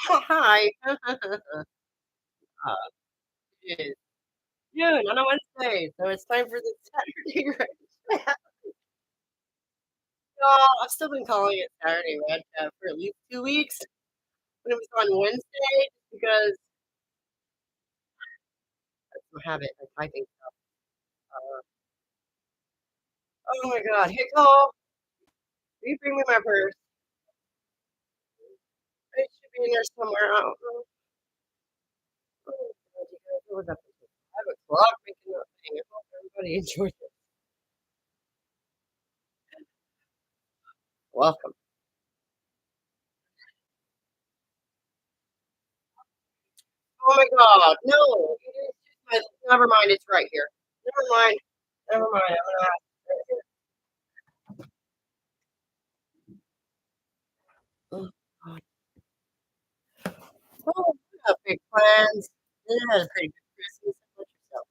Hi. It is noon on a Wednesday, so it's time for the Saturday RadChat. I've still been calling it Saturday RadChat for at least 2 weeks, but it was on Wednesday because that's my habit of typing stuff. Oh my god, hey, Cole, will you bring me my purse? It should be in there somewhere, I don't know. Oh, god, you guys, it was up until 5 o'clock making that thing. I hope everybody enjoyed it. Welcome. Oh my god, no, it is just never mind, it's right here. Never mind, never mind, I'm gonna have to oh god. Oh, we got big plans. You had a pretty good Christmas. How about yourself?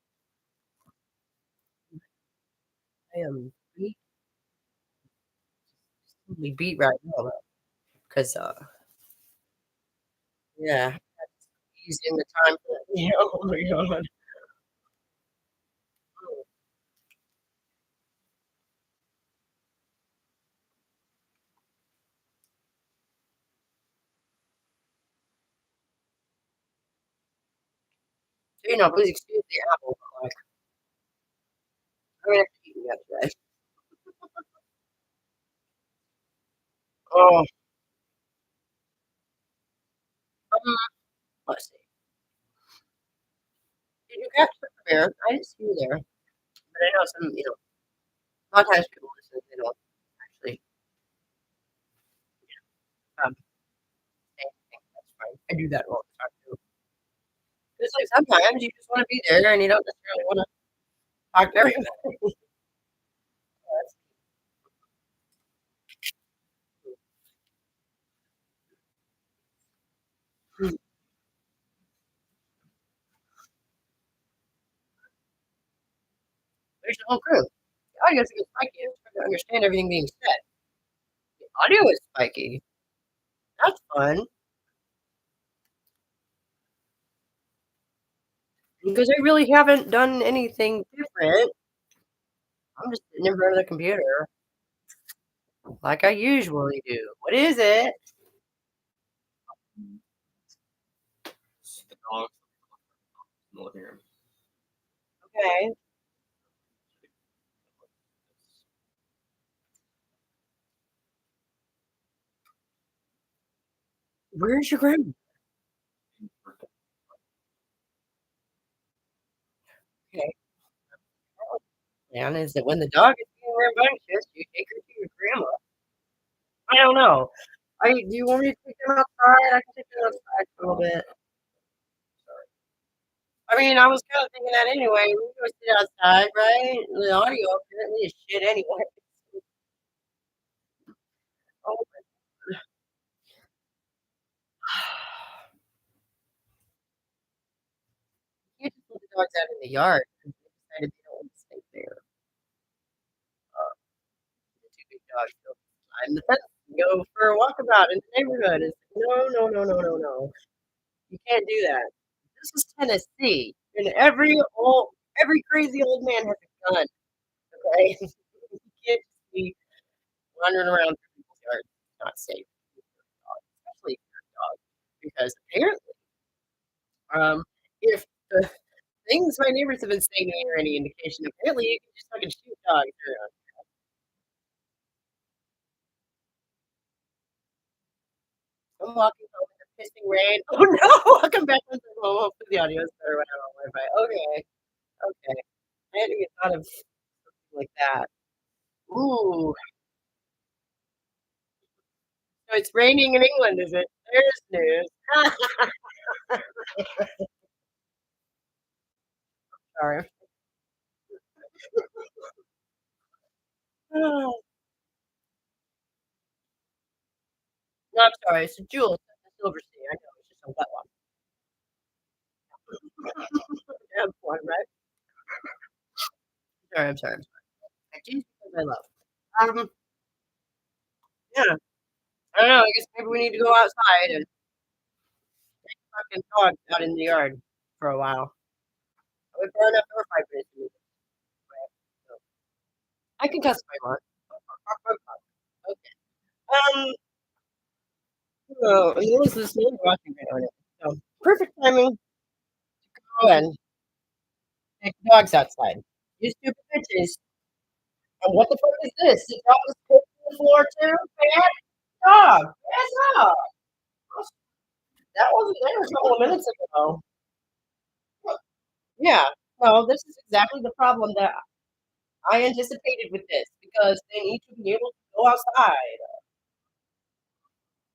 I am beat totally beat right now, though, 'cause, yeah, that's using the time for that. Yeah, oh my god. Oh, please excuse the apple, but, like, I'm gonna have to eat it yesterday. Oh, um, let's see. Did you catch the premiere? I didn't see you there, but I know some, a lot of times people listen, they don't actually, say anything. That's fine. I do that all the time too. Just like sometimes you just wanna be there and you don't necessarily wanna talk to everybody. That's mm, there's the whole crew. The audio is a bit spiky. It's hard to understand everything being said. The audio is spiky. That's fun because I really haven't done anything different. I'm just sitting in front of the computer like I usually do. What is it? The dog in the living room. Okay. Where's your grandma? Okay. And is that when the dog is being rambunctious, you take her to your grandma. I don't know. Do you want me to take them outside? I can take them outside for a little bit. I mean, I was kinda thinking that anyway. We go sit outside, right? The audio apparently is shit anyway. Oh my you just let the dogs out in the yard because they decided they don't want to stay there. Uh, the 2 big dogs go climb the fence and go for a walkabout in the neighborhood. It's no, no, no, no, no, no. You can't do that. This is Tennessee, and every crazy old man has a gun, okay? You can't just be wandering around through people's yards. It's not safe with your dog, especially your dog, because apparently, if the things my neighbors have been saying to me are any indication, apparently you can just fucking shoot dogs around. I'm walking home in the pissing rain. Oh no! I'll come back once I'm home. Hopefully the audio is better when I'm on Wi-Fi. Okay, okay. I hadn't even thought of something like that. Ooh, so it's raining in England, is it? There's news. Sorry. Oh, no, I'm sorry. It's a jewel, it's a silver sea. I know, it's just a wet one. Damn one, right? Sorry, I'm sorry, I'm sorry. I choose because I love. Yeah. I don't know, I guess maybe we need to go outside and fucking dog out in the yard for a while. I would burn up her vibration. I can cuss if I want. Okay. So he was listening, watching me on it. So perfect timing to go and take the dogs outside. You stupid bitches. And what the fuck is this? You dropped this poop on the floor too? Bad dog. Bad dog. That wasn't there a couple of minutes ago. Yeah. No, this is exactly the problem that I anticipated with this because they need to be able to go outside.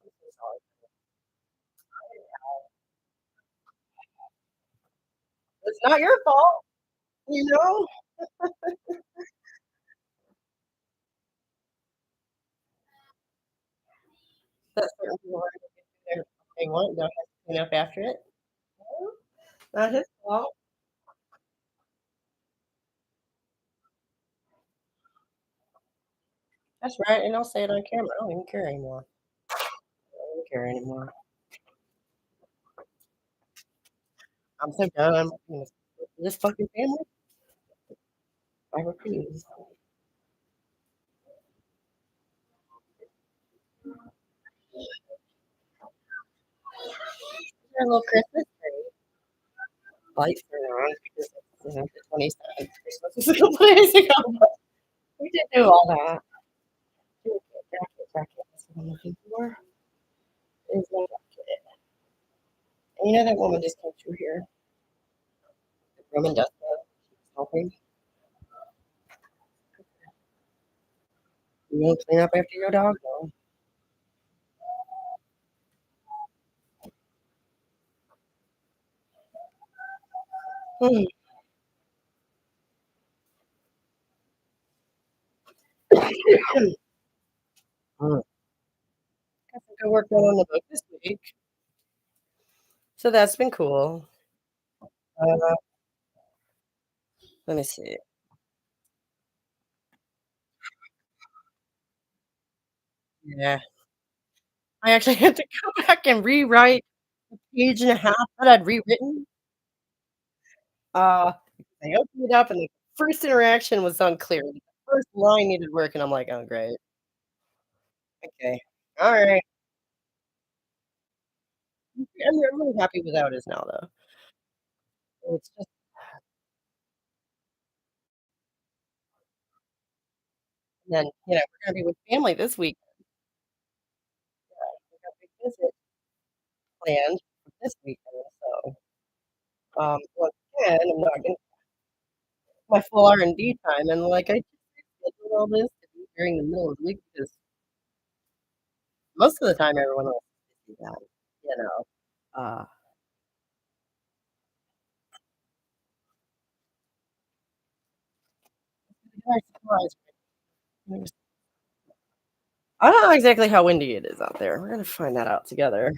I'm so sorry. It's not your fault, you know? That certain people are gonna get their they want, don't have to clean up after it. No, not his fault. That's right, and I'll say it on camera. I don't even care anymore. I don't even care anymore. I'm so done. This fucking family, I refuse. Our little Christmas tree. Lights are on because it's, the 27th. Christmas was a couple days ago, but we did do all that. Jacket. That's what I'm looking for. Is my jacket. And you know that woman just came through here, the Roman Dustin. She was helping. You want to clean up after your dog? No. Hmm. Hmm. Got some good work done on the book this week, so that's been cool. Uh, let me see. Yeah, I actually had to go back and rewrite a page and a half that I'd rewritten. I opened it up and the first interaction was unclear. The first line needed work, and I'm like, "Oh, great. Okay. Alright." I'm really happy with how it is now, though. It's just and then, we're gonna be with family this week. We got a big visit planned for this weekend, so, once again, I'm not gonna my full R&D time, and, like, I just scheduled all this to be during the middle of the week because most of the time everyone else is busy then, you know? Uh, Surprise, surprise. I don't know exactly how windy it is out there. We're gonna find that out together.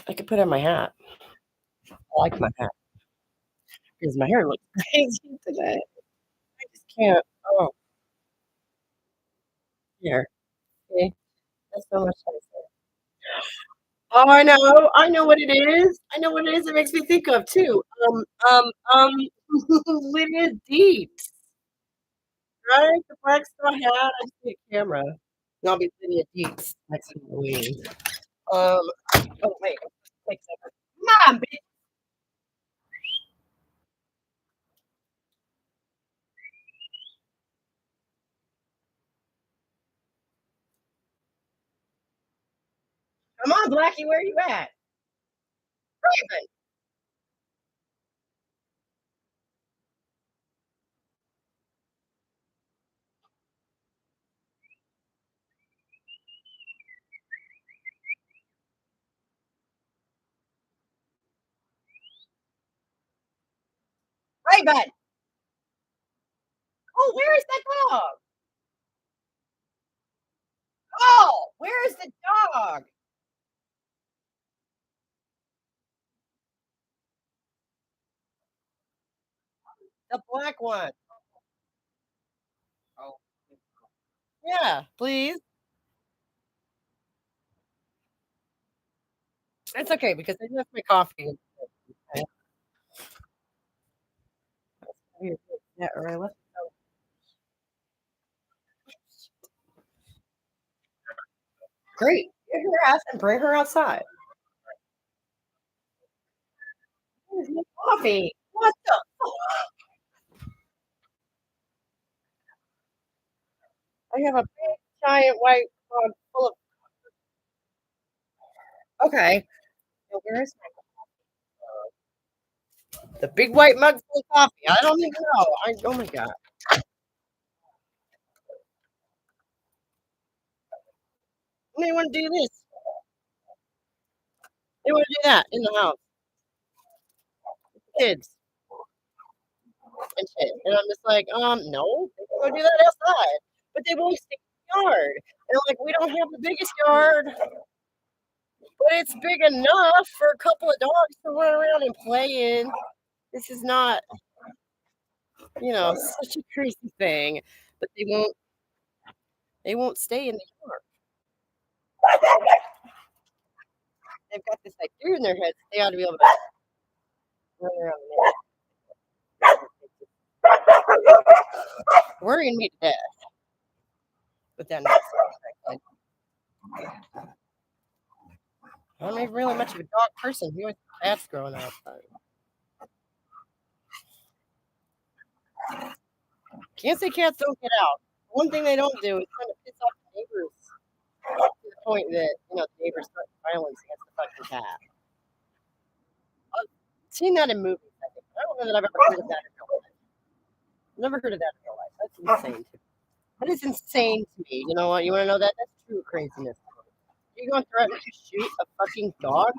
I could put on my hat. I like my hat because my hair looks crazy today. I just can't. Oh, here. See? That's so much nicer. Oh, I know what it is. I know what it is. It makes me think of too. Lydia Deetz, right? The black straw hat. I see a camera. And I'll be Lydia Deetz next Halloween. Um. Oh wait. Wait a second. Come on, bitch. Come on, Blackie. Where you at? Raven. Raven. Oh, where is that dog? Oh, where is the dog? The black one. Oh, yeah, please. It's okay because I left my coffee. I yeah, or I left. Great. Get her ass and bring her outside. Where's my coffee? What the? I have a big giant white mug full of. Okay. Now where is the big white mug full of coffee? I don't even know. Oh my god. They want to do this. They want to do that in the house. Kids and shit. And I'm just like, no, they can go do that outside. But they won't stay in the yard. And I'm like, we don't have the biggest yard, but it's big enough for a couple of dogs to run around and play in. This is not, such a crazy thing. But they won't stay in the yard. They've got this idea in their heads they ought to be able to run around worrying me to death. But then I'm not even really much of a dog person. We always had cats growing up. But can't say cats don't get out. One thing they don't do is kind of piss off the neighbors to the point that the neighbors start violence against the fucking cat. I've seen that in movies. I think. I don't know that I've ever heard of that in real life. Never heard of that in real life. That's insane to me. That is insane to me. You know what? You want to know that? That's true craziness. You're going to threaten to shoot a fucking dog?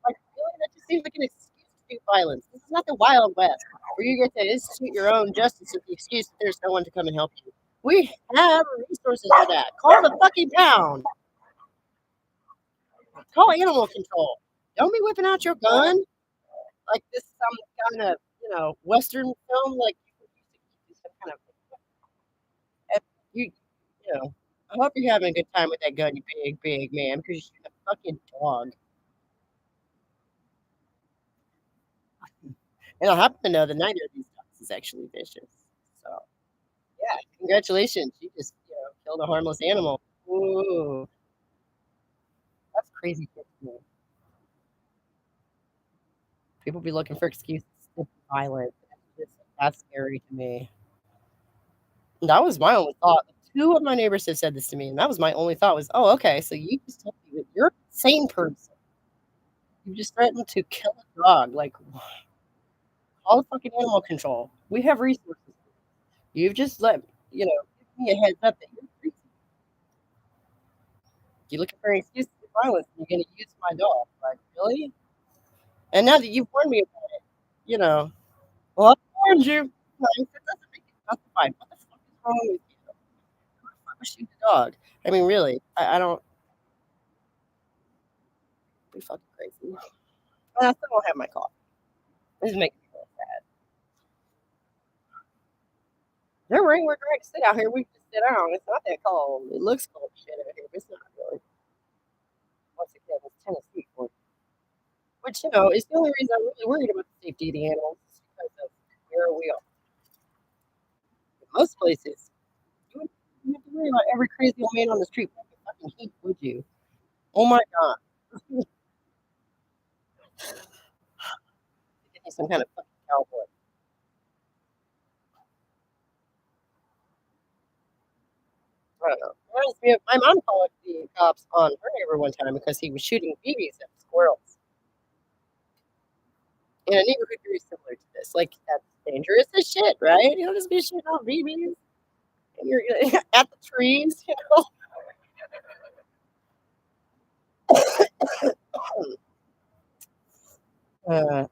Like, really? That just seems like an excuse to do violence. This is not the Wild West where you get to institute your own justice with the excuse that there's no one to come and help you. We have resources for that. Call the fucking town. Call animal control. Don't be whipping out your gun like this some kind of Western film. Like some kind of you you know. I hope you're having a good time with that gun, you big man, because you're shooting a fucking dog. And I happen to know that neither of these dogs is actually vicious. So yeah, congratulations. You just killed a harmless animal. Ooh, that's crazy shit to me. People be looking for excuses to be violent. That's scary to me. And that was my only thought. Two of my neighbors have said this to me, and that was my only thought was, oh, okay, so you just told me that you're a sane person. You just threatened to kill a dog. Like, call the fucking animal control. We have resources. You've just give me a heads up that you're crazy. You're looking for an excuse for violence. And you're going to use my dog. Like, really? And now that you've warned me about it, you know, well, I warned you. Like, that doesn't make it justified. What the fuck is wrong with you? Who the fuck would shoot the dog? I mean, really, I don't be fucking crazy. And I still don't have my coffee. This is making me feel sad. They're right where we're to sit out here. We just sit down. It's not that cold. It looks cold as shit out here, but it's not really. Once again, it's Tennessee for you. Which, is the only reason I'm really worried about the safety of the animals is because of where we are. In most places, you wouldn't have to worry about every crazy old man on the street with the fucking heat, would you? Oh my god. Give me some kind of fucking cowboy. I don't know. Reminds me of my mom called the cops on her neighbor one time because he was shooting BBs at squirrels in a neighborhood very similar to this. Like, that's dangerous as shit, right? You don't just be shooting off BBs and you're at the trees, Uh,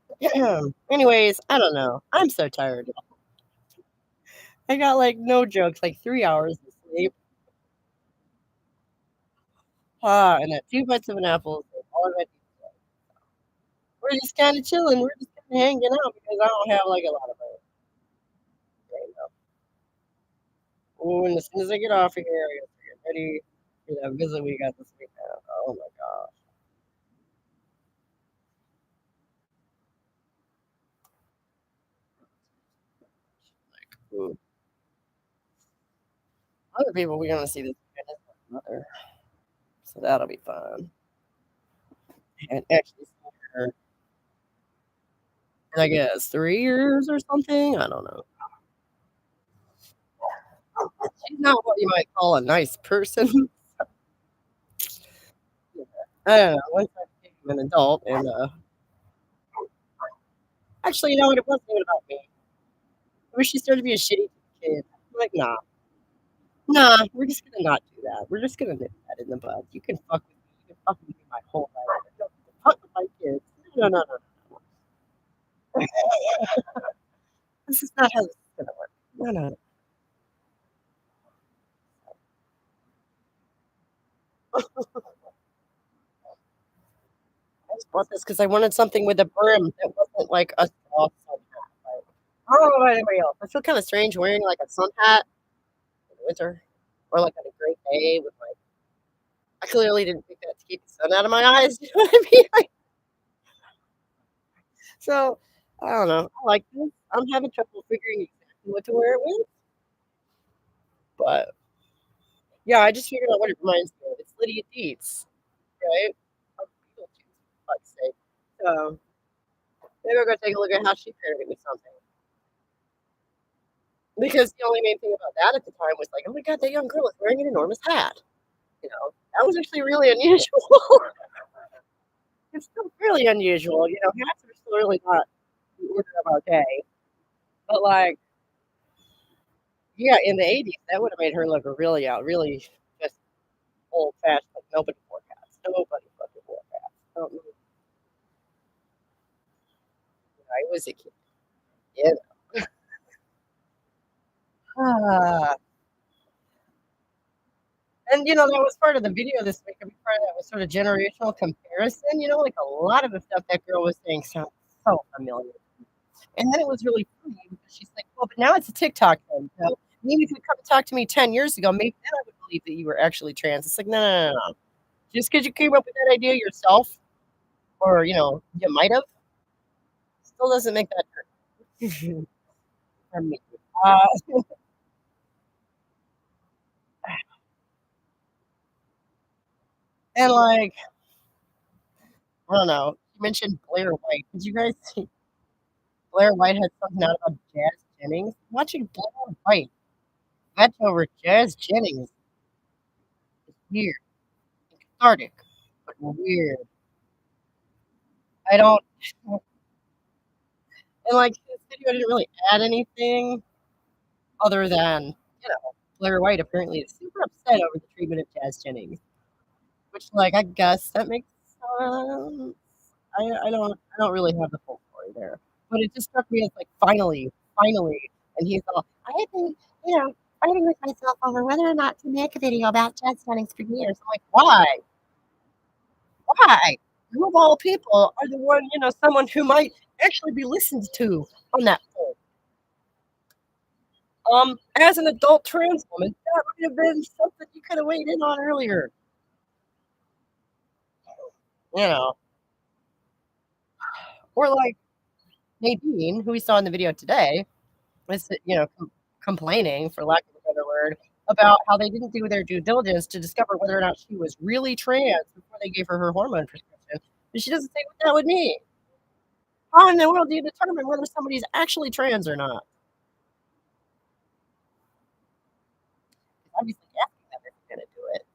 anyways, I don't know. I'm so tired. I got like no jokes, like 3 hours of sleep. And that 2 bites of an apple. Is already. We're just kind of chilling. We're just kind of hanging out because I don't have like a lot of money right now. Oh, and as soon as I get off of here, I got to get ready for that visit we got this weekend. Oh my god. Other people we're gonna see this weekend is my mother, so that'll be fun. And actually seen her in, I guess, 3 years or something? I don't know. She's not what you might call a nice person. I don't know, once I became an adult and, actually, you know what? It wasn't even about me. I wish she started to be a shitty kid. I'm like, "Nah, nah, we're just gonna not do that. We're just gonna nip that in the bud. You can fuck with me. You can fuck with me my whole life. Don't fuck with my kids. No, no, no, no, no. This is not how this is gonna work. No, no, no." I just bought this because I wanted something with a brim that wasn't like a straw sun hat. Like, I don't know about anybody else. I feel kinda strange wearing, like, a sun hat in the winter or, like, on a great day with, like I clearly didn't pick that to keep the sun out of my eyes, you know what I mean? Like, so, I don't know. I like this. I'm having trouble figuring exactly what to wear it with, but yeah, I just figured out what it reminds me of. It's Lydia Deetz, right? Of Beetlejuice, for fuck's sake. So, maybe I'll go take a look at how she paired it with something. Because the only main thing about that at the time was like, "Oh my god, that young girl is wearing an enormous hat." You know? That was actually really unusual. It's still really unusual, you know, hats are still really not the order of our day. But, like, yeah, in the '80s, that would've made her look really really just old-fashioned, like, nobody wore hats. Nobody fucking wore hats. I don't know when I was a kid. Yeah. Ah, and, you know, that was part of the video this week, a big part of that was sort of generational comparison, you know, like, a lot of the stuff that girl was saying sounds so familiar. And then it was really funny because she's like, "Well, but now it's a TikTok thing, so maybe if you come and talk to me 10 years ago, maybe then I would believe that you were actually trans." It's like, "No, no, no, no, no. Just because you came up with that idea yourself or, you know, you might have, still doesn't make that true." For me. Uh, and, like, I don't know, you mentioned Blair White. Did you guys see Blair White had something out about Jazz Jennings? Watching Blair White vent over Jazz Jennings is weird and cathartic, but weird. I don't and, like, his video didn't really add anything other than, you know, Blair White apparently is super upset over the treatment of Jazz Jennings, which, like, I guess that makes sense. I don't really have the full story there, but it just struck me as, like, finally, finally, and he's all, "I have been, you know, fighting with myself over whether or not to make a video about Jazz Jennings for years." I'm like, "Why? Why? You of all people are the one, you know, someone who might actually be listened to on that poll." As an adult trans woman, that might have been something you coulda weighed in on earlier, you know? Or like Nadine, who we saw in the video today, was, you know, complaining, for lack of a better word, about how they didn't do their due diligence to discover whether or not she was really trans before they gave her her hormone prescription, but she doesn't say what that would mean. How in the world do you determine whether somebody's actually trans or not? Obviously asking them if you're gonna do it.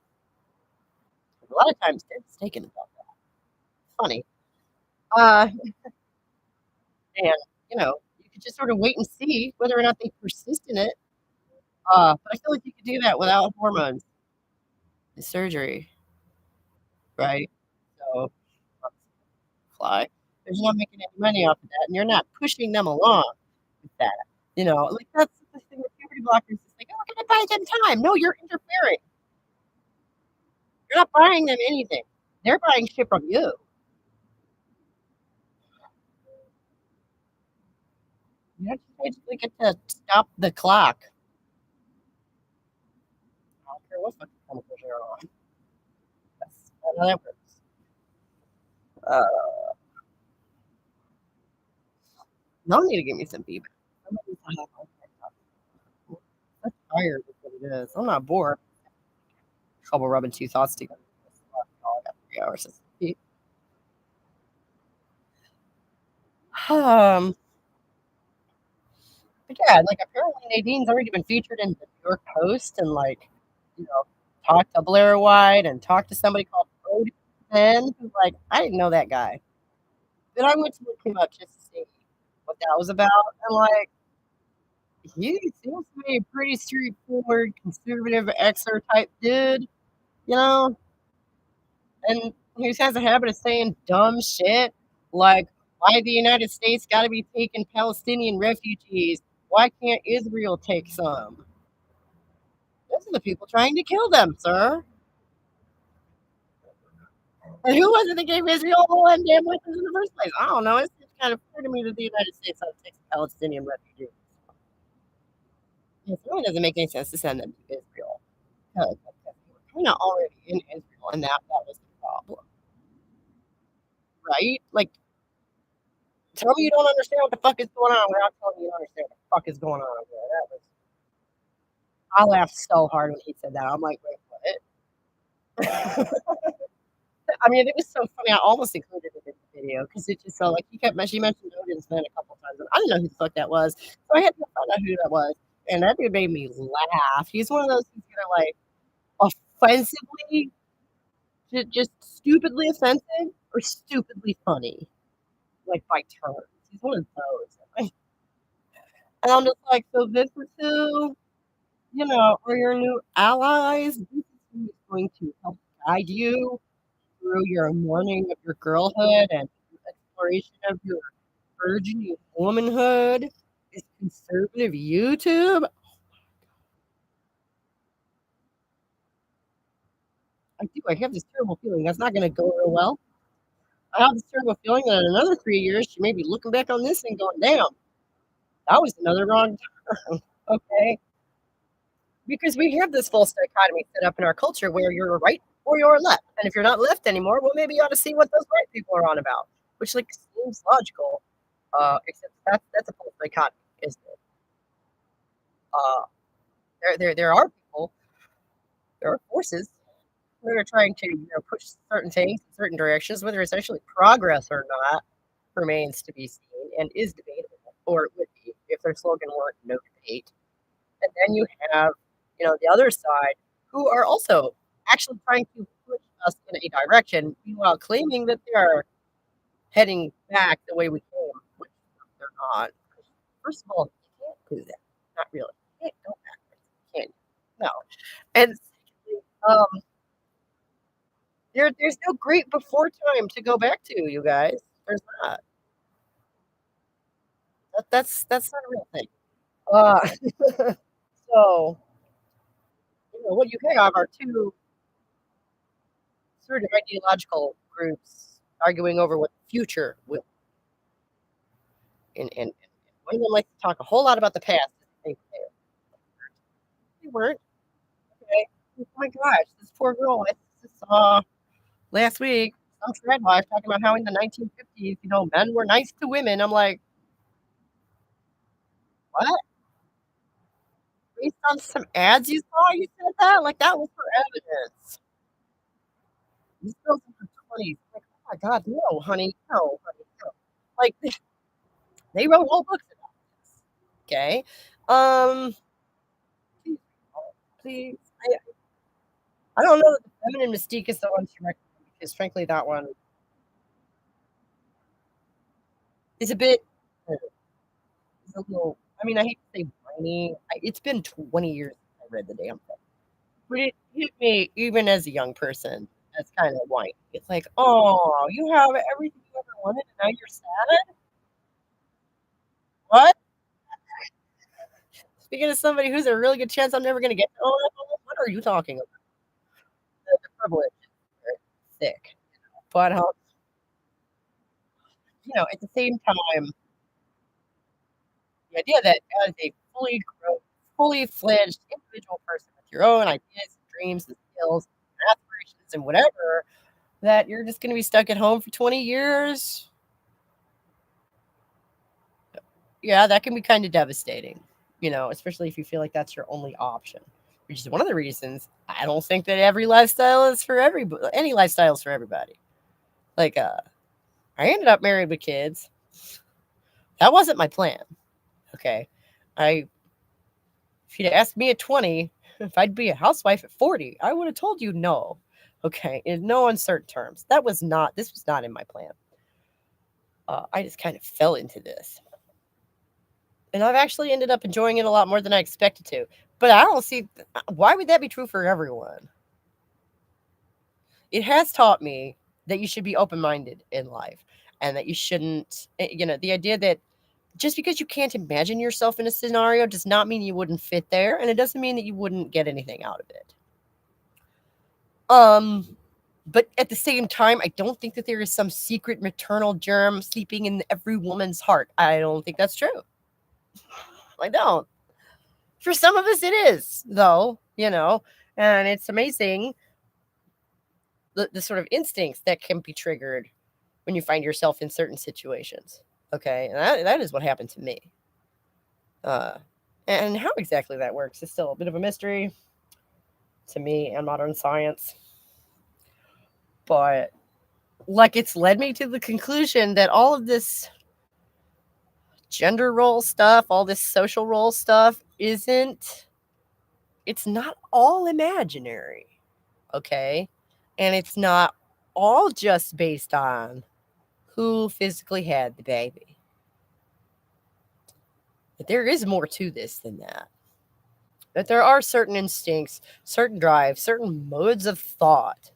A lot of times they're mistaken about that. Funny. Uh And, you know, you could just sort of wait and see whether or not they persist in it. But I feel like you could do that without hormones and surgery, right? So, fly. Because you're not making any money off of that, and you're not pushing them along with that. You know, like that's the thing with puberty blockers. It's like, oh, we're gonna buy them time. No, you're interfering. You're not buying them anything. They're buying shit from you. You just basically get to stop the clock. I don't care what fucking chemicals you're on. That's how that works. Uh, Y'all need to give me some feedback. Somebody needs to have my TikTok. I'm tired. it is. I'm not bored. Trouble rubbing 2 thoughts together. Oh, I got 3 hours of sleep. Um, but yeah, like, apparently Nadine's already been featured in the New York Post and, like, you know, talked to Blair White and talked to somebody called Brody Penn, who's like, I didn't know that guy. But I went to look him up just to see what that was about, and, like, he seems to be a pretty straightforward, conservative exer type dude, you know? And he has a habit of saying dumb shit like, "Why the United States gotta be taking Palestinian refugees? Why can't Israel take some?" Those are the people trying to kill them, sir. And who was it that gave Israel all the land damn weapons in the first place? I don't know. It's just kind of clear to me that the United States ought to take some Palestinian refugees. It really doesn't make any sense to send them to Israel because they were kinda already in Israel, and that was the problem, right? Like, tell me you don't understand what the fuck is going on without telling me you don't understand what the fuck is going on over there. That was I laughed so hard when he said that. I'm like, "Wait, what?" I mean, it was so funny. I almost included it in the video because it just felt like she mentioned Odin's man a couple times, and I didn't know who the fuck that was, so I had to find out who that was, and that dude made me laugh. He's one of those who's gonna, like, offensively just stupidly offensive or stupidly funny, like, by turns. He's one of those. And I'm just like, "So this is who, are your new allies? This is who is going to help guide you through your mourning of your girlhood and exploration of your burgeoning womanhood is conservative YouTube?" I do. I have this terrible feeling that's not gonna go real well. I have this terrible feeling that in another 3 years, she may be looking back on this and going, "Damn, that was another wrong turn." Okay? Because we have this false dichotomy set up in our culture where you're right or you're left, and if you're not left anymore, well, maybe you ought to see what those right people are on about, which, like, seems logical, except that's a false dichotomy, isn't it? Uh, there are people, there are forces that are trying to, push certain things in certain directions, whether it's actually progress or not remains to be seen and is debatable, or it would be if their slogan weren't "No debate." And then you have, the other side who are also actually trying to push us in a direction, meanwhile claiming that they are heading back the way we came, which they're not. First of all, you can't do that. Not really. You can't go backwards. Can you? No. And secondly, there's no great before time to go back to, you guys. There's not. That's not a real thing. So, what you have are two sort of ideological groups arguing over what the future will. And one of them likes to talk a whole lot about the past. They weren't. Okay. Oh my gosh, this poor girl I just saw last week, some trad wife talking about how in the 1950s, men were nice to women. I'm like, what? Based on some ads you saw, you said that? Like that was for evidence. These girls in their 20s. Like, oh my God, no, honey, no. Like they wrote whole books about this. Okay. Um, please, please. I don't know that the feminine mystique is the one to recommend because frankly that one is a bit is a little I mean, I hate to say whiny. It's been 20 years since I read the damn thing. But it hit me even as a young person as kind of whiny. It's like, "Oh, you have everything you ever wanted and now you're sad? What?" Speaking of somebody who's a really good chance I'm never gonna get to own a home, what are you talking about? The privilege is sick. But, at the same time, the idea that as a fully fledged individual person with your own ideas and dreams and skills and aspirations and whatever, that you're just gonna be stuck at home for 20 years, yeah, that can be kinda devastating, especially if you feel like that's your only option. which is one of the reasons I don't think that every lifestyle is for everybody. Any lifestyle is for everybody. Like, I ended up married with kids. That wasn't my plan. Okay, I if you'd asked me at 20 if I'd be a housewife at 40, I would have told you no. Okay, in no uncertain terms. This was not in my plan. I just kind of fell into this. And I've actually ended up enjoying it a lot more than I expected to. But I don't see why would that be true for everyone? It has taught me that you should be open minded in life and that you shouldn't, the idea that just because you can't imagine yourself in a scenario does not mean you wouldn't fit there, and it doesn't mean that you wouldn't get anything out of it. But at the same time, I don't think that there is some secret maternal germ sleeping in every woman's heart. I don't think that's true. I don't. For some of us, it is, though, and it's amazing the sort of instincts that can be triggered when you find yourself in certain situations. Okay, and that is what happened to me. And how exactly that works is still a bit of a mystery to me and modern science. But like it's led me to the conclusion that all of this gender role stuff, all this social role stuff it's not all imaginary. Okay? And it's not all just based on who physically had the baby. But there is more to this than that. That there are certain instincts, certain drives, certain modes of thought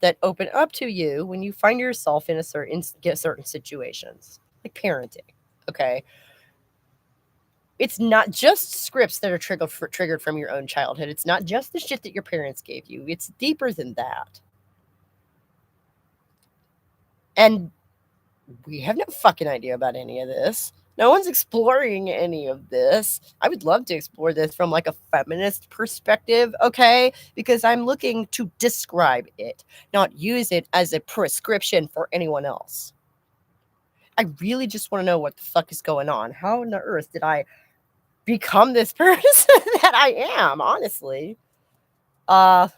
that open up to you when you find yourself in certain situations, like parenting. Okay, it's not just scripts that are triggered from your own childhood. It's not just the shit that your parents gave you. It's deeper than that. And we have no fucking idea about any of this. No one's exploring any of this. I would love to explore this from like a feminist perspective, okay? Because I'm looking to describe it, not use it as a prescription for anyone else. I really just want to know what the fuck is going on. How on earth did I become this person that I am, honestly? And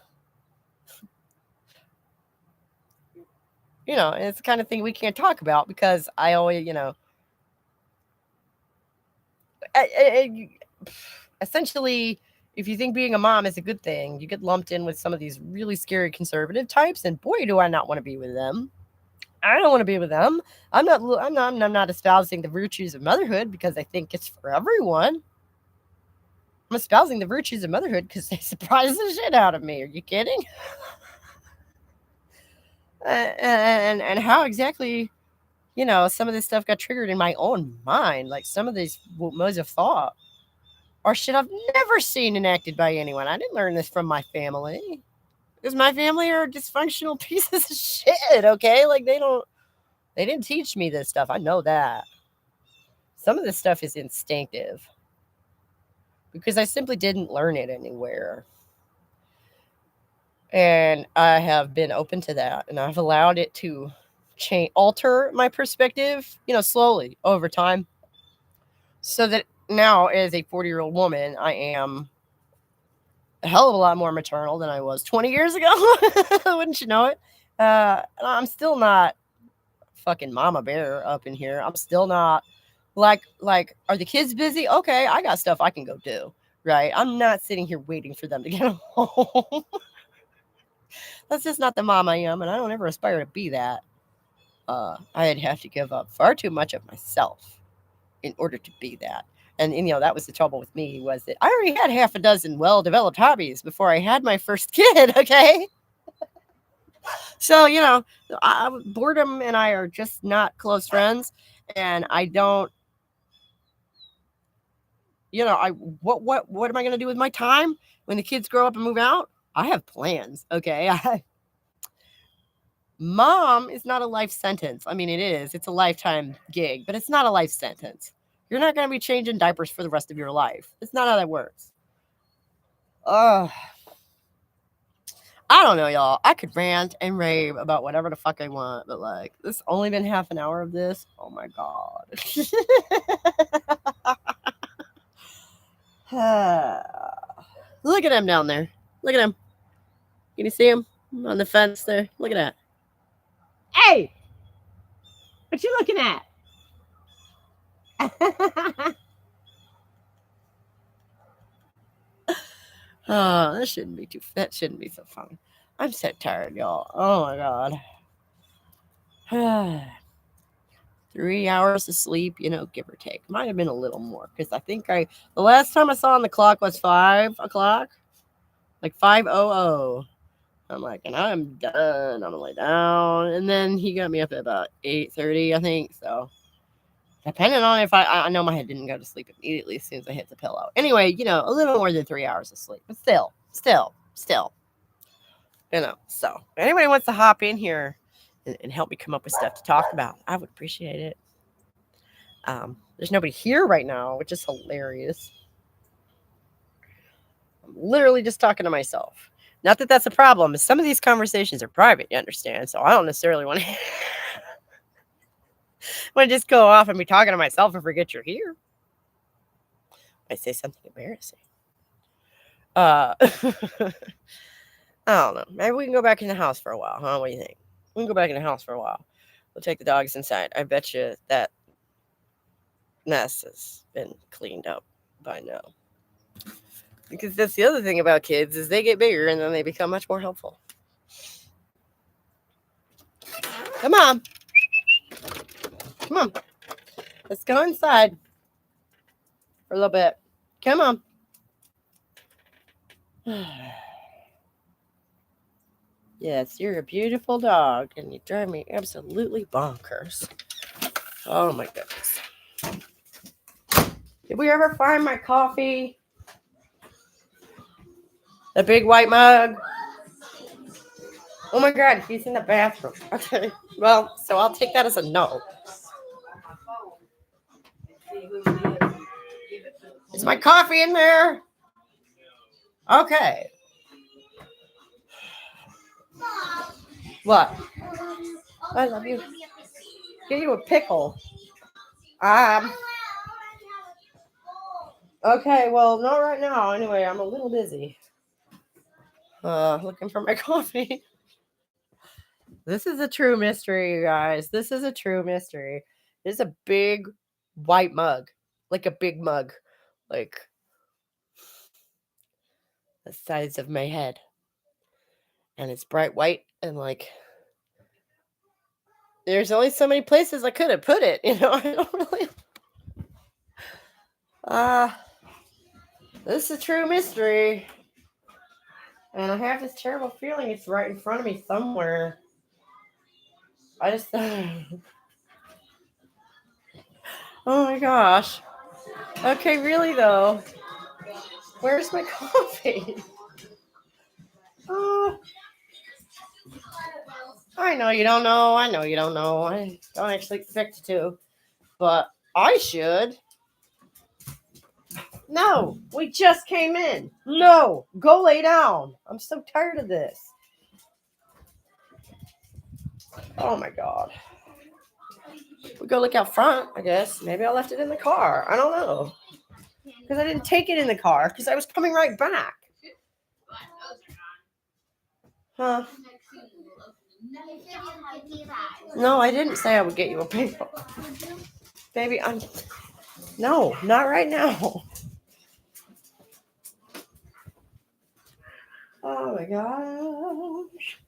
it's the kind of thing we can't talk about because I always, essentially, if you think being a mom is a good thing, you get lumped in with some of these really scary conservative types, and boy, do I not want to be with them. I don't want to be with them. I'm not espousing the virtues of motherhood because I think it's for everyone. I'm espousing the virtues of motherhood because they surprise the shit out of me. Are you kidding? And how exactly, some of this stuff got triggered in my own mind. Like some of these modes of thought are shit I've never seen enacted by anyone. I didn't learn this from my family. Because my family are dysfunctional pieces of shit, okay? Like they didn't teach me this stuff. I know that. Some of this stuff is instinctive. Because I simply didn't learn it anywhere. And I have been open to that. And I've allowed it to alter my perspective, slowly over time. So that now, as a 40-year-old woman, I am a hell of a lot more maternal than I was 20 years ago. Wouldn't you know it? I'm still not fucking mama bear up in here. I'm still not like, are the kids busy? Okay, I got stuff I can go do, right? I'm not sitting here waiting for them to get home. That's just not the mom I am, and I don't ever aspire to be that. I'd have to give up far too much of myself in order to be that. And that was the trouble with me, was that I already had half a dozen well-developed hobbies before I had my first kid, okay? So, boredom and I are just not close friends, and I don't, what am I going to do with my time when the kids grow up and move out? I have plans, okay? Mom is not a life sentence. I mean, it is. It's a lifetime gig, but it's not a life sentence. You're not going to be changing diapers for the rest of your life. It's not how that works. I don't know, y'all. I could rant and rave about whatever the fuck I want, but like, this only been half an hour of this. Oh my God. Look at him down there. Look at him. Can you see him on the fence there? Look at that. Hey, what you looking at? Oh, that shouldn't be so fun. I'm so tired, y'all. Oh my god. 3 hours of sleep, give or take. Might have been a little more because I think the last time I saw on the clock was 5 o'clock, like 5:00. I'm like, and I'm done. I'm gonna lay down, and then he got me up at about 8:30, I think. So depending on if I know my head didn't go to sleep immediately as soon as I hit the pillow. Anyway, a little more than 3 hours of sleep, but still. So if anybody wants to hop in here and help me come up with stuff to talk about, I would appreciate it. There's nobody here right now, which is hilarious. I'm literally just talking to myself. Not that that's a problem. Some of these conversations are private, you understand? So I don't necessarily want to just go off and be talking to myself and forget you're here. I say something embarrassing. I don't know. Maybe we can go back in the house for a while, huh? What do you think? We can go back in the house for a while. We'll take the dogs inside. I bet you that mess has been cleaned up by now. Because that's the other thing about kids is they get bigger and then they become much more helpful. Come on. Let's go inside for a little bit. Come on. Yes, you're a beautiful dog and you drive me absolutely bonkers. Oh my goodness. Did we ever find my coffee? The big white mug? Oh my god, he's in the bathroom. Okay, well, so I'll take that as a no. Is my coffee in there? Okay. What? I love you. Give you a pickle. Okay, well, not right now. Anyway, I'm a little busy. Looking for my coffee. This is a true mystery, you guys. This is a true mystery. It's a big white mug. Like a big mug. Like the size of my head. And it's bright white and like there's only so many places I could have put it, I don't really this is a true mystery. And I have this terrible feeling it's right in front of me somewhere. I just oh my gosh. Okay, really though. Where's my coffee? I know you don't know. I don't actually expect you to. But I should. No, we just came in. No, go lay down. I'm so tired of this. Oh my god. We go look out front, I guess. Maybe I left it in the car. I don't know. Because I didn't take it in the car because I was coming right back. Huh? No, I didn't say I would get you a paper. Baby, no, not right now. Oh my gosh.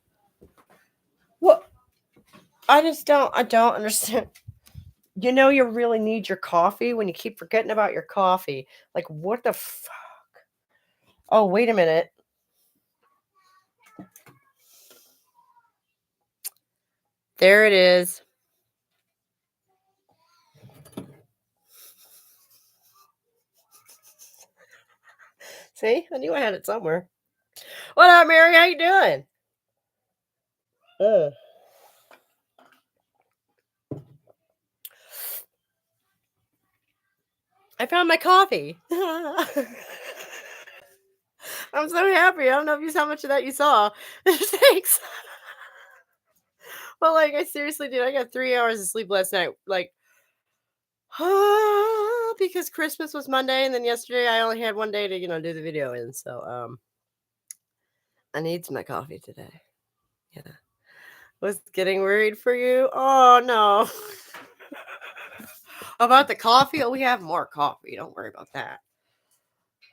What? I don't understand. You really need your coffee when you keep forgetting about your coffee. Like, what the fuck? Oh, wait a minute. There it is. See? I knew I had it somewhere. What up, Mary? How you doing? I found my coffee. I'm so happy. I don't know if you saw how much of that you saw. Thanks. Well, like, I seriously did. I got 3 hours of sleep last night. Like, Because Christmas was Monday, and then yesterday I only had one day to, do the video in. So, I needs my coffee today. Yeah. Was getting worried for you. Oh no. About the coffee? Oh, we have more coffee. Don't worry about that.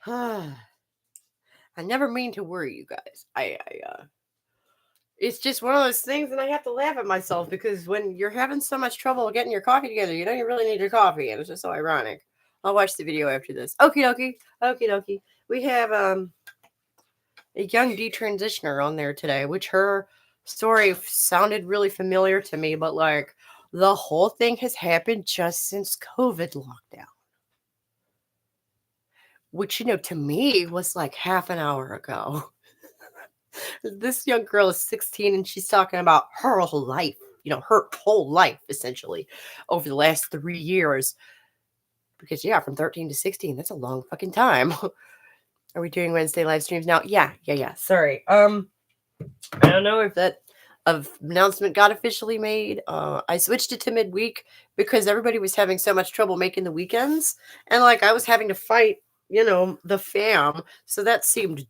I never mean to worry you guys. It's just one of those things, and I have to laugh at myself because when you're having so much trouble getting your coffee together, you really need your coffee, and it's just so ironic. I'll watch the video after this. Okie dokie, okie dokie. We have a young detransitioner on there today, which her story sounded really familiar to me, but like the whole thing has happened just since COVID lockdown, which to me was like half an hour ago. This young girl is 16 and she's talking about her whole life, her whole life essentially over the last 3 years. Because, yeah, from 13 to 16, that's a long fucking time. Are we doing Wednesday live streams now? Yeah. Sorry. I don't know if that announcement got officially made. I switched it to midweek because everybody was having so much trouble making the weekends. And, like, I was having to fight, the fam. So that seemed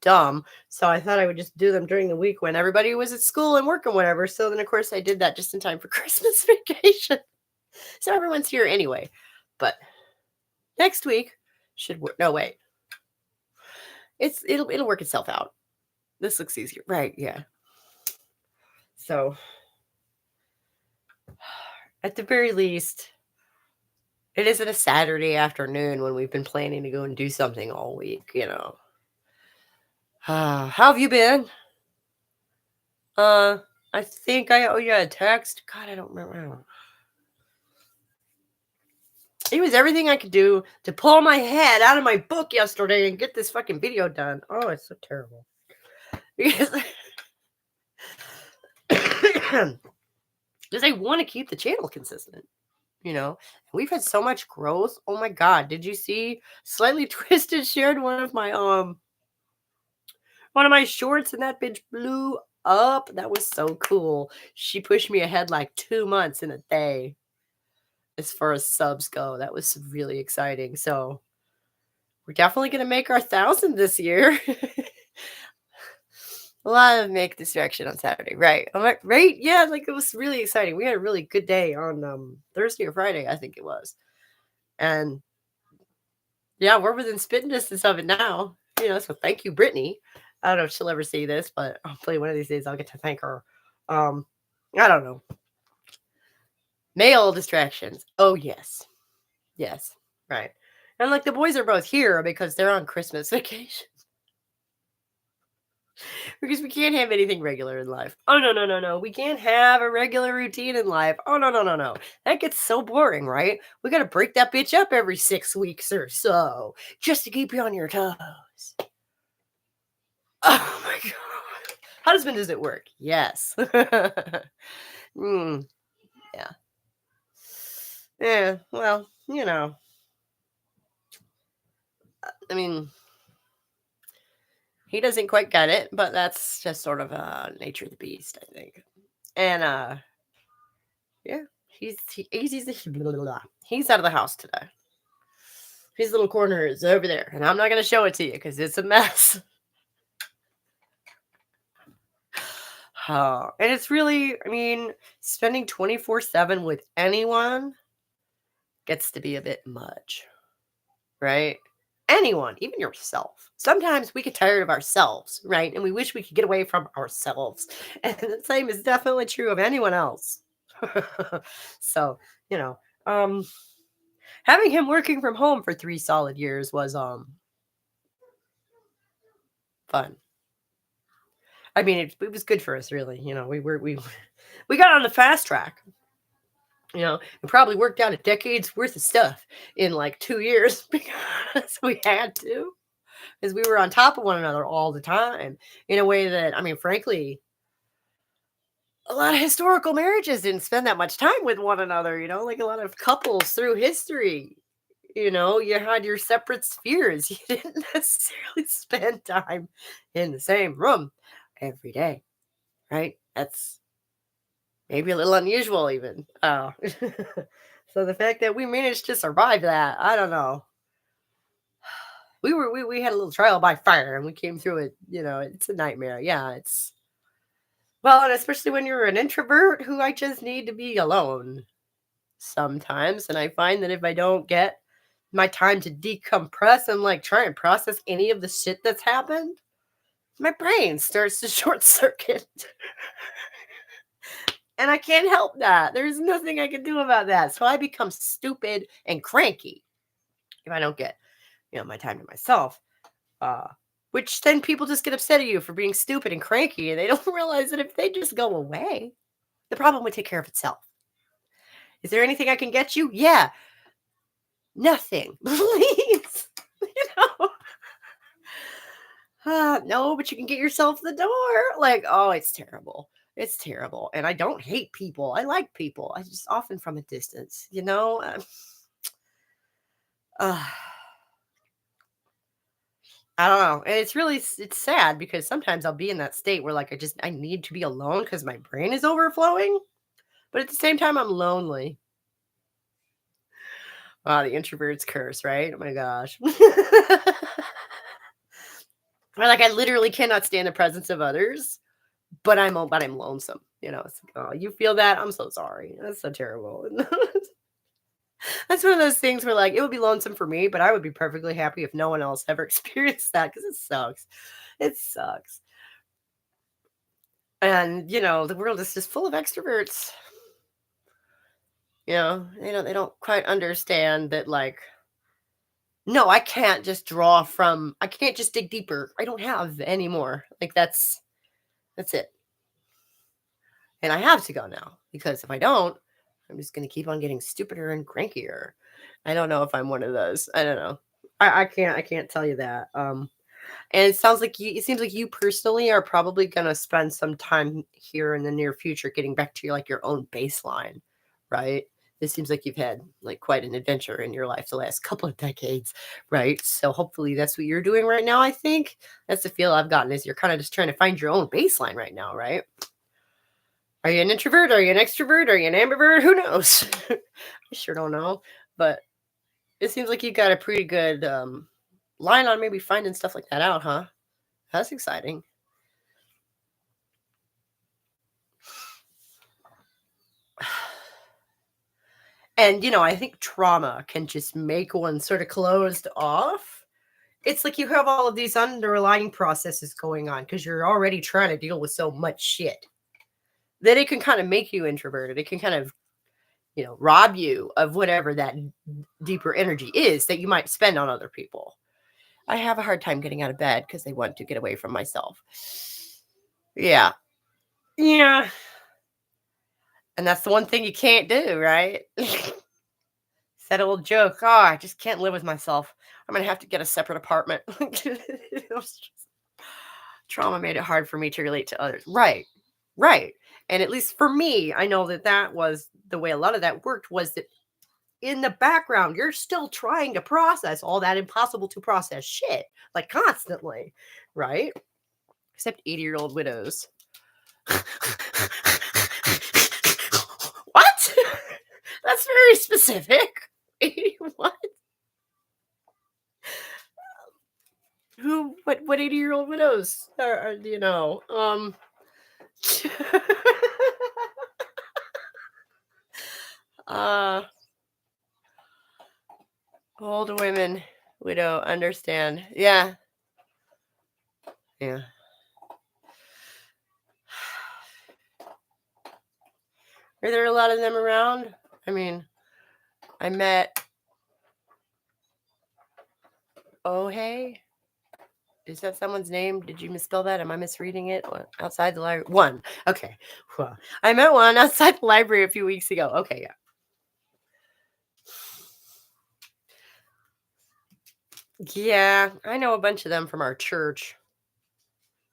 dumb. So I thought I would just do them during the week when everybody was at school and work and whatever. So then, of course, I did that just in time for Christmas vacation. So everyone's here anyway. But next week should work. No, wait. It'll work itself out. This looks easier. Right, yeah. So at the very least, it isn't a Saturday afternoon when we've been planning to go and do something all week, How have you been? I think I owe you a text. God, I don't remember. It was everything I could do to pull my head out of my book yesterday and get this fucking video done. Oh, it's so terrible. Because I want to keep the channel consistent, We've had so much growth. Oh my God. Did you see Slightly Twisted shared one of my shorts and that bitch blew up? That was so cool. She pushed me ahead like 2 months in a day as far as subs go. That was really exciting. So we're definitely going to make our 1,000 this year. A lot of make distraction on Saturday, right? I'm like, right? Yeah, like it was really exciting. We had a really good day on Thursday or Friday, I think it was. And yeah, we're within spitting distance of it now. So thank you, Brittany. I don't know if she'll ever see this, but hopefully one of these days I'll get to thank her. I don't know. Male distractions. Oh, yes. Yes, right. And like the boys are both here because they're on Christmas vacation. Because we can't have anything regular in life. Oh, no. We can't have a regular routine in life. Oh, no. That gets so boring, right? We got to break that bitch up every 6 weeks or so just to keep you on your toes. Oh, my God. Husband, does it work? Yes. Yeah. Yeah, well, I mean, he doesn't quite get it, but that's just sort of nature of the beast, I think. And yeah, he's out of the house today. His little corner is over there, and I'm not going to show it to you because it's a mess. And it's really, spending 24/7 with anyone gets to be a bit much, right? Anyone, even yourself. Sometimes we get tired of ourselves, right? And we wish we could get away from ourselves. And the same is definitely true of anyone else. So, having him working from home for 3 solid years was fun. It was good for us, really. We got on the fast track. We probably worked out a decade's worth of stuff in like 2 years because we had to. Because we were on top of one another all the time in a way that, frankly, a lot of historical marriages didn't spend that much time with one another, like a lot of couples through history. You had your separate spheres. You didn't necessarily spend time in the same room every day, right? That's maybe a little unusual even. So the fact that we managed to survive that, I don't know. We had a little trial by fire and we came through it, it's a nightmare. Yeah, it's well, and especially when you're an introvert who I just need to be alone sometimes. And I find that if I don't get my time to decompress and like try and process any of the shit that's happened, my brain starts to short circuit. And I can't help that. There's nothing I can do about that. So I become stupid and cranky if I don't get, my time to myself. Uh, which then people just get upset at you for being stupid and cranky, and they don't realize that if they just go away, the problem would take care of itself. Is there anything I can get you? Yeah, nothing. Please. you know? No, but you can get yourself the door. Like, oh, it's terrible. It's terrible. And I don't hate people. I like people. I just often from a distance. Uh, I don't know. And it's sad because sometimes I'll be in that state where like I need to be alone because my brain is overflowing. But at the same time, I'm lonely. Wow, the introvert's curse, right? Oh my gosh. Or like I literally cannot stand the presence of others, but I'm lonesome. It's like, oh, you feel that? I'm so sorry. That's so terrible. That's one of those things where like it would be lonesome for me, but I would be perfectly happy if no one else ever experienced that because it sucks. It sucks. And the world is just full of extroverts. They don't quite understand that like no, I can't just dig deeper. I don't have anymore. Like that's it. And I have to go now because if I don't, I'm just going to keep on getting stupider and crankier. I don't know if I'm one of those. I don't know. I can't tell you that. And it seems like you personally are probably going to spend some time here in the near future getting back to your own baseline, right? It seems like you've had like quite an adventure in your life the last couple of decades, right? So hopefully that's what you're doing right now. I think that's the feel I've gotten is you're kind of just trying to find your own baseline right now, right? Are you an introvert? Are you an extrovert? Are you an ambivert? Who knows? I sure don't know. But it seems like you got a pretty good line on maybe finding stuff like that out, huh? That's exciting. And, I think trauma can just make one sort of closed off. It's like you have all of these underlying processes going on because you're already trying to deal with so much shit that it can kind of make you introverted. It can kind of, rob you of whatever that deeper energy is that you might spend on other people. I have a hard time getting out of bed because I want to get away from myself. Yeah. Yeah. And that's the one thing you can't do, right? That old joke. Oh, I just can't live with myself. I'm gonna have to get a separate apartment. Trauma made it hard for me to relate to others. Right. Right. And at least for me, I know that was the way a lot of that worked was that in the background, you're still trying to process all that impossible to process shit, like constantly, right? Except 80-year-old widows. What? That's very specific. What? What 80-year-old widows do you know? uh Old women, widow, understand. Yeah. Yeah. Are there a lot of them around? I mean, I met Oh hey. Is that someone's name? Did you misspell that? Am I misreading it? What? Outside the library? One. Okay. Well, I met one outside the library a few weeks ago. Okay, yeah. Yeah, I know a bunch of them from our church.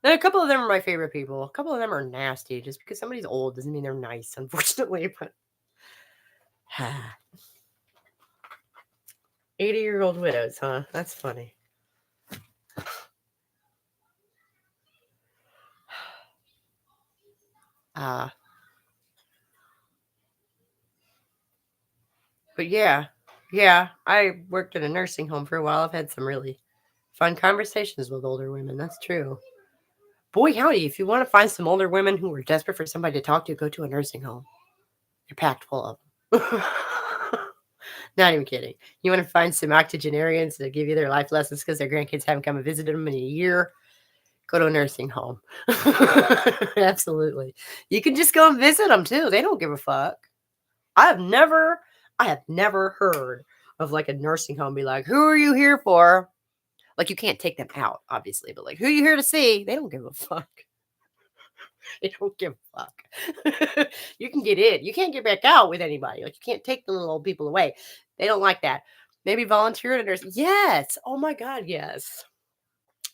And a couple of them are my favorite people. A couple of them are nasty. Just because somebody's old doesn't mean they're nice, unfortunately. But 80-year-old widows, huh? That's funny. Uh But yeah, I worked in a nursing home for a while. I've had some really fun conversations with older women. That's true. Boy, howdy, if you want to find some older women who are desperate for somebody to talk to, go to a nursing home. You're packed full of them. Not even kidding. You want to find some octogenarians that give you their life lessons because their grandkids haven't come and visited them in a year? Go to a nursing home. Absolutely. You can just go and visit them too. They don't give a fuck. I have never heard of like a nursing home be like, who are you here for? Like, you can't take them out, obviously, but like, who are you here to see? They don't give a fuck. They don't give a fuck. You can get in. You can't get back out with anybody. Like, you can't take the little old people away. They don't like that. Maybe volunteer at a nurse. Yes. Oh my God. Yes.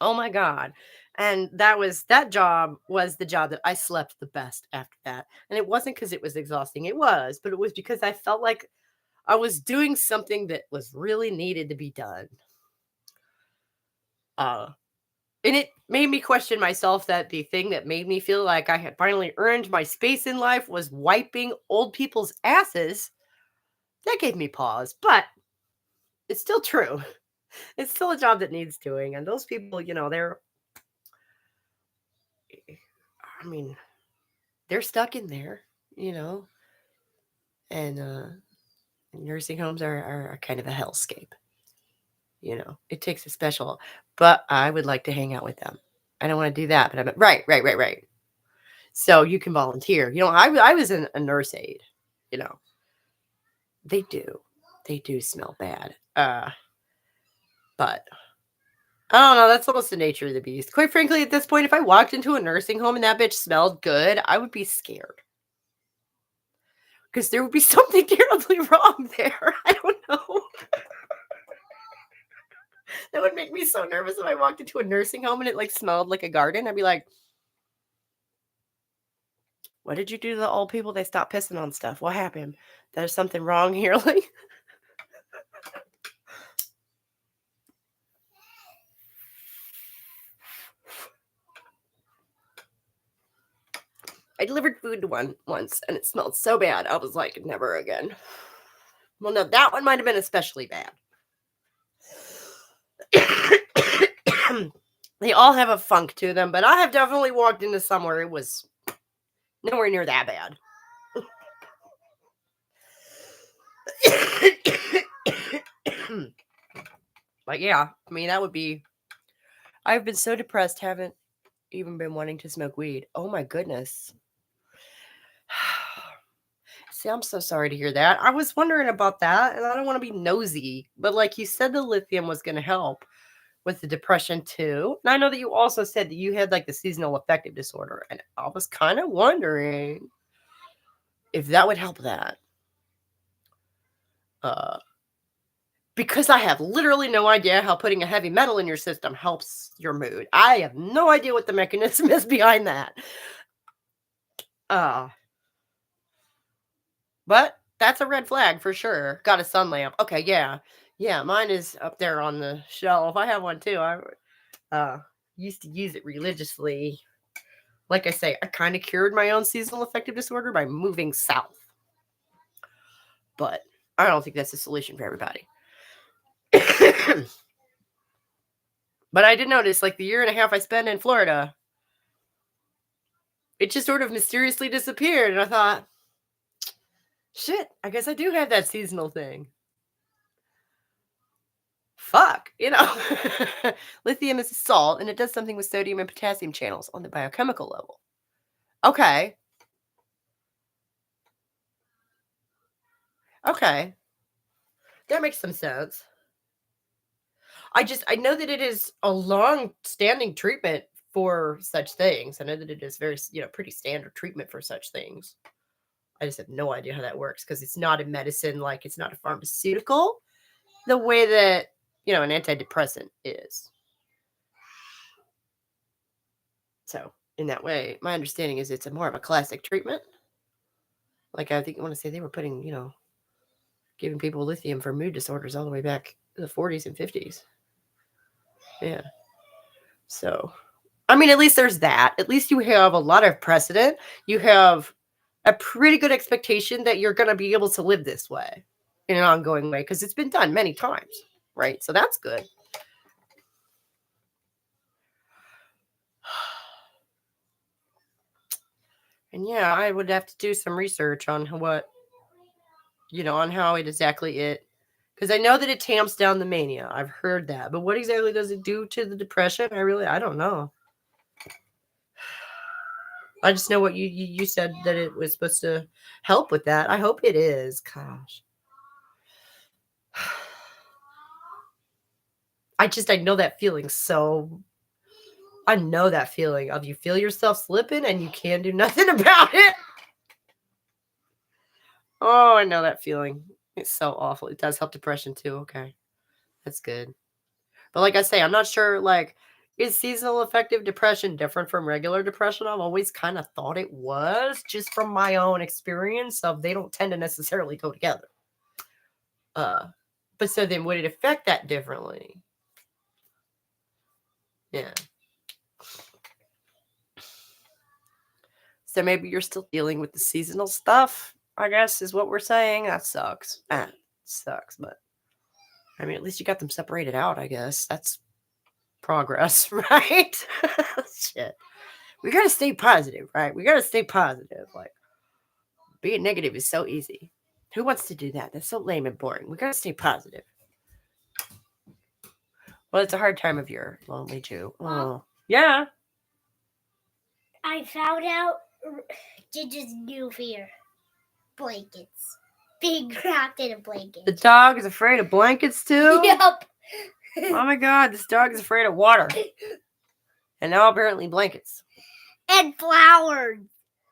Oh my God. And that job was the job that I slept the best after that. And it wasn't because it was exhausting. It was, but it was because I felt like I was doing something that was really needed to be done. Uh, and it made me question myself that the thing that made me feel like I had finally earned my space in life was wiping old people's asses. That gave me pause, but it's still true. It's still a job that needs doing. And those people, I mean, they're stuck in there, you know, and nursing homes are kind of a hellscape. It takes a special, but I would like to hang out with them. I don't want to do that, but I'm right. So you can volunteer. I was a nurse aide. You know, they do smell bad. But I don't know. That's almost the nature of the beast. Quite frankly, at this point, if I walked into a nursing home and that bitch smelled good, I would be scared because there would be something terribly wrong there. I don't know. That would make me so nervous if I walked into a nursing home and it like smelled like a garden. I'd be like, what did you do to the old people? They stopped pissing on stuff. What happened? There's something wrong here. Like, I delivered food to one once and it smelled so bad. I was like, never again. Well, no, that one might have been especially bad. They all have a funk to them, but I have definitely walked into somewhere it was nowhere near that bad. But yeah, I mean, that would be. I've been so depressed, haven't even been wanting to smoke weed. Oh my goodness. See, I'm so sorry to hear that. I was wondering about that, and I don't want to be nosy, but like you said, the lithium was going to help with the depression too. And I know that you also said that you had like the seasonal affective disorder, and I was kind of wondering if that would help that. Because I have literally no idea how putting a heavy metal in your system helps your mood. I have no idea what the mechanism is behind that. But that's a red flag for sure. Got a sun lamp. Okay, yeah. Yeah, mine is up there on the shelf. I have one too. I used to use it religiously. Like I say, I kind of cured my own seasonal affective disorder by moving south. But I don't think that's a solution for everybody. But I did notice, like, the year and a half I spent in Florida, it just sort of mysteriously disappeared. And I thought, shit, I guess I do have that seasonal thing. Fuck, Lithium is a salt, and it does something with sodium and potassium channels on the biochemical level. Okay. Okay. That makes some sense. I know that it is a long-standing treatment for such things. I know that it is very, pretty standard treatment for such things. I just have no idea how that works because it's not a medicine, like it's not a pharmaceutical the way that, an antidepressant is. So in that way, my understanding is it's a more of a classic treatment. Like I think I want to say they were putting, giving people lithium for mood disorders all the way back to the 40s and 50s. Yeah. So, I mean, at least there's that. At least you have a lot of precedent. You have a pretty good expectation that you're going to be able to live this way. in an ongoing way because it's been done many times, right? So that's good. And yeah, I would have to do some research on what, on how because I know that it tamps down the mania. I've heard that. But what exactly does it do to the depression? I don't know. I just know what you said that it was supposed to help with that. I hope it is. Gosh. I know that feeling I know that feeling of you feel yourself slipping and you can't do nothing about it. Oh, I know that feeling. It's so awful. It does help depression too. Okay. That's good. But like I say, I'm not sure, is seasonal affective depression different from regular depression? I've always kind of thought it was, just from my own experience of they don't tend to necessarily go together. But so then would it affect that differently? Yeah. So maybe you're still dealing with the seasonal stuff, I guess is what we're saying. That sucks. Sucks, but I mean, at least you got them separated out, I guess. That's progress, right? Shit. We got to stay positive, right? We got to stay positive. Like, being negative is so easy. Who wants to do that? That's so lame and boring. We got to stay positive. Well, it's a hard time of year, lonely Jew. Oh, yeah. I found out Ginger's new fear. Blankets. Being wrapped in a blanket. The dog is afraid of blankets too? Yep. Oh my god, this dog is afraid of water. And now apparently blankets. And flowers.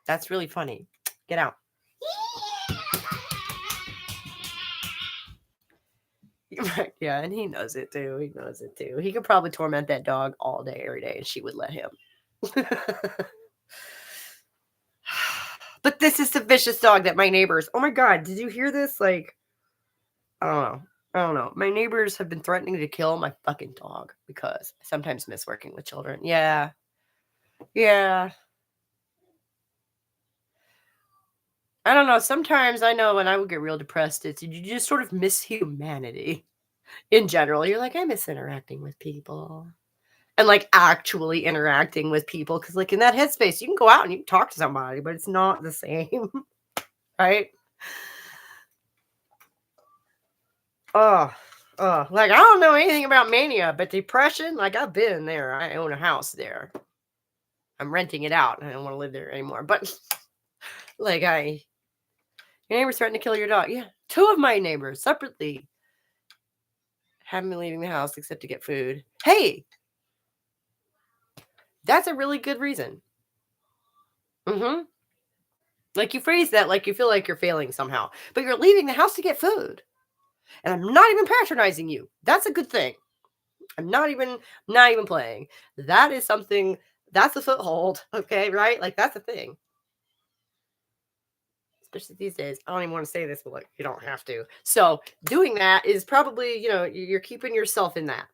That's really funny. Get out. Yeah, and he knows it too. He could probably torment that dog all day, every day, and she would let him. But this is the vicious dog that my neighbors... Oh my god, did you hear this? Like, I don't know. My neighbors have been threatening to kill my fucking dog because I sometimes miss working with children. Yeah. I don't know. Sometimes I know when I would get real depressed, you just sort of miss humanity in general. You're like, I miss interacting with people. And like actually interacting with people. Because like in that headspace, you can go out and you can talk to somebody, but it's not the same. Right? Like I don't know anything about mania, but depression, like I've been there. I own a house there. I'm renting it out. I don't want to live there anymore. But like your neighbor's threatened to kill your dog. Yeah. 2 of my neighbors separately haven't been leaving the house except to get food. Hey, that's a really good reason. Mm-hmm. Like you phrase that like you feel like you're failing somehow, but you're leaving the house to get food. And I'm not even patronizing you. That's a good thing. I'm not even playing. That is something, that's a foothold. Okay, right? Like that's a thing. Especially these days. I don't even want to say this, but like you don't have to. So doing that is probably, you're keeping yourself in that.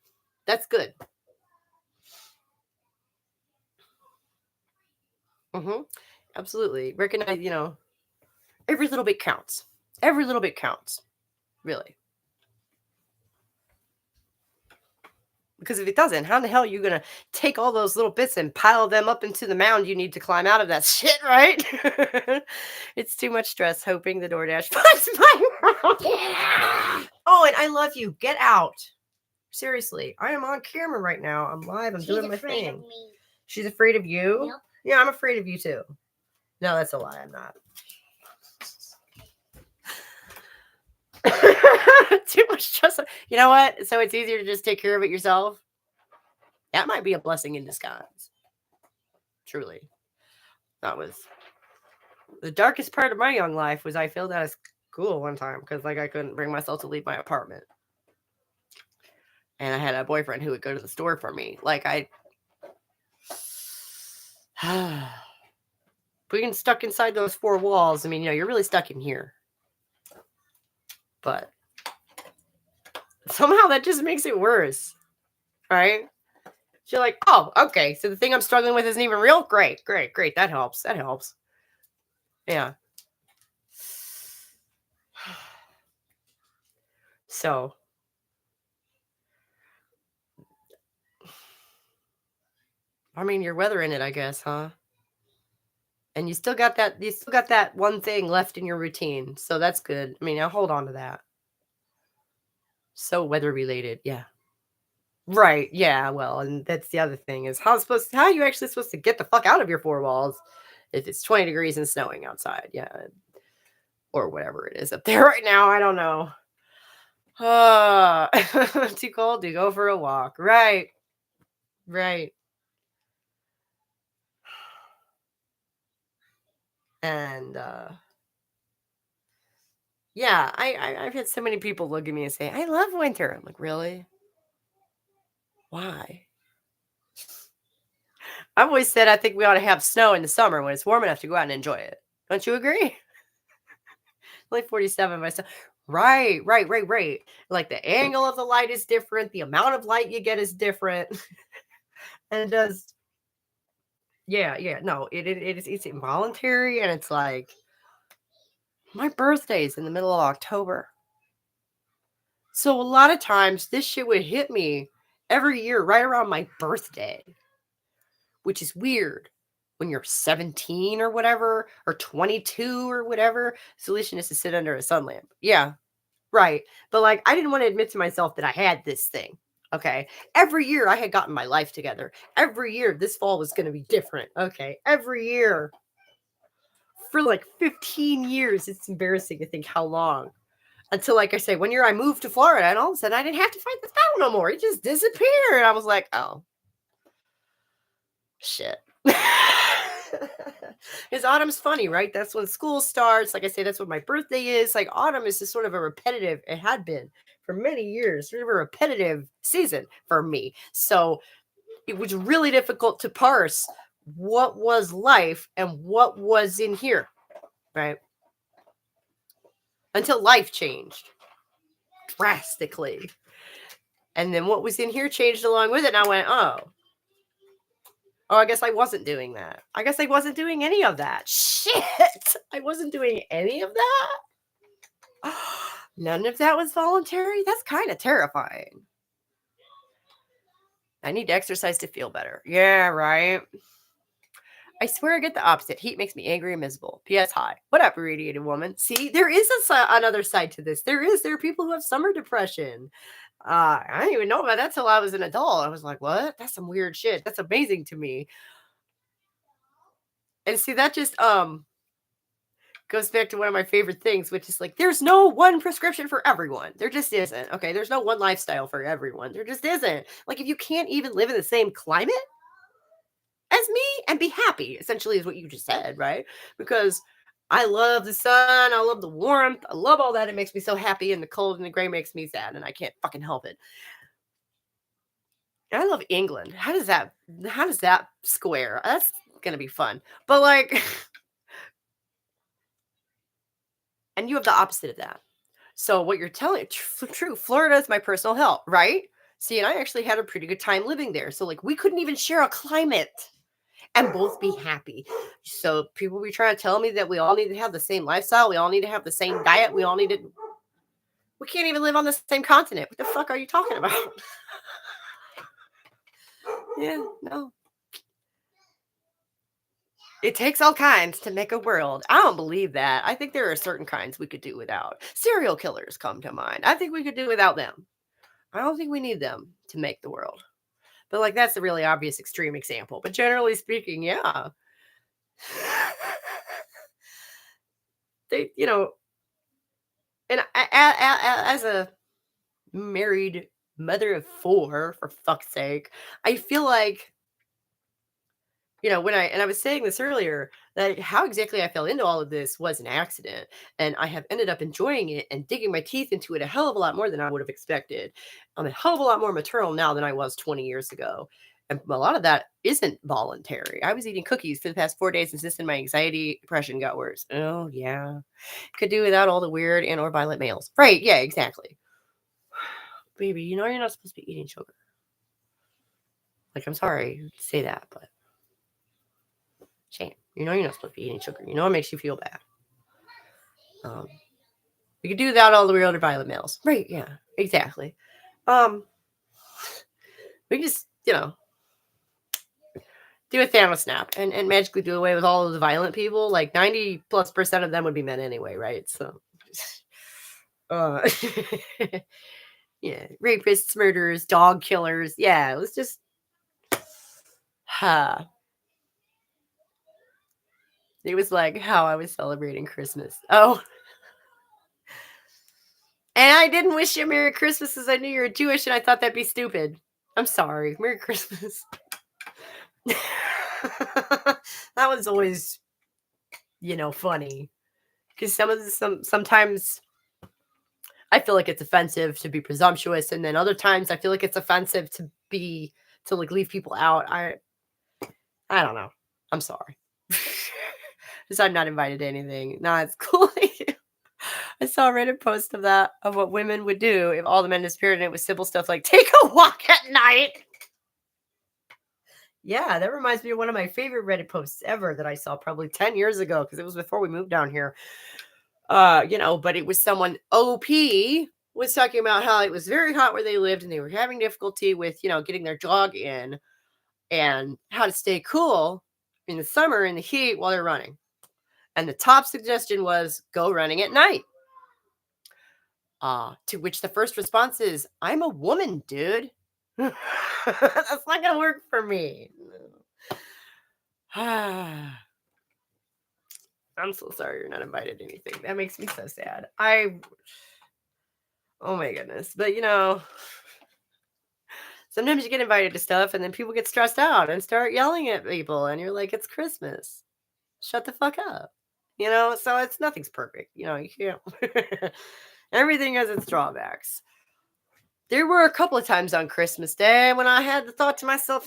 That's good. Mm-hmm. Absolutely. Recognize, every little bit counts. Every little bit counts. Really. Because if it doesn't, how the hell are you going to take all those little bits and pile them up into the mound you need to climb out of that shit, right? It's too much stress hoping the DoorDash finds my route. Oh, and I love you. Get out. Seriously. I am on camera right now. I'm live. I'm doing my thing. She's afraid of you? Yep. Yeah, I'm afraid of you too. No, that's a lie. I'm not. Too much stress. You know what? So it's easier to just take care of it yourself. That might be a blessing in disguise. Truly. That was the darkest part of my young life was I failed out of school one time because like I couldn't bring myself to leave my apartment. And I had a boyfriend who would go to the store for me. Like being stuck inside those 4 walls, I mean, you're really stuck in here. But somehow that just makes it worse. Right? You're like, oh, okay. So the thing I'm struggling with isn't even real? Great. That helps. Yeah. So I mean, you're weathering it, I guess, huh? And you still got that one thing left in your routine, so that's good. I mean, I'll hold on to that. So weather related, yeah. Right, yeah, well, and that's the other thing is how are you actually supposed to get the fuck out of your 4 walls if it's 20 degrees and snowing outside? Yeah, or whatever it is up there right now, I don't know. Too cold to go for a walk. Right, right. And, yeah, I've had so many people look at me and say, "I love winter." I'm like, "Really? Why?" I've always said I think we ought to have snow in the summer when it's warm enough to go out and enjoy it. Don't you agree? Like 47 myself. Right, right, right, right. Like the angle of the light is different, the amount of light you get is different. And it does yeah, yeah. No, it's involuntary and it's like my birthday's in the middle of October. So a lot of times this shit would hit me every year right around my birthday, which is weird when you're 17 or whatever, or 22 or whatever. Solution is to sit under a sun lamp. Yeah, right. But like, I didn't want to admit to myself that I had this thing. Okay. Every year I had gotten my life together. Every year this fall was going to be different. Okay. Every year for like 15 years. It's embarrassing to think how long. Until, like I say, one year I moved to Florida and all of a sudden I didn't have to fight this battle no more. It just disappeared. And I was like, oh, shit. Because autumn's funny, right? That's when school starts. Like I say, that's when my birthday is. Like autumn is just sort of a repetitive, it had been for many years, sort of a repetitive season for me. So it was really difficult to parse what was life and what was in here, right? Until life changed drastically. And then what was in here changed along with it. And I went, oh, I guess I wasn't doing that. I guess I wasn't doing any of that. Shit. I wasn't doing any of that. None of that was voluntary. That's kind of terrifying. I need to exercise to feel better. Yeah, right. I swear I get the opposite. Heat makes me angry and miserable. P.S. Hi. What up, radiated woman? See, there is another side to this. There are people who have summer depression. I didn't even know about that till I was an adult. I was like, what? That's some weird shit. That's amazing to me. And see, that just goes back to one of my favorite things, which is like, there's no one prescription for everyone. There just isn't. Okay, there's no one lifestyle for everyone. There just isn't. Like, if you can't even live in the same climate as me and be happy, essentially, is what you just said, right? Because I love the sun, I love the warmth, I love all that. It makes me so happy, and the cold and the gray makes me sad, and I can't fucking help it. I love England. How does that square? That's gonna be fun. But like, and you have the opposite of that. So what you're telling true, Florida is my personal hell, right? See, and I actually had a pretty good time living there. So like we couldn't even share a climate and both be happy. So people be trying to tell me that we all need to have the same lifestyle, we all need to have the same diet, we can't even live on the same continent. What the fuck are you talking about? Yeah, no. It takes all kinds to make a world. I don't believe that. I think there are certain kinds we could do without. Serial killers come to mind. I think we could do without them. I don't think we need them to make the world. But like that's a really obvious extreme example. But generally speaking, yeah. They, and as a married mother of 4, for fuck's sake, I feel like when I was saying this earlier, that how exactly I fell into all of this was an accident. And I have ended up enjoying it and digging my teeth into it a hell of a lot more than I would have expected. I'm a hell of a lot more maternal now than I was 20 years ago. And a lot of that isn't voluntary. I was eating cookies for the past 4 days, and my anxiety, depression got worse. Oh, yeah. Could do without all the weird and or violent males. Right. Yeah, exactly. Baby, you're not supposed to be eating sugar. Like, I'm sorry to say that, but shame. You're not supposed to be eating sugar. It makes you feel bad. We could do without all the weird violent males. Right, yeah, exactly. We just, do a Thanos snap and magically do away with all of the violent people. Like 90+% of them would be men anyway, right? So, yeah, rapists, murderers, dog killers. Yeah, it was just, it was like how I was celebrating Christmas. Oh, and I didn't wish you Merry Christmas because I knew you were Jewish and I thought that'd be stupid. I'm sorry. Merry Christmas. That was always, funny. Because sometimes I feel like it's offensive to be presumptuous, and then other times I feel like it's offensive to like leave people out. I don't know. I'm sorry. Because I'm not invited to anything. Nah, it's cool. I saw a Reddit post of what women would do if all the men disappeared, and it was simple stuff like take a walk at night. Yeah, that reminds me of one of my favorite Reddit posts ever that I saw probably 10 years ago because it was before we moved down here. But it was someone OP was talking about how it was very hot where they lived and they were having difficulty with, getting their jog in and how to stay cool in the summer in the heat while they're running. And the top suggestion was go running at night. To which the first response is, I'm a woman, dude. That's not gonna work for me. I'm so sorry you're not invited to anything. That makes me so sad. Oh my goodness. But sometimes you get invited to stuff and then people get stressed out and start yelling at people and you're like, it's Christmas. Shut the fuck up. So nothing's perfect. You can't. Everything has its drawbacks. There were a couple of times on Christmas Day when I had the thought to myself,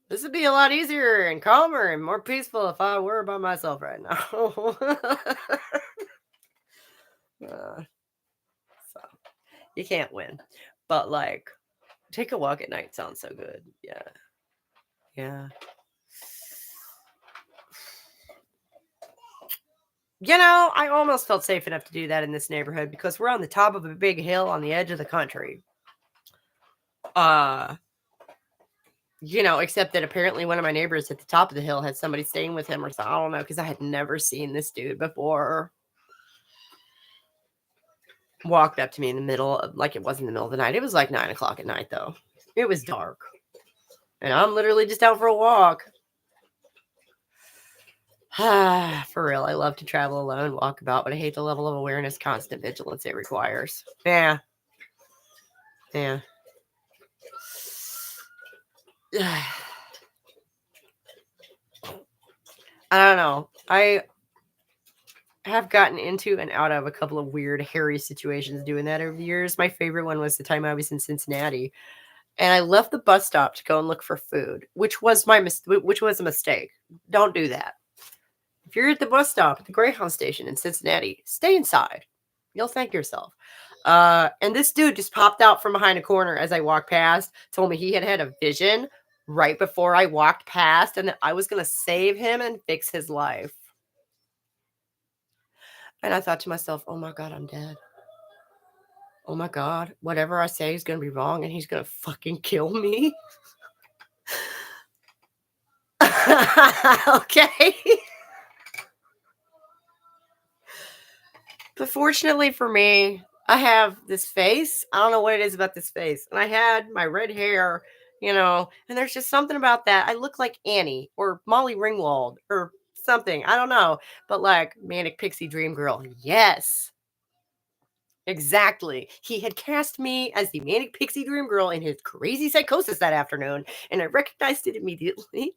this would be a lot easier and calmer and more peaceful if I were by myself right now. So you can't win. But like, take a walk at night sounds so good. Yeah. Yeah. I almost felt safe enough to do that in this neighborhood because we're on the top of a big hill on the edge of the country. Except that apparently one of my neighbors at the top of the hill had somebody staying with him or something. I don't know, because I had never seen this dude before. Walked up to me in the middle of, like, it wasn't the middle of the night. It was like 9 o'clock at night, though. It was dark. And I'm literally just out for a walk. For real, I love to travel alone, walk about, but I hate the level of awareness, constant vigilance it requires. Yeah. I don't know. I have gotten into and out of a couple of weird, hairy situations doing that over the years. My favorite one was the time I was in Cincinnati, and I left the bus stop to go and look for food, which was a mistake. Don't do that. If you're at the bus stop at the Greyhound station in Cincinnati, stay inside. You'll thank yourself. And this dude just popped out from behind a corner as I walked past, told me he had a vision right before I walked past and that I was going to save him and fix his life. And I thought to myself, oh my God, I'm dead. Oh my God, whatever I say is going to be wrong and he's going to fucking kill me. Okay. But fortunately for me, I have this face. I don't know what it is about this face. And I had my red hair, and there's just something about that. I look like Annie or Molly Ringwald or something. I don't know. But like Manic Pixie Dream Girl. Yes. Exactly. He had cast me as the Manic Pixie Dream Girl in his crazy psychosis that afternoon, and I recognized it immediately.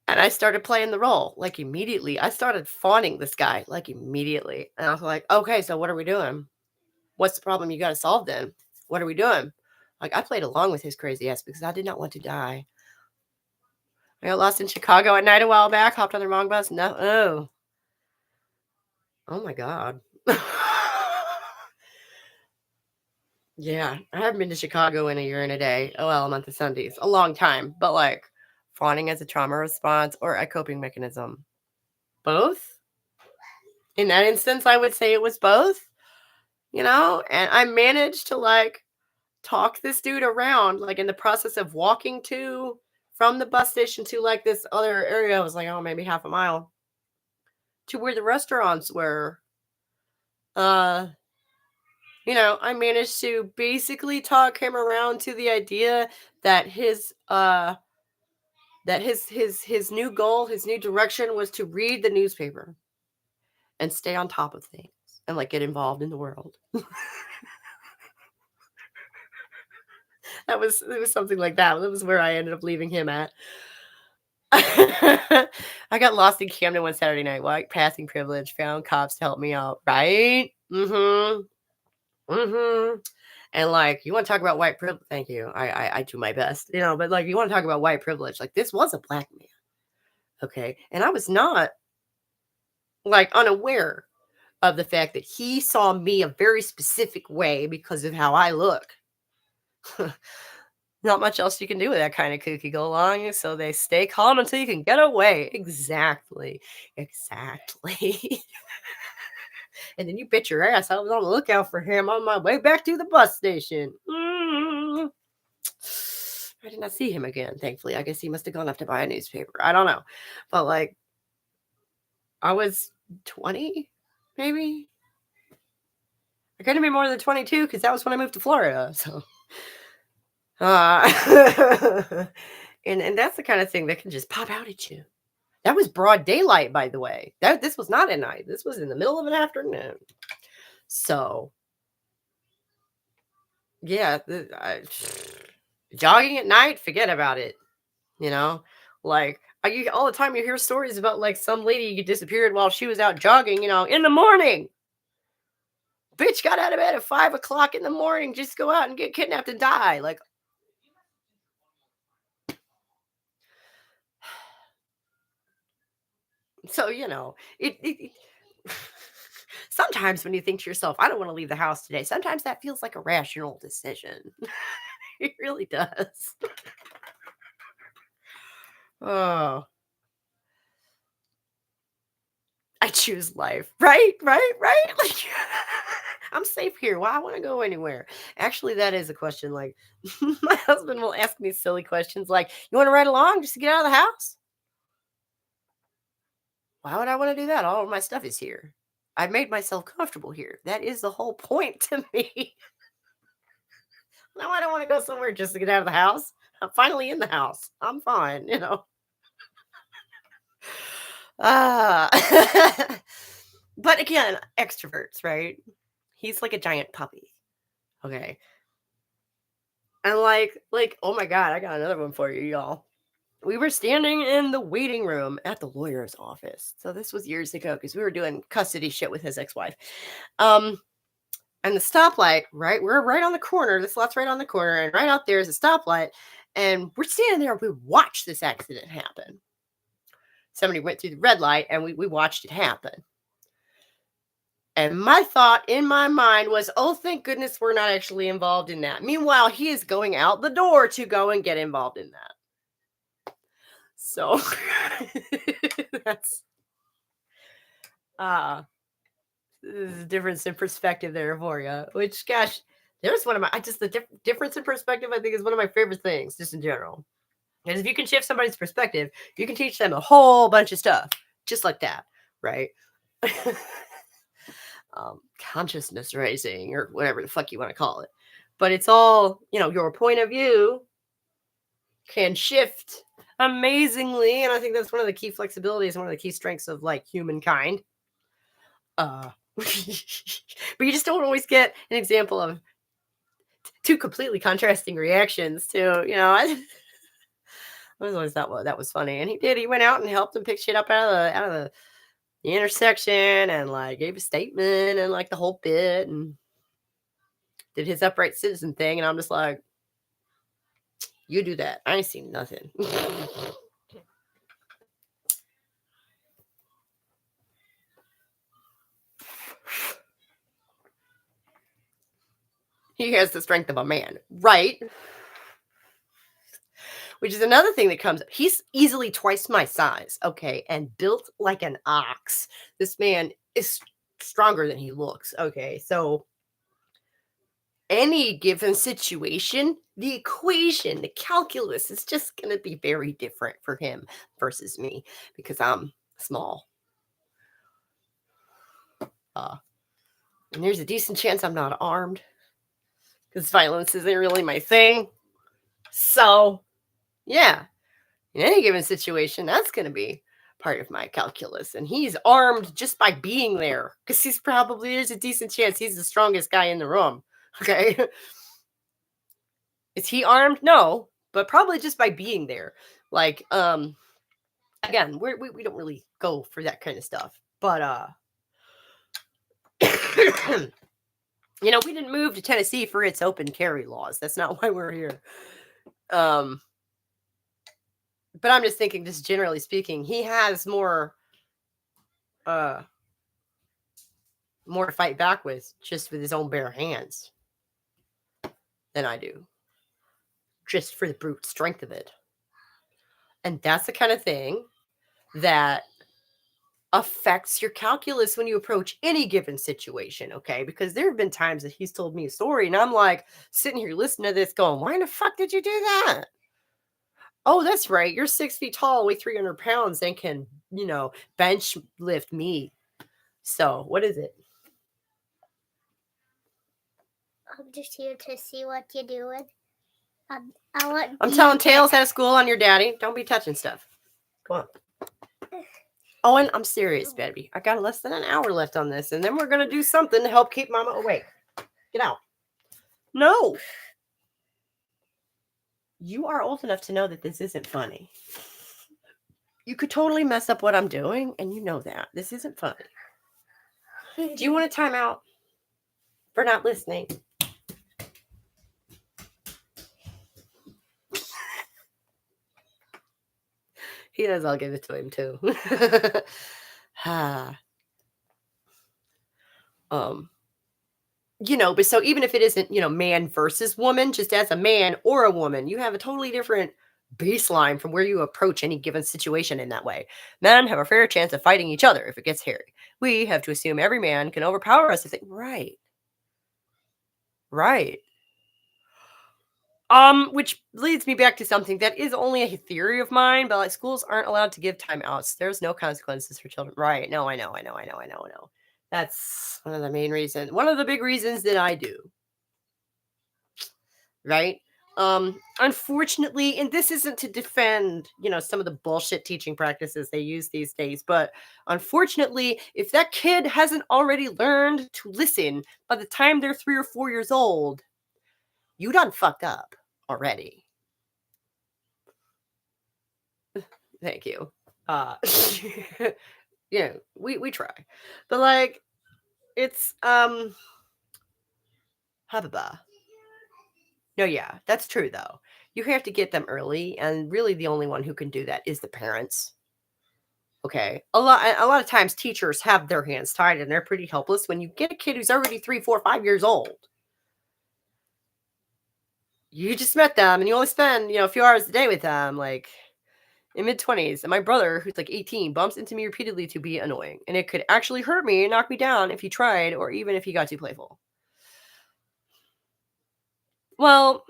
And I started playing the role, like, immediately. I started fawning this guy, like, immediately. And I was like, okay, so what are we doing? What's the problem you got to solve then? What are we doing? Like, I played along with his crazy ass because I did not want to die. I got lost in Chicago at night a while back, hopped on the wrong bus. No. Oh my God. Yeah, I haven't been to Chicago in a year and a day. Oh, well, a month of Sundays. A long time. But like, fawning as a trauma response or a coping mechanism. both. In that instance, I would say it was both, and I managed to like talk this dude around, like in the process of walking from the bus station to like this other area. It was like, oh, maybe half a mile to where the restaurants were. I managed to basically talk him around to the idea that his new goal, his new direction was to read the newspaper and stay on top of things and like get involved in the world. It was something like that. That was where I ended up leaving him at. I got lost in Camden one Saturday night, white passing privilege, found cops to help me out, right? And like, you want to talk about white privilege? Thank you. I do my best, but like, you want to talk about white privilege? Like, this was a black man, okay, and I was not like unaware of the fact that he saw me a very specific way because of how I look. Not much else you can do with that kind of kooky go along, so they stay calm until you can get away. Exactly. And then you bet your ass I was on the lookout for him on my way back to the bus station. I did not see him again, thankfully. I guess he must have gone off to buy a newspaper. I don't know. But like, I was 20, maybe. I couldn't be more than 22 because that was when I moved to Florida. So and that's the kind of thing that can just pop out at you. That was broad daylight, by the way. This was not at night. This was in the middle of an afternoon. So, yeah, jogging at night, forget about it. Like all the time you hear stories about like some lady disappeared while she was out jogging, in the morning. Bitch got out of bed at 5 o'clock in the morning, just go out and get kidnapped and die. Like, so, it sometimes when you think to yourself, I don't want to leave the house today, sometimes that feels like a rational decision. It really does. Oh, I choose life. Right. Like, I'm safe here. Why I want to go anywhere? Actually, that is a question. Like, my husband will ask me silly questions like, you want to ride along just to get out of the house? Why would I want to do that? All of my stuff is here. I made myself comfortable here. That is the whole point to me. No, I don't want to go somewhere just to get out of the house. I'm finally in the house. I'm fine, Ah. But again, extroverts, right? He's like a giant puppy. Okay. And like, oh my God, I got another one for you, y'all. We were standing in the waiting room at the lawyer's office. So this was years ago because we were doing custody shit with his ex-wife. And the stoplight, right? We're right on the corner. This lot's right on the corner, and right out there is a stoplight. And we're standing there and we watched this accident happen. Somebody went through the red light and we watched it happen. And my thought in my mind was, oh, thank goodness we're not actually involved in that. Meanwhile, he is going out the door to go and get involved in that. So that's there's a difference in perspective there for you. Which, gosh, there's one of my the difference in perspective, I think, is one of my favorite things, just in general. Because if you can shift somebody's perspective, you can teach them a whole bunch of stuff, just like that, right? Consciousness raising or whatever the fuck you want to call it. But it's all, your point of view can shift amazingly. And I think that's one of the key flexibilities, one of the key strengths of like humankind. But you just don't always get an example of two completely contrasting reactions to, I was always thought, that was funny. And he went out and helped him pick shit up out of the intersection and like gave a statement and like the whole bit and did his upright citizen thing. And I'm just like, you do that. I ain't seen nothing. He has the strength of a man, right? which is another thing that comes up. He's easily twice my size, okay, and built like an ox. This man is stronger than he looks, okay? So any given situation, the equation, the calculus is just going to be very different for him versus me because I'm small. And there's a decent chance I'm not armed because violence isn't really my thing. So, yeah, in any given situation, that's going to be part of my calculus. And he's armed just by being there because there's a decent chance he's the strongest guy in the room. Okay. Is he armed? No, but probably just by being there. Like, again, we don't really go for that kind of stuff. But, we didn't move to Tennessee for its open carry laws. That's not why we're here. But I'm just thinking, just generally speaking, he has more to fight back with just with his own bare hands than I do. Just for the brute strength of it. And that's the kind of thing that affects your calculus when you approach any given situation, okay? Because there have been times that he's told me a story and I'm like sitting here listening to this going, why in the fuck did you do that? Oh, that's right. You're 6 feet tall, weigh 300 pounds and can, bench lift me. So what is it? I'm just here to see what you're doing. I'm telling tales out of school on your daddy. Don't be touching stuff. Come on. Oh, and I'm serious, baby. I got less than an hour left on this, and then we're going to do something to help keep Mama awake. Get out. No. You are old enough to know that this isn't funny. You could totally mess up what I'm doing, and you know that. This isn't funny. Do you want a timeout for not listening? He knows I'll give it to him, too. But so even if it isn't, man versus woman, just as a man or a woman, you have a totally different baseline from where you approach any given situation in that way. Men have a fair chance of fighting each other if it gets hairy. We have to assume every man can overpower us if they... Right. Which leads me back to something that is only a theory of mine, but like schools aren't allowed to give timeouts. There's no consequences for children. Right. No, I know. That's one of the main reasons. One of the big reasons that I do. Right. Unfortunately, and this isn't to defend, some of the bullshit teaching practices they use these days, but unfortunately, if that kid hasn't already learned to listen by the time they're 3 or 4 years old, you done fucked up already. Thank you. We try. But like it's hababa. No, yeah, that's true though. You have to get them early, and really the only one who can do that is the parents. Okay. A lot of times teachers have their hands tied and they're pretty helpless when you get a kid who's already 3, 4, 5 years old. You just met them and you only spend, a few hours a day with them, like in mid-20s. And my brother, who's like 18, bumps into me repeatedly to be annoying. And it could actually hurt me and knock me down if he tried, or even if he got too playful. Well,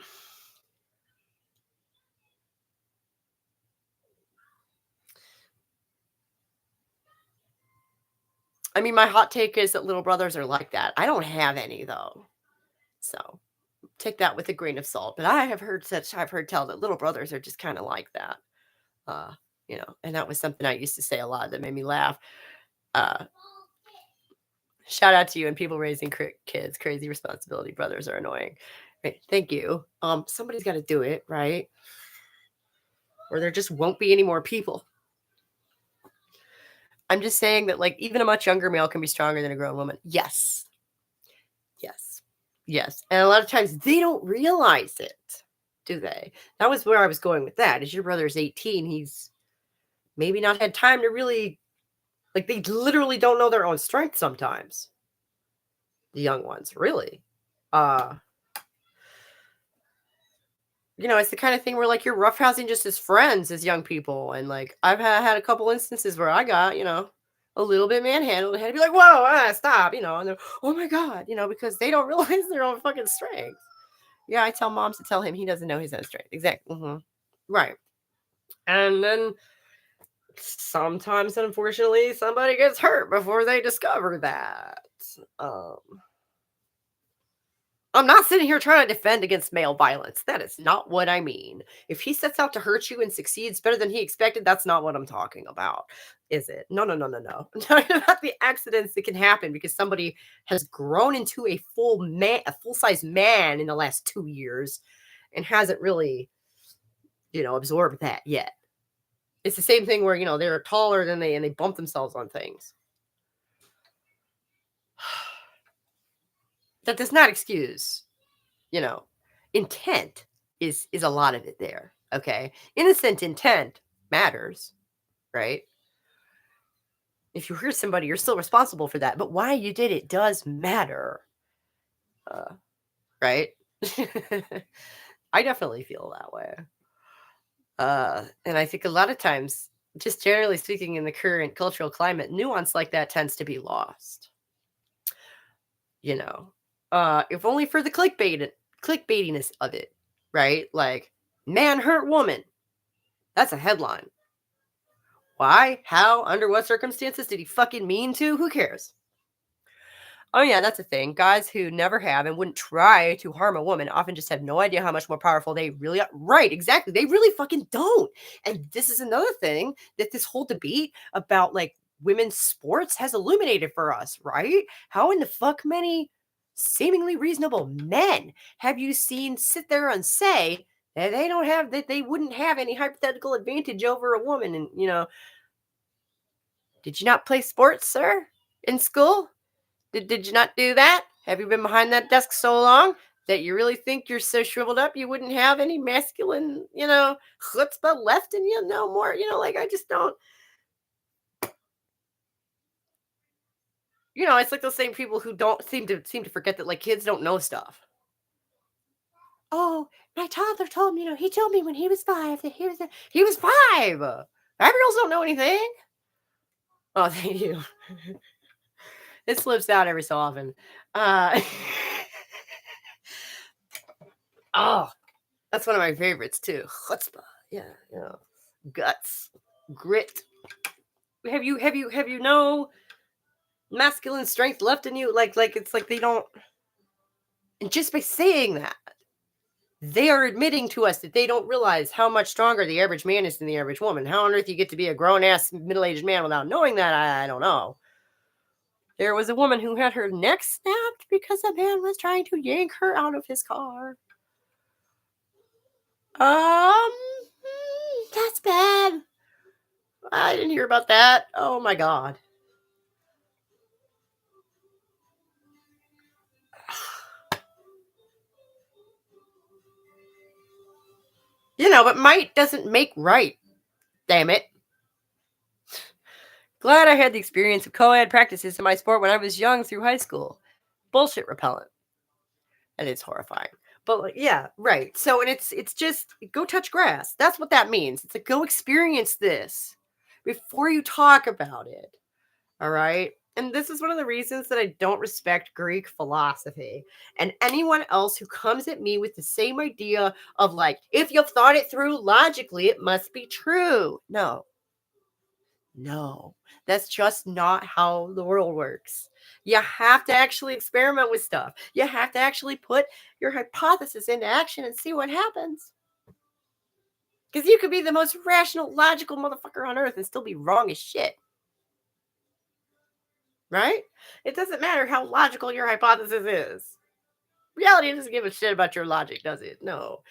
I mean, my hot take is that little brothers are like that. I don't have any, though. So take that with a grain of salt. But I've heard tell that little brothers are just kind of like that. And that was something I used to say a lot that made me laugh. Shout out to you and people raising kids. Crazy responsibility. Brothers are annoying. Right. Thank you. Somebody's got to do it, right? Or there just won't be any more people. I'm just saying that, like, even a much younger male can be stronger than a grown woman. Yes. And a lot of times they don't realize it, do they? That was where I was going with that. Is your brother's 18, he's maybe not had time to really, like, they literally don't know their own strength sometimes. The young ones, really. It's the kind of thing where like you're roughhousing just as friends as young people. And like I've had a couple instances where I got, a little bit manhandled and had to be like, whoa, stop, and they're, oh my God, because they don't realize their own fucking strength. Yeah, I tell moms to tell him he doesn't know his own strength. Exactly. Right. And then sometimes, unfortunately, somebody gets hurt before they discover that. Um, I'm not sitting here trying to defend against male violence. That is not what I mean. If he sets out to hurt you and succeeds better than he expected, that's not what I'm talking about, is it? No, no, no, no, no. I'm talking about the accidents that can happen because somebody has grown into a full-size man in the last 2 years and hasn't really, absorbed that yet. It's the same thing where, they're taller than they and they bump themselves on things. That does not excuse, you know, intent is a lot of it there. Okay. Innocent intent matters, right? If you hurt somebody, you're still responsible for that. But why you did it does matter. Right? I definitely feel that way. And I think a lot of times, just generally speaking, in the current cultural climate, nuance like that tends to be lost. If only for the clickbaitiness of it, right? Like, man hurt woman. That's a headline. Why? How? Under what circumstances did he fucking mean to? Who cares? Oh yeah, that's a thing. Guys who never have and wouldn't try to harm a woman often just have no idea how much more powerful they really are. Right, exactly. They really fucking don't. And this is another thing that this whole debate about like women's sports has illuminated for us, right? How in the fuck many seemingly reasonable men have you seen sit there and say that they wouldn't have any hypothetical advantage over a woman? And did you not play sports, sir, in school? Did you not do that? Have you been behind that desk so long that you really think you're so shriveled up you wouldn't have any masculine, chutzpah left in you no more? Like I just don't. It's like those same people who don't seem to forget that like kids don't know stuff. Oh, my toddler told me, he told me when he was 5 that he was 5. 5-year-olds don't know anything. Oh, thank you. It slips out every so often. Oh, that's one of my favorites too. Chutzpah. Yeah, guts, grit. Have you no masculine strength left in you? Like it's like they don't. And just by saying that, they are admitting to us that they don't realize how much stronger the average man is than the average woman. How on earth you get to be a grown ass middle aged man without knowing that? I don't know. There was a woman who had her neck snapped because a man was trying to yank her out of his car. That's bad. I didn't hear about that. Oh my God. But might doesn't make right. Damn it. Glad I had the experience of co-ed practices in my sport when I was young through high school. Bullshit repellent. And it's horrifying. But like, yeah, right. So and it's just go touch grass. That's what that means. It's like go experience this before you talk about it. All right. And this is one of the reasons that I don't respect Greek philosophy and anyone else who comes at me with the same idea of like, if you've thought it through logically, it must be true. No, that's just not how the world works. You have to actually experiment with stuff. You have to actually put your hypothesis into action and see what happens. Because you could be the most rational, logical motherfucker on earth and still be wrong as shit. Right? It doesn't matter how logical your hypothesis is. Reality doesn't give a shit about your logic, does it? No.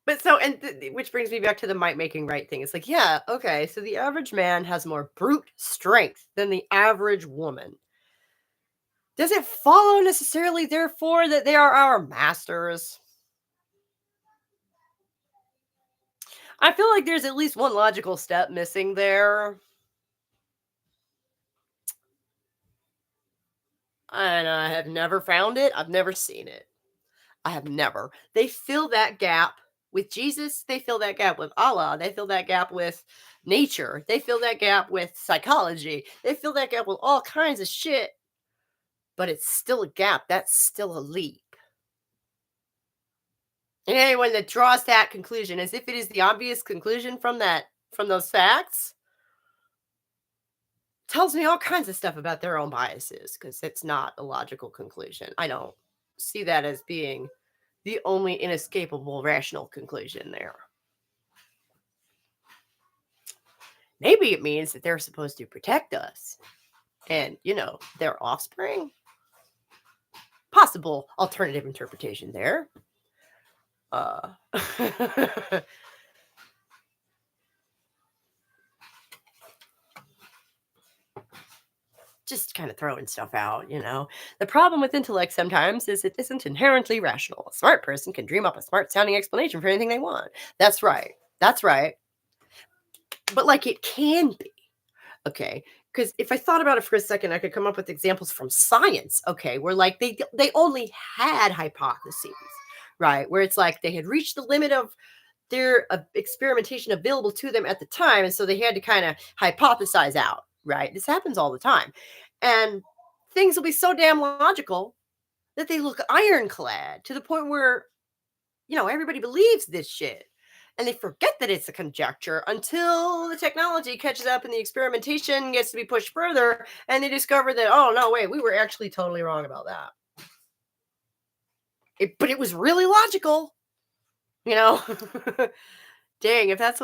But so, and which brings me back to the might making right thing. It's like, yeah, okay, so the average man has more brute strength than the average woman. Does it follow necessarily, therefore, that they are our masters? I feel like there's at least one logical step missing there. and I have never found it. I've never seen it. I have never. They fill that gap with Jesus. They fill that gap with Allah. They fill that gap with nature. They fill that gap with psychology. They fill that gap with all kinds of shit. But it's still a gap. That's still a leap. And anyone that draws that conclusion as if it is the obvious conclusion from those facts tells me all kinds of stuff about their own biases because it's not a logical conclusion. I don't see that as being the only inescapable rational conclusion there. Maybe it means that they're supposed to protect us and, their offspring. Possible alternative interpretation there. Just kind of throwing stuff out. The problem with intellect sometimes is it isn't inherently rational. A smart person can dream up a smart sounding explanation for anything they want. That's right. That's right. But like it can be. Okay. Because if I thought about it for a second, I could come up with examples from science. Okay. Where like they only had hypotheses, right? Where it's like they had reached the limit of their experimentation available to them at the time. And so they had to kind of hypothesize out, right? This happens all the time. And things will be so damn logical that they look ironclad to the point where, everybody believes this shit. And they forget that it's a conjecture until the technology catches up and the experimentation gets to be pushed further. And they discover that, oh, no, wait, we were actually totally wrong about that. But it was really logical. Dang, if that's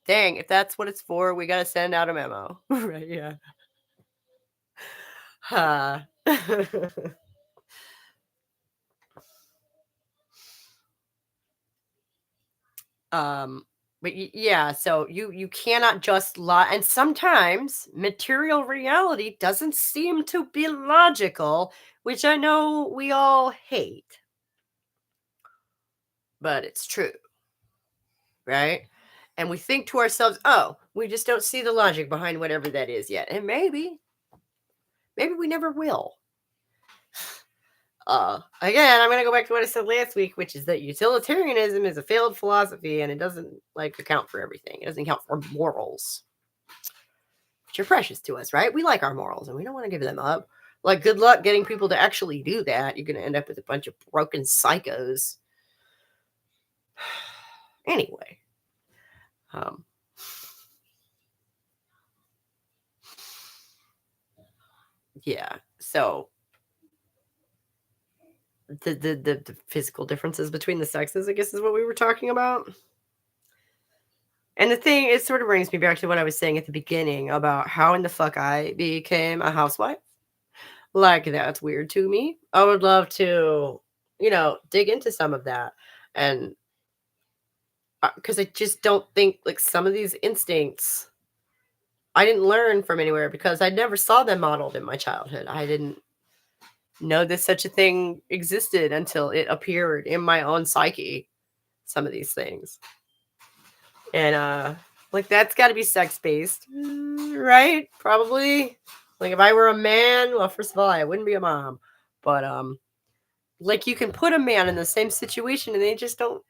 if that's what it's for, we got to send out a memo. Right, yeah. But yeah, so you cannot just lie, and sometimes material reality doesn't seem to be logical, which I know we all hate. But it's true, right? And we think to ourselves, oh, we just don't see the logic behind whatever that is yet. And maybe we never will. Again, I'm going to go back to what I said last week, which is that utilitarianism is a failed philosophy and it doesn't account for everything. It doesn't account for morals, which are precious to us, right? We like our morals and we don't want to give them up. Like, good luck getting people to actually do that. You're going to end up with a bunch of broken psychos. Anyway, yeah. So the physical differences between the sexes, I guess, is what we were talking about. And the thing, it sort of brings me back to what I was saying at the beginning about how in the fuck I became a housewife. Like, that's weird to me. I would love to, dig into some of that. And because I just don't think, some of these instincts I didn't learn from anywhere because I never saw them modeled in my childhood. I didn't know that such a thing existed until it appeared in my own psyche, some of these things. And that's got to be sex-based, right? Probably. Like, if I were a man, well, first of all, I wouldn't be a mom. But you can put a man in the same situation and they just don't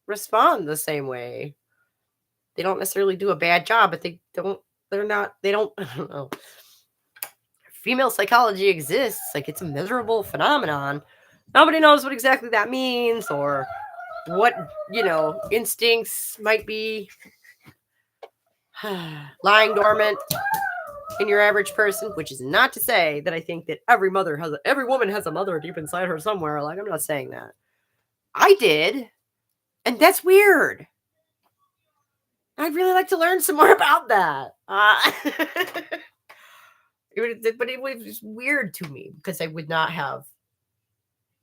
respond the same way. They don't necessarily do a bad job, but I don't know. Female psychology exists. It's a miserable phenomenon. Nobody knows what exactly that means or what, instincts might be lying dormant in your average person, which is not to say that I think that every woman has a mother deep inside her somewhere. I'm not saying that. I did, and that's weird. I'd really like to learn some more about that. But it was weird to me because I would not have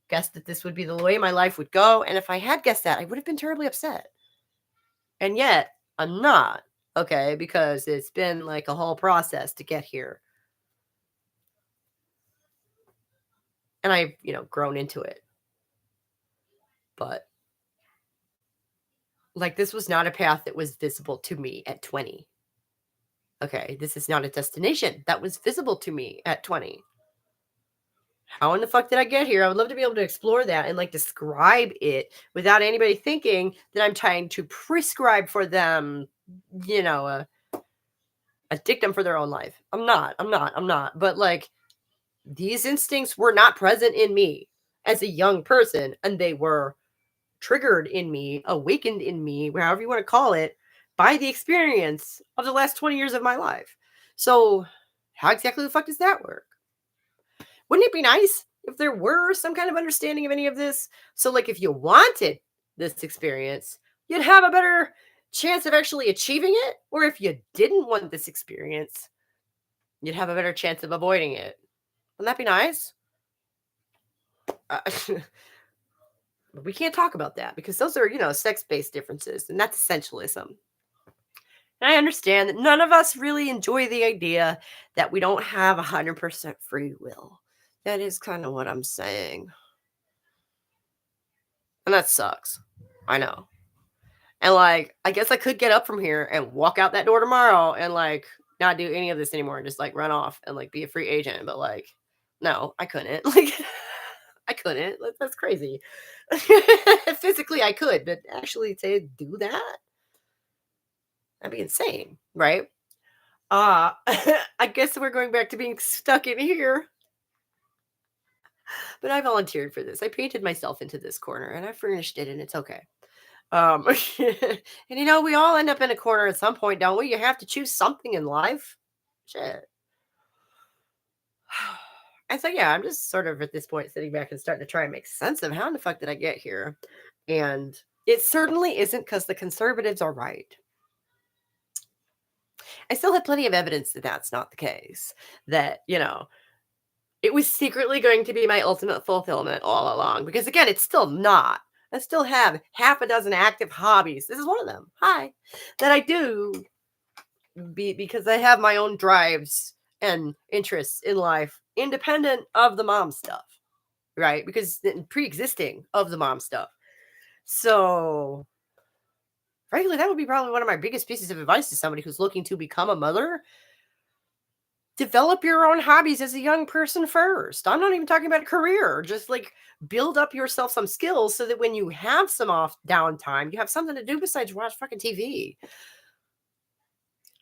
guessed that this would be the way my life would go. And if I had guessed that, I would have been terribly upset. And yet, I'm not. Okay, because it's been a whole process to get here. And I've, grown into it. But this was not a path that was visible to me at 20. Okay, this is not a destination that was visible to me at 20. How in the fuck did I get here? I would love to be able to explore that and like describe it without anybody thinking that I'm trying to prescribe for them, you know, a dictum for their own life. I'm not. But like these instincts were not present in me as a young person, and they were triggered in me, awakened in me, however you want to call it, by the experience of the last 20 years of my life. So, how exactly the fuck does that work? Wouldn't it be nice if there were some kind of understanding of any of this? So, like, if you wanted this experience, you'd have a better chance of actually achieving it. Or if you didn't want this experience, you'd have a better chance of avoiding it. Wouldn't that be nice? Uh, we can't talk about that because those are, sex based differences, and that's essentialism. And I understand that none of us really enjoy the idea that we don't have 100% free will. That is kind of what I'm saying. And that sucks. I know. And like, I guess I could get up from here and walk out that door tomorrow and like not do any of this anymore and just like run off and like be a free agent. But like, no, I couldn't. Like, I couldn't. That's crazy. Physically, I could, but actually to do that, that'd be insane, right? I guess we're going back to being stuck in here. But I volunteered for this. I painted myself into this corner and I furnished it and it's okay. Um and we all end up in a corner at some point, don't we? You have to choose something in life. Shit. And so yeah, I'm just sort of at this point sitting back and starting to try and make sense of how in the fuck did I get here? And it certainly isn't because the conservatives are right. I still have plenty of evidence that that's not the case. That, it was secretly going to be my ultimate fulfillment all along because, again, it's still not. I still have half a dozen active hobbies. This is one of them. Hi. That I do because I have my own drives and interests in life, independent of the mom stuff, right? Because pre-existing of the mom stuff. So, frankly, that would be probably one of my biggest pieces of advice to somebody who's looking to become a mother. Develop your own hobbies as a young person first. I'm not even talking about a career. Just like build up yourself some skills so that when you have some off downtime, you have something to do besides watch fucking TV.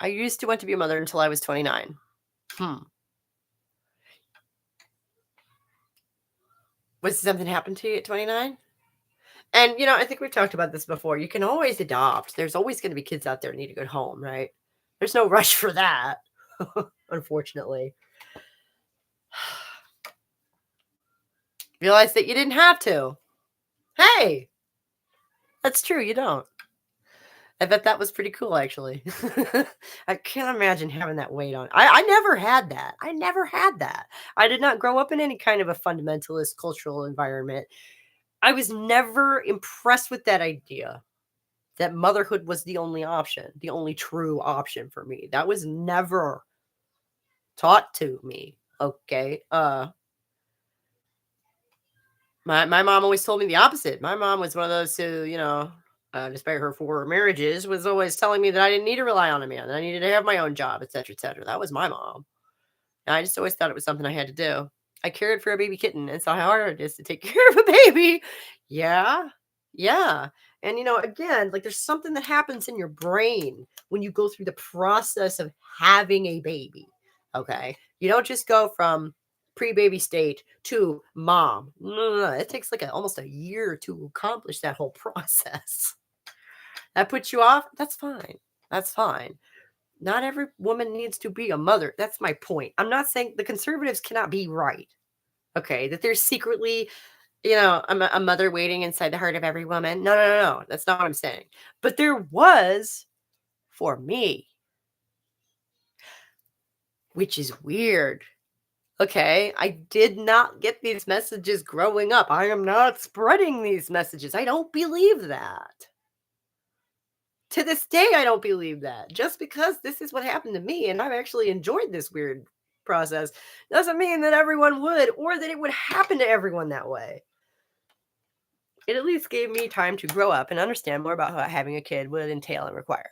I used to want to be a mother until I was 29. Was something happened to you at 29? And I think we've talked about this before. You can always adopt. There's always going to be kids out there who need a good home, right? There's no rush for that, unfortunately. Realize that you didn't have to. Hey, that's true. You don't. I bet that was pretty cool, actually. I can't imagine having that weight on. I never had that. I never had that. I did not grow up in any kind of a fundamentalist cultural environment. I was never impressed with that idea that motherhood was the only option, the only true option for me. That was never taught to me. Okay. My mom always told me the opposite. My mom was one of those who, despite her 4 marriages, was always telling me that I didn't need to rely on a man, that I needed to have my own job, et cetera, et cetera. That was my mom. And I just always thought it was something I had to do. I cared for a baby kitten and saw how hard it is to take care of a baby. Yeah. Yeah. And, again, like there's something that happens in your brain when you go through the process of having a baby. Okay. You don't just go from pre-baby state to mom. No. It takes like almost a year to accomplish that whole process. That puts you off. That's fine. That's fine. Not every woman needs to be a mother. That's my point. I'm not saying the conservatives cannot be right. Okay. That there's secretly, a mother waiting inside the heart of every woman. No. That's not what I'm saying. But there was for me, which is weird. Okay. I did not get these messages growing up. I am not spreading these messages. I don't believe that. To this day, I don't believe that. Just because this is what happened to me and I've actually enjoyed this weird process doesn't mean that everyone would or that it would happen to everyone that way. It at least gave me time to grow up and understand more about what having a kid would entail and require.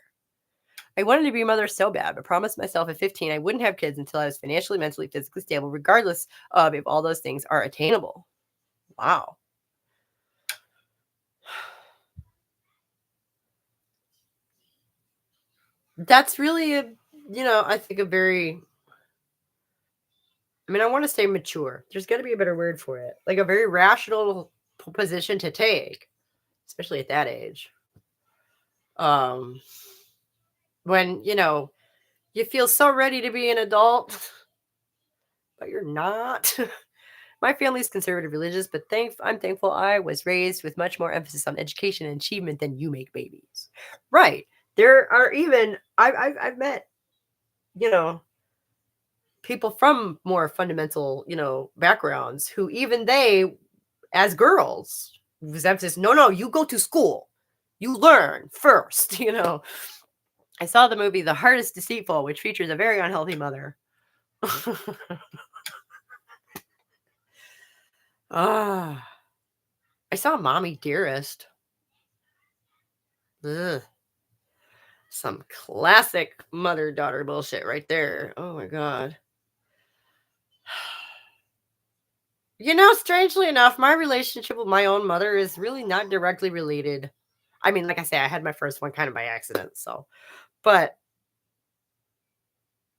I wanted to be a mother so bad, but promised myself at 15 I wouldn't have kids until I was financially, mentally, physically stable, regardless of if all those things are attainable. Wow. That's really I think a very, I mean, I want to say mature. There's got to be a better word for it. Like a very rational position to take, especially at that age. Um, when, you feel so ready to be an adult, but you're not. My family's conservative religious, but I'm thankful I was raised with much more emphasis on education and achievement than you make babies. Right. There are even I've met, you know, people from more fundamental, backgrounds who even they, as girls, was emphasis, no, you go to school. You learn first, I saw the movie The Heart is Deceitful, which features a very unhealthy mother. Ah, I saw Mommy Dearest. Ugh. Some classic mother-daughter bullshit right there. Oh my god. Strangely enough, my relationship with my own mother is really not directly related. I mean, like I say, I had my first one kind of by accident, but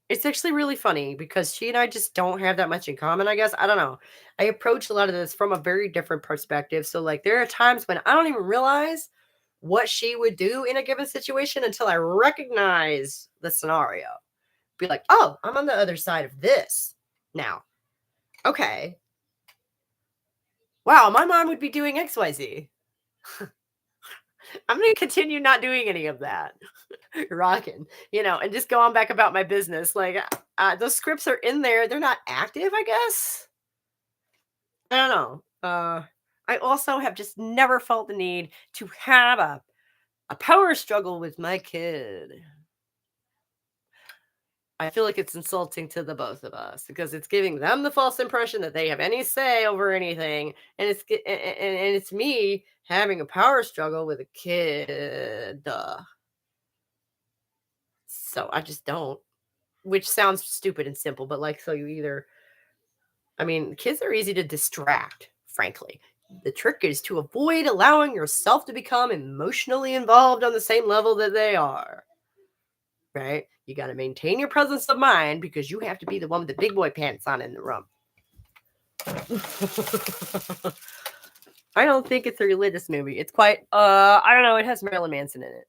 it's actually really funny because she and I just don't have that much in common, I guess. I don't know. I approach a lot of this from a very different perspective. So, like, there are times when I don't even realize what she would do in a given situation until I recognize the scenario. Be like, oh, I'm on the other side of this now. Okay. Wow, my mom would be doing XYZ. I'm going to continue not doing any of that. Rocking, and just go on back about my business. Like, those scripts are in there. They're not active, I guess. I don't know. I also have just never felt the need to have a power struggle with my kid. I feel like it's insulting to the both of us because it's giving them the false impression that they have any say over anything, and it's me having a power struggle with a kid. So I just don't, which sounds stupid and simple, but like, so you either, I mean, kids are easy to distract, frankly. The trick is to avoid allowing yourself to become emotionally involved on the same level that they are. Right? You got to maintain your presence of mind because you have to be the one with the big boy pants on in the room. I don't think it's a religious movie. It's quite, I don't know. It has Marilyn Manson in it.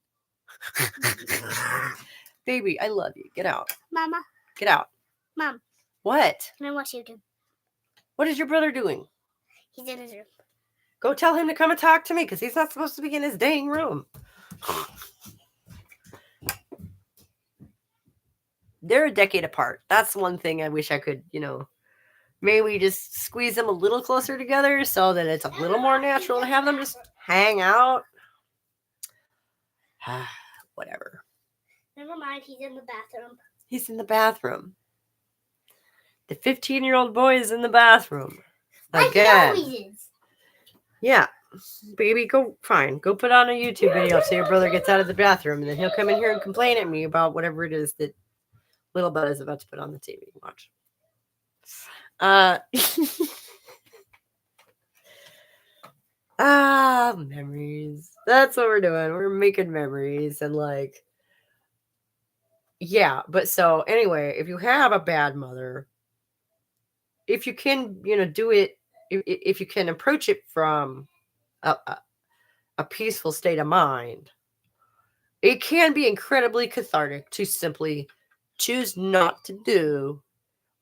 Baby, I love you. Get out. Mama. Get out. Mom. What? Can I watch YouTube? What is your brother doing? He's in his room. Go tell him to come and talk to me because he's not supposed to be in his dang room. They're a decade apart. That's one thing I wish I could, maybe just squeeze them a little closer together so that it's a little more natural to have them just hang out. Whatever. Never mind, he's in the bathroom. He's in the bathroom. The 15-year-old boy is in the bathroom. Again. He always is. Yeah. Baby, go put on a YouTube video so your brother gets out of the bathroom, and then he'll come in here and complain at me about whatever it is that little Bud is about to put on the TV. Watch. Memories. That's what we're doing. We're making memories and like, yeah. But so anyway, if you have a bad mother, if you can, do it, if you can approach it from a peaceful state of mind, it can be incredibly cathartic to simply choose not to do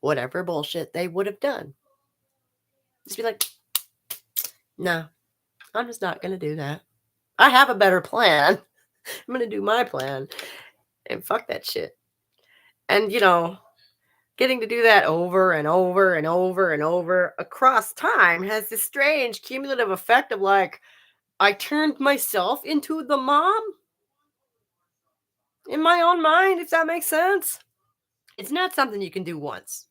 whatever bullshit they would have done. Just be like, no, I'm just not going to do that. I have a better plan. I'm going to do my plan and fuck that shit. And, getting to do that over and over and over and over across time has this strange cumulative effect of like, I turned myself into the mom in my own mind, if that makes sense. It's not something you can do once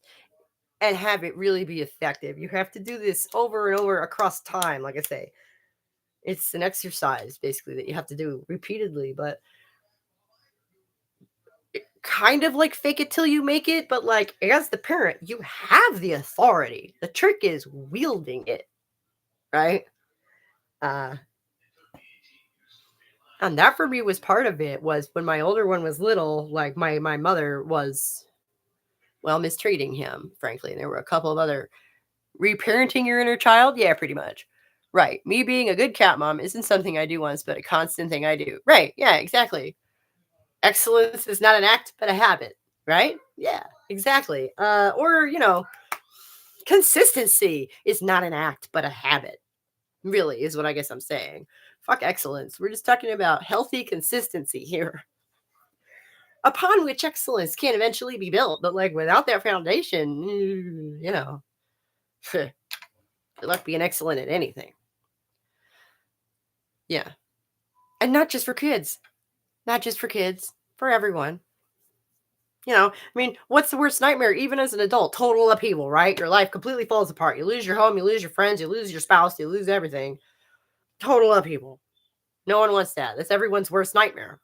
and have it really be effective. You have to do this over and over across time. Like I say, it's an exercise basically that you have to do repeatedly. But kind of like fake it till you make it, but like as the parent, you have the authority. The trick is wielding it, right? Uh and that for me was part of it was when my older one was little, like my mother was well mistreating him, frankly. And there were a couple of other reparenting your inner child, yeah, pretty much. Right. Me being a good cat mom isn't something I do once, but a constant thing I do. Right. Yeah, exactly. Excellence is not an act, but a habit. Right? Yeah, exactly. Or, consistency is not an act, but a habit. Really, is what I guess I'm saying. Fuck excellence. We're just talking about healthy consistency here, upon which excellence can eventually be built. But like without that foundation, good luck being excellent at anything. Yeah. And not just for kids. Not just for kids, for everyone. I mean, what's the worst nightmare, even as an adult? Total upheaval, right? Your life completely falls apart. You lose your home, you lose your friends, you lose your spouse, you lose everything. Total upheaval. No one wants that. That's everyone's worst nightmare.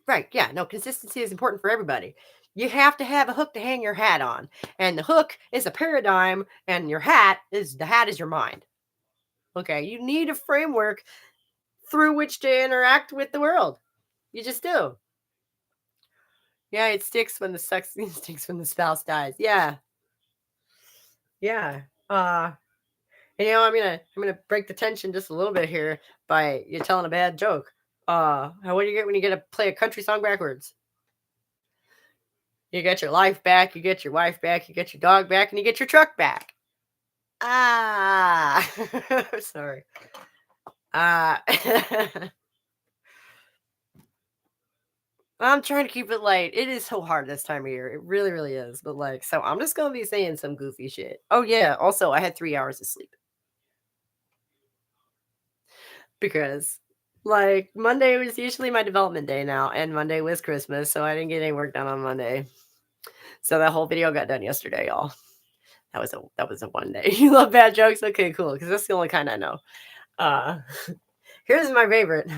Right. Yeah. No, consistency is important for everybody. You have to have a hook to hang your hat on. And the hook is a paradigm, and your hat is your mind. Okay. You need a framework through which to interact with the world. You just do. Yeah, it sticks when the sex it sticks when the spouse dies. Yeah. Yeah. I'm gonna break the tension just a little bit here by you telling a bad joke. What do you get when you get to play a country song backwards? You get your life back, you get your wife back, you get your dog back, and you get your truck back. Ah, sorry. Uh, I'm trying to keep it light. It is so hard this time of year. It really, really is. But like, so I'm just gonna be saying some goofy shit. Oh yeah. Also, I had 3 hours of sleep because, like, Monday was usually my development day now, and Monday was Christmas, so I didn't get any work done on Monday. So that whole video got done yesterday, y'all. That was a one day. You love bad jokes? Okay, cool. Because that's the only kind I know. Uh, here's my favorite.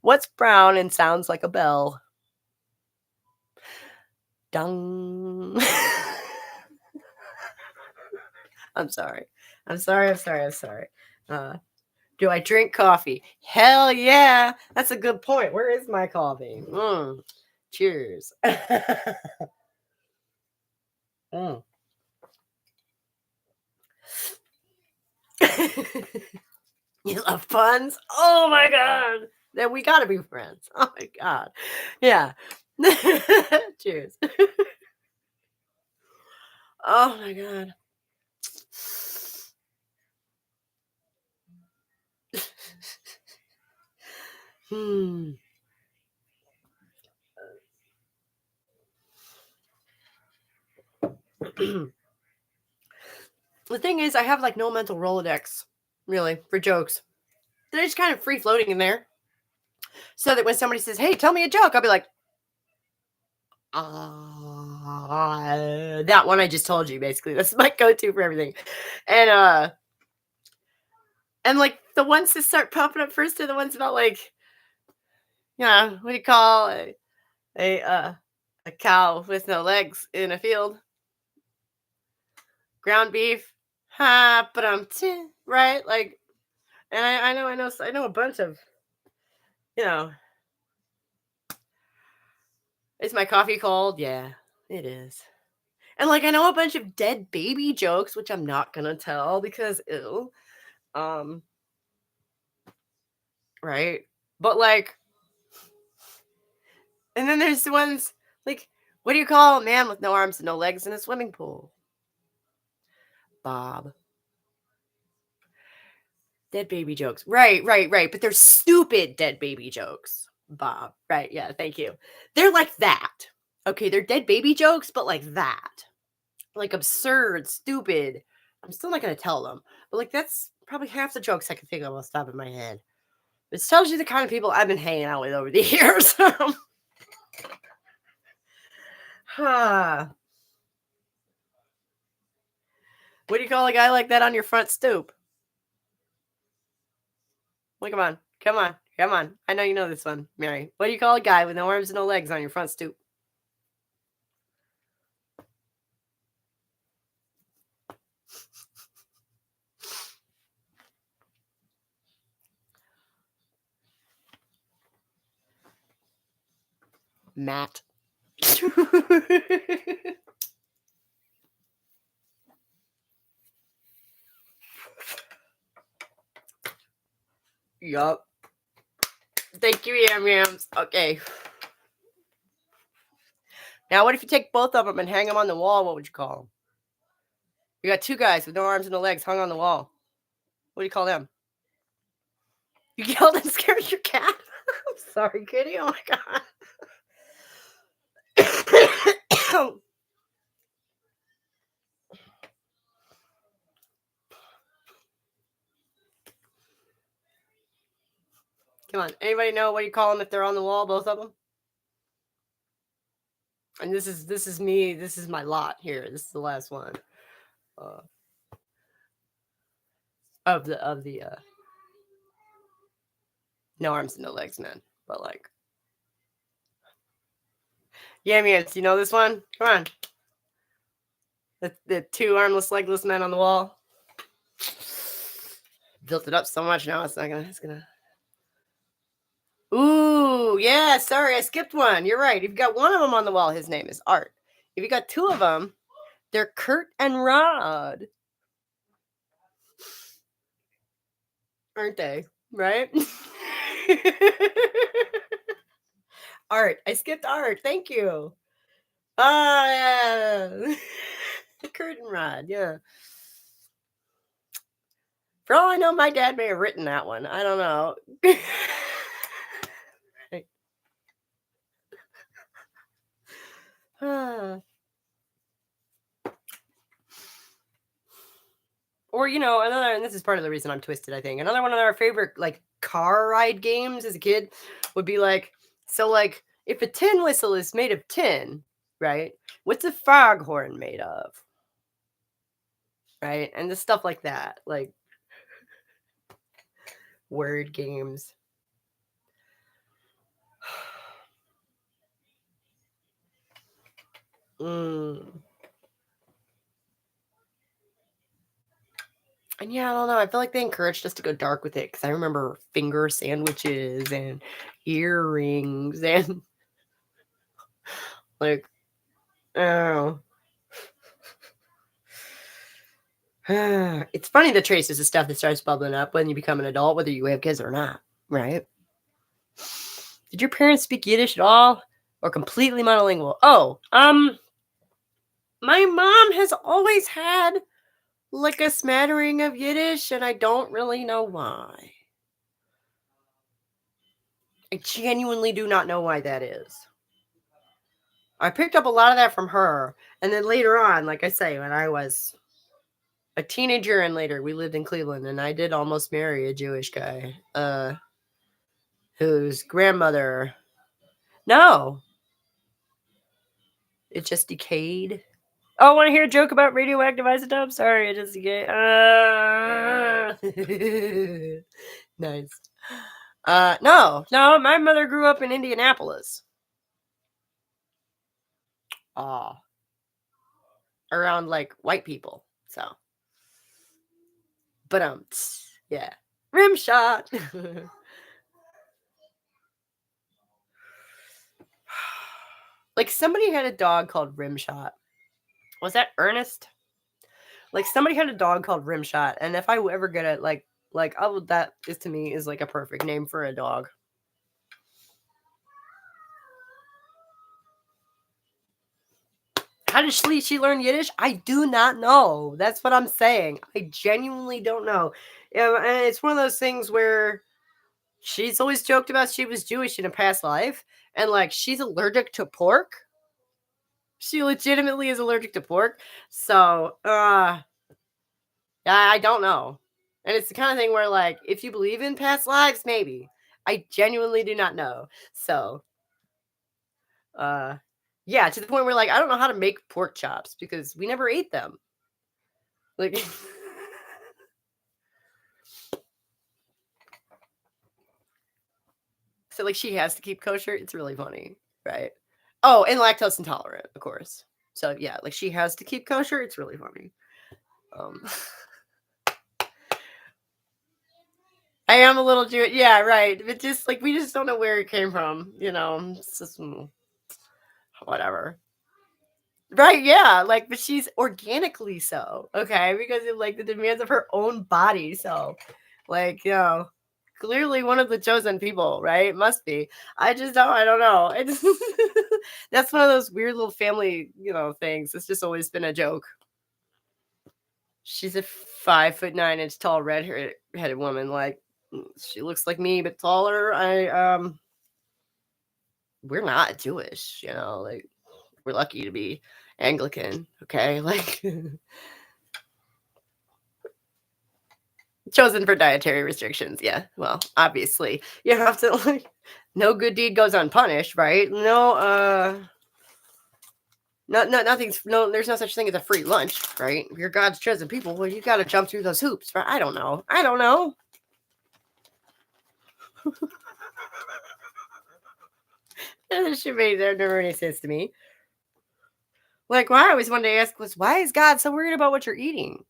What's brown and sounds like a bell? Dung. I'm sorry. I'm sorry. I'm sorry. I'm sorry. Uh, do I drink coffee? Hell yeah. That's a good point. Where is my coffee? Cheers. Mm. You love puns? Oh my god. Then we gotta be friends. Oh my god. Yeah. Cheers. Oh my god. Hmm. The thing is, I have like no mental Rolodex, really, for jokes. They're just kind of free floating in there. So that when somebody says, "Hey, tell me a joke," I'll be like, that one I just told you, basically. That's my go-to for everything. And like the ones that start popping up first are the ones about like, what do you call a a cow with no legs in a field? Ground beef. Ha, but right? Like, and I know a bunch of, you know, is my coffee cold? Yeah, it is. And like I know a bunch of dead baby jokes, which I'm not gonna tell because ew. Um, right? But like, and then there's the ones like, what do you call a man with no arms and no legs in a swimming pool? Bob. Dead baby jokes. Right, right, right. But they're stupid dead baby jokes. Bob. Right. Yeah. Thank you. They're like that. Okay. They're dead baby jokes, but like that. Like absurd, stupid. I'm still not going to tell them. But like that's probably half the jokes I can think of off the top of my head. This tells you the kind of people I've been hanging out with over the years. Huh. What do you call a guy like that on your front stoop? Well, come on. Come on. Come on. I know you know this one, Mary. What do you call a guy with no arms and no legs on your front stoop? Matt. Yup. Thank you, Yam Yams. Okay. Now, what if you take both of them and hang them on the wall? What would you call them? You got two guys with no arms and no legs hung on the wall. What do you call them? You yelled and scared your cat? I'm sorry, kitty. Oh my god. Come on. Anybody know what you call them if they're on the wall, both of them? And this is me. This is my lot here. This is the last one. Of the no arms and no legs men. But like, yeah, man, you know this one? Come on. The two armless, legless men on the wall. Built it up so much now it's gonna. Ooh, yeah, sorry, I skipped one. You're right. If you got one of them on the wall, his name is Art. If you got two of them, they're Kurt and Rod. Aren't they? Right? Art. I skipped Art. Thank you. Yeah. Kurt and Rod, yeah. For all I know, my dad may have written that one. I don't know. Or, another, and this is part of the reason I'm twisted, I think. Another one of our favorite, like, car ride games as a kid would be like, so, like, if a tin whistle is made of tin, right? What's a foghorn made of? Right? And the stuff like that. Like, word games. And yeah, I don't know. I feel like they encouraged us to go dark with it because I remember finger sandwiches and earrings and like, oh. It's funny the traces of stuff that starts bubbling up when you become an adult, whether you have kids or not, right? Did your parents speak Yiddish at all or completely monolingual? Oh, my mom has always had like a smattering of Yiddish, and I don't really know why. I genuinely do not know why that is. I picked up a lot of that from her, and then later on, like I say, when I was a teenager and later, we lived in Cleveland, and I did almost marry a Jewish guy, whose grandmother, no, it just decayed. Oh, want to hear a joke about radioactive isotopes? Sorry, it just decayed. Nice. No, my mother grew up in Indianapolis. Around like white people. So, but yeah, rim shot. Like somebody had a dog called Rimshot. Was that Ernest? Like somebody had a dog called Rimshot, and if I ever get it, like that is to me is like a perfect name for a dog. How did she learn Yiddish? I do not know. That's what I'm saying. I genuinely don't know. And it's one of those things where she's always joked about she was Jewish in a past life, and like she's allergic to pork. She legitimately is allergic to pork. So, I don't know. And it's the kind of thing where, like, if you believe in past lives, maybe. I genuinely do not know. So, yeah, to the point where, like, I don't know how to make pork chops because we never ate them. Like, So, like, she has to keep kosher. It's really funny, right? Oh, and lactose intolerant, of course. So, yeah, like, she has to keep kosher. It's really funny. Um, I am a little Jewish. Yeah, right. But just like we just don't know where it came from, It's just whatever. Right, yeah. Like, but she's organically so, okay, because of like the demands of her own body. So, like, clearly one of the chosen people, right? Must be. I don't know. That's one of those weird little family, things. It's just always been a joke. She's a 5'9" tall headed woman. Like, she looks like me, but taller. We're not Jewish, like we're lucky to be Anglican, okay? Like chosen for dietary restrictions. Yeah. Well, obviously. You have to like no good deed goes unpunished, right? No nothing's no there's no such thing as a free lunch, right? If you're God's chosen people, well, you gotta jump through those hoops, right? I don't know. This shit made never any sense to me. Like, what I always wanted to ask was, why is God so worried about what you're eating?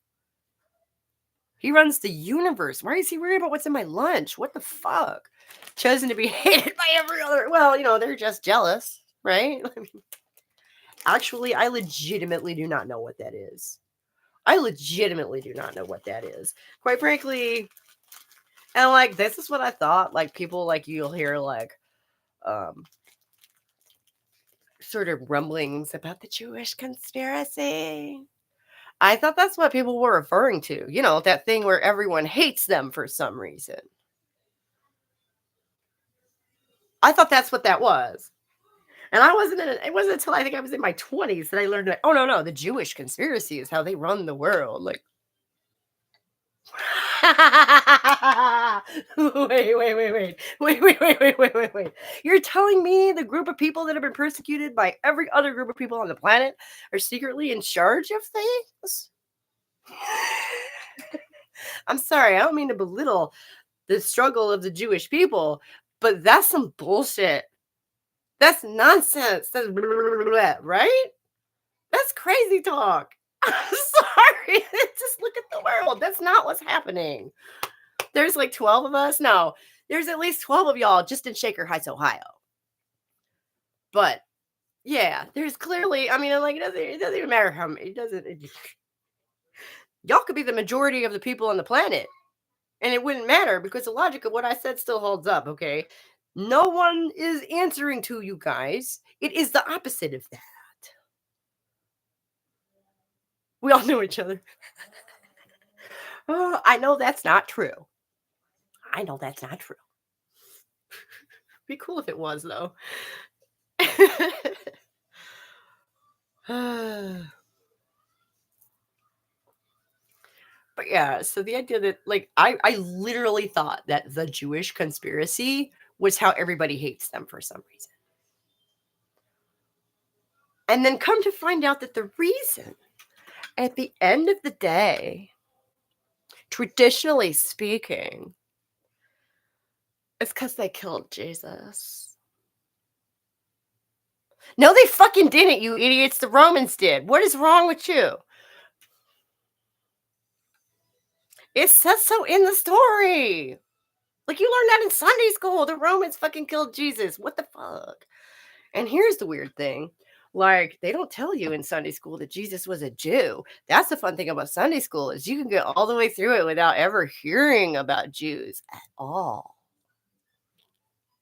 He runs the universe. Why is he worried about what's in my lunch? What the fuck? Chosen to be hated by every other. Well, they're just jealous, right? Actually, I legitimately do not know what that is. Quite frankly, and like, this is what I thought. Like, people, like, you'll hear, like, sort of rumblings about the Jewish conspiracy. I thought that's what people were referring to. That thing where everyone hates them for some reason. I thought that's what that was. And it wasn't until I think I was in my 20s that I learned that, oh, no, the Jewish conspiracy is how they run the world. Like, wait. You're telling me the group of people that have been persecuted by every other group of people on the planet are secretly in charge of things? I'm sorry, I don't mean to belittle the struggle of the Jewish people, but that's some bullshit. That's nonsense. That's blah, blah, blah, right? That's crazy talk. I'm sorry. Just look at the world. That's not what's happening. There's like 12 of us. No, there's at least 12 of y'all just in Shaker Heights, Ohio. But yeah, there's clearly, I mean, like, it doesn't even matter how many, y'all could be the majority of the people on the planet. And it wouldn't matter because the logic of what I said still holds up, okay? No one is answering to you guys. It is the opposite of that. We all know each other. Oh, I know that's not true. Be cool if it was, though. But yeah, so the idea that, like, I literally thought that the Jewish conspiracy was how everybody hates them for some reason. And then come to find out that the reason, at the end of the day, traditionally speaking, is because they killed Jesus. No, they fucking didn't, you idiots. The Romans did. What is wrong with you? It says so in the story. Like, you learned that in Sunday school. The Romans fucking killed Jesus. What the fuck? And here's the weird thing. Like, they don't tell you in Sunday school that Jesus was a Jew. That's the fun thing about Sunday school is you can get all the way through it without ever hearing about Jews at all.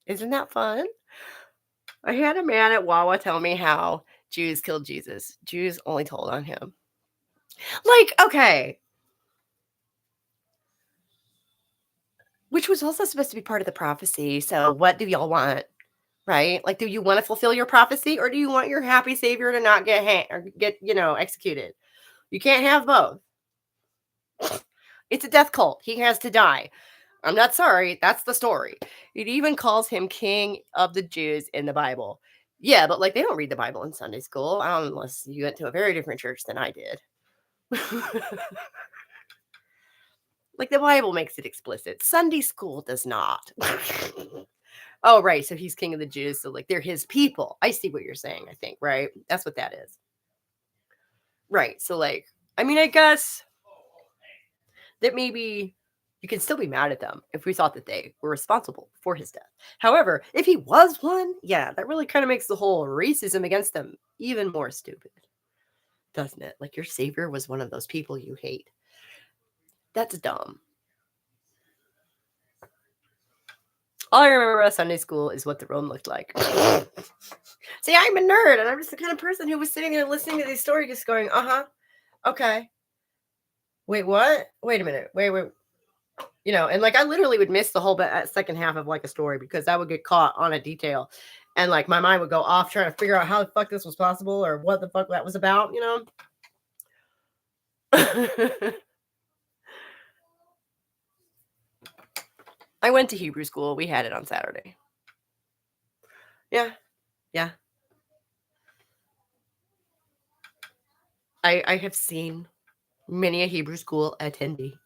Isn't that fun? I had a man at Wawa tell me how Jews killed Jesus. Jews only told on him. Like, okay. Which was also supposed to be part of the prophecy. So what do y'all want? Right? Like, do you want to fulfill your prophecy or do you want your happy savior to not get executed? You can't have both. It's a death cult. He has to die. I'm not sorry. That's the story. It even calls him king of the Jews in the Bible. Yeah, but like, they don't read the Bible in Sunday school unless you went to a very different church than I did. Like, the Bible makes it explicit. Sunday school does not. Oh, right, so he's king of the Jews, so, like, they're his people. I see what you're saying, I think, right? That's what that is. Right, so, like, I mean, I guess that maybe you can still be mad at them if we thought that they were responsible for his death. However, if he was one, yeah, that really kinda makes the whole racism against them even more stupid, doesn't it? Like, your savior was one of those people you hate. That's dumb. All I remember about Sunday school is what the room looked like. See, I'm a nerd, and I'm just the kind of person who was sitting there listening to these stories just going, "Uh-huh, okay. Wait, what? Wait a minute. Wait." And, like, I literally would miss the whole second half of, like, a story because I would get caught on a detail, and, like, my mind would go off trying to figure out how the fuck this was possible or what the fuck that was about, you know? I went to Hebrew school. We had it on Saturday. Yeah, yeah. I have seen many a Hebrew school attendee.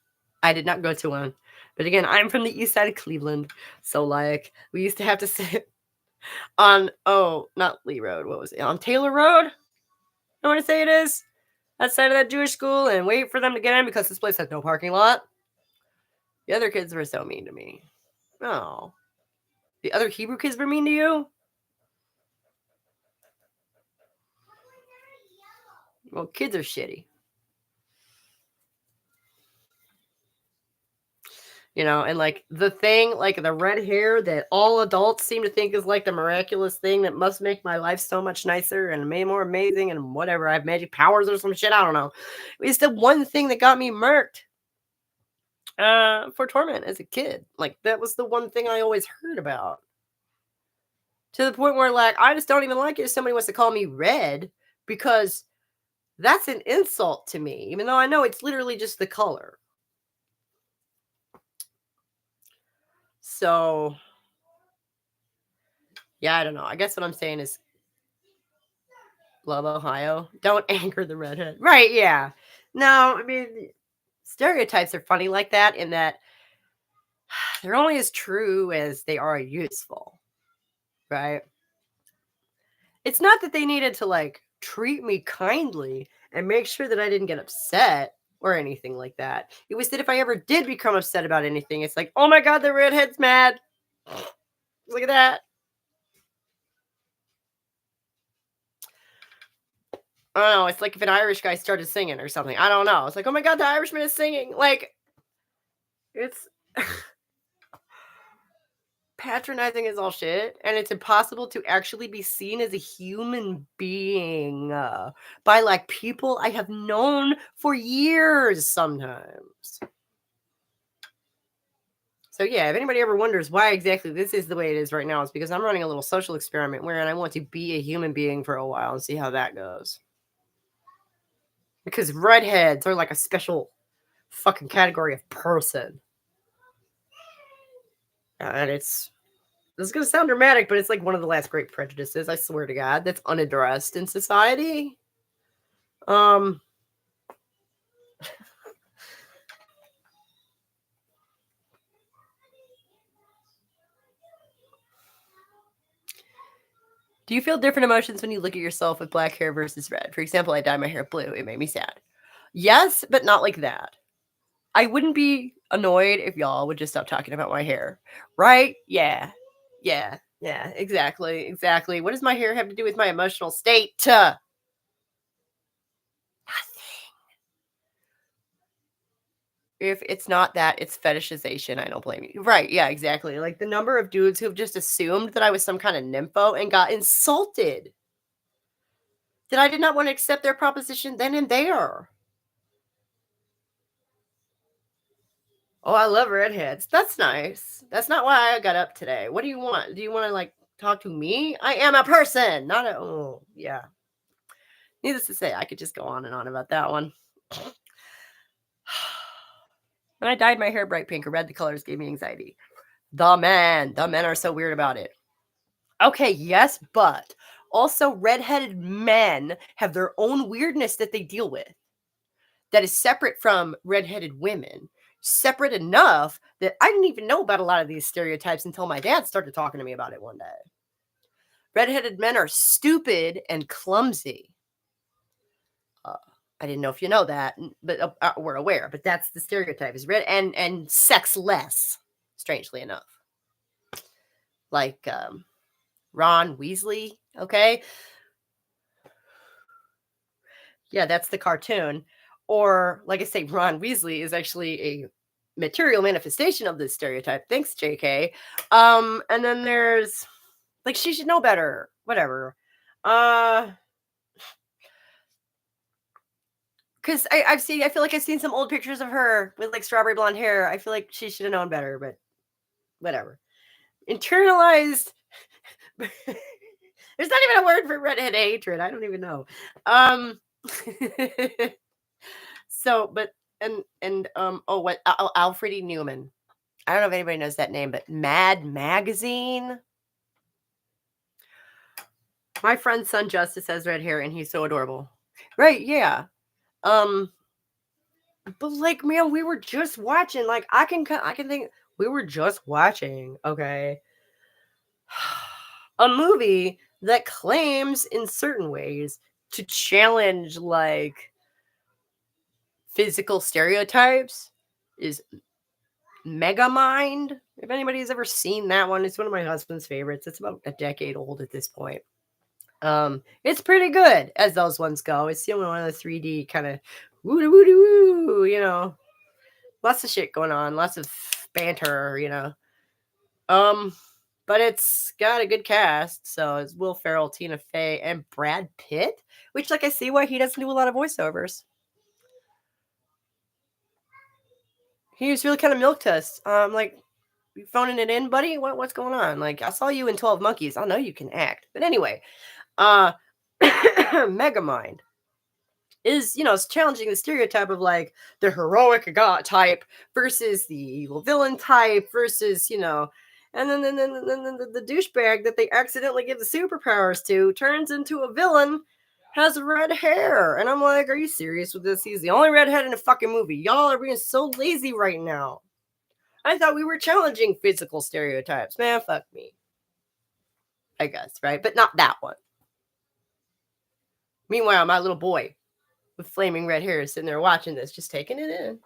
I did not go to one. But again, I'm from the east side of Cleveland. So, like, we used to have to sit on, oh, not Lee Road. What was it? On Taylor Road? I want to say it is. Outside of that Jewish school and wait for them to get in because this place has no parking lot. The other kids were so mean to me. Oh. The other Hebrew kids were mean to you? Well, kids are shitty. And, like, the thing, like, the red hair that all adults seem to think is, like, the miraculous thing that must make my life so much nicer and more amazing and whatever. I have magic powers or some shit, I don't know. It's the one thing that got me murked, for torment as a kid. Like, that was the one thing I always heard about. To the point where, like, I just don't even like it if somebody wants to call me red because that's an insult to me, even though I know it's literally just the color. So, yeah, I don't know. I guess what I'm saying is love Ohio. Don't anger the redhead. Right, yeah. No, I mean, stereotypes are funny like that in that they're only as true as they are useful, right? It's not that they needed to, like, treat me kindly and make sure that I didn't get upset or anything like that. It was that if I ever did become upset about anything, it's like, "Oh my god, the redhead's mad. Look at that." I don't know, it's like if an Irish guy started singing or something. I don't know. It's like, "Oh my god, the Irishman is singing." Like, it's patronizing as all shit, and it's impossible to actually be seen as a human being, by, like, people I have known for years sometimes. So, yeah, if anybody ever wonders why exactly this is the way it is right now, it's because I'm running a little social experiment wherein I want to be a human being for a while and see how that goes. Because redheads are like a special fucking category of person. And this is gonna sound dramatic, but it's like one of the last great prejudices, I swear to God, that's unaddressed in society. Um, do you feel different emotions when you look at yourself with black hair versus red? For example, I dyed my hair blue. It made me sad. Yes, but not like that. I wouldn't be annoyed if y'all would just stop talking about my hair. Right? Yeah. Yeah. Yeah. Exactly. Exactly. What does my hair have to do with my emotional state? Nothing. If it's not that, it's fetishization. I don't blame you. Right. Yeah, exactly. Like the number of dudes who've just assumed that I was some kind of nympho and got insulted. That I did not want to accept their proposition then and there. Oh, I love redheads. That's nice. That's not why I got up today. What do you want? Do you want to, like, talk to me? I am a person, not a, oh, yeah. Needless to say, I could just go on and on about that one. When I dyed my hair bright pink or red, the colors gave me anxiety. The men are so weird about it. Okay, yes, but also redheaded men have their own weirdness that they deal with that is separate from redheaded women. separate enough that I didn't even know about a lot of these stereotypes until my dad started talking to me about it one day. Redheaded men are stupid and clumsy. Uh, I didn't know if you know that, but we're aware. But that's the stereotype: is red and sexless. Strangely enough, like Ron Weasley. Okay, yeah, that's the cartoon. Or like I say, Ron Weasley is actually a material manifestation of this stereotype. Thanks, JK. And then there's like she should know better. Whatever. Because I feel like I've seen some old pictures of her with like strawberry blonde hair. I feel like she should have known better, but whatever. Internalized. There's not even a word for redhead hatred. I don't even know. So, but oh, what? Alfred E. Newman. I don't know if anybody knows that name, but Mad Magazine. My friend's son Justice has red hair, and he's so adorable. Right? Yeah. But like, man, we were just watching. Like, I can think we were just watching. Okay, a movie that claims in certain ways to challenge like physical stereotypes is Megamind. If anybody's ever seen that one, it's one of my husband's favorites. It's about a decade old at this point. It's pretty good as those ones go. It's the only one of the 3D kind of woo woo woo, you know. Lots of shit going on, lots of banter, you know. But it's got a good cast. So it's Will Ferrell, Tina Fey, and Brad Pitt, which like I see why he doesn't do a lot of voiceovers. He was really kind of milk toast. Like, you phoning it in, buddy? What's going on? Like, I saw you in 12 Monkeys. I know you can act. But anyway, Megamind is, you know, it's challenging the stereotype of like the heroic god type versus the evil villain type versus, you know, and then the douchebag that they accidentally give the superpowers to turns into a villain, has red hair. And I'm like, are you serious with this? He's the only redhead in the fucking movie. Y'all are being so lazy right now. I thought we were challenging physical stereotypes. Man, fuck me. I guess, right? But not that one. Meanwhile, my little boy with flaming red hair is sitting there watching this, just taking it in.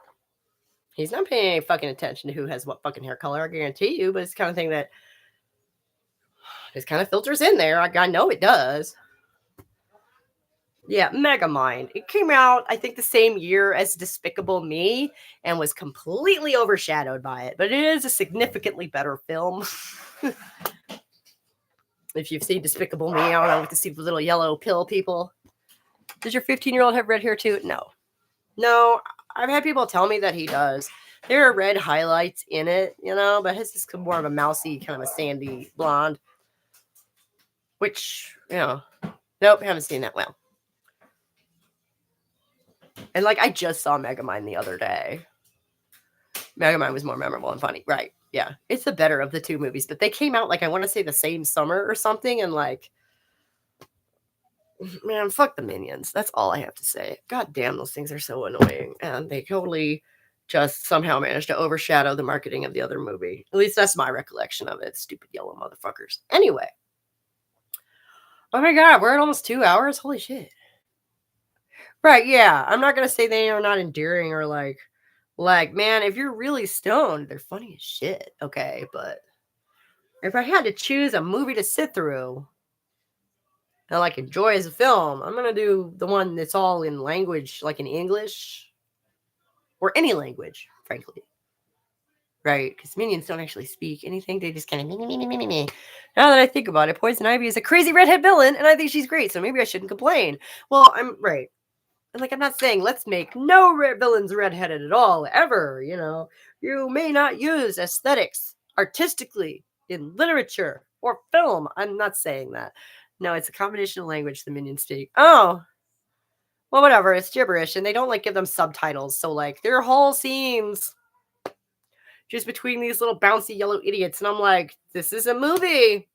He's not paying any fucking attention to who has what fucking hair color, I guarantee you, but it's the kind of thing that just kind of filters in there. I know it does. Yeah, Megamind. It came out, I think, the same year as Despicable Me and was completely overshadowed by it, but it is a significantly better film. If you've seen Despicable Me, I don't know, with the super little yellow pill people. Does your 15-year-old have red hair too? No. No, I've had people tell me that he does. There are red highlights in it, you know, but his is more of a mousy, kind of a sandy blonde. Which, you know, nope, haven't seen that well. And like, I just saw Megamind the other day. Megamind was more memorable and funny, right? Yeah, it's the better of the two movies, but they came out like I want to say the same summer or something, and like, man, fuck the Minions. That's all I have to say. God damn, those things are so annoying, and they totally just somehow managed to overshadow the marketing of the other movie. At least that's my recollection of it. Stupid yellow motherfuckers. Anyway. Oh my god, we're at almost 2 hours? Holy shit. Right, yeah. I'm not gonna say they are not endearing or like, man, if you're really stoned, they're funny as shit. Okay, but if I had to choose a movie to sit through and like enjoy as a film, I'm gonna do the one that's all in language, like in English or any language, frankly. Right, because minions don't actually speak anything. They just kind of me. Now that I think about it, Poison Ivy is a crazy redhead villain, and I think she's great, so maybe I shouldn't complain. Well, I'm right. And like, I'm not saying let's make no villains redheaded at all, ever, you know. You may not use aesthetics artistically in literature or film. I'm not saying that. No, it's a combination of language the minions speak. Oh, well, whatever. It's gibberish, and they don't like give them subtitles. So like, their whole scenes just between these little bouncy yellow idiots, and I'm like, this is a movie.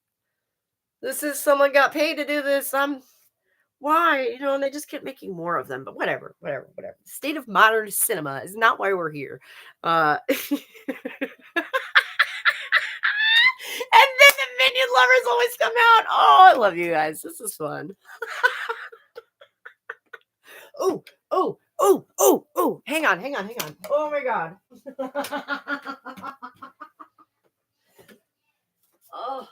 This is someone got paid to do this. Why? And they just kept making more of them, but whatever. The state of modern cinema is not why we're here. And then the Minion lovers always come out. Oh, I love you guys. This is fun. Oh. Hang on. Oh my god. Oh.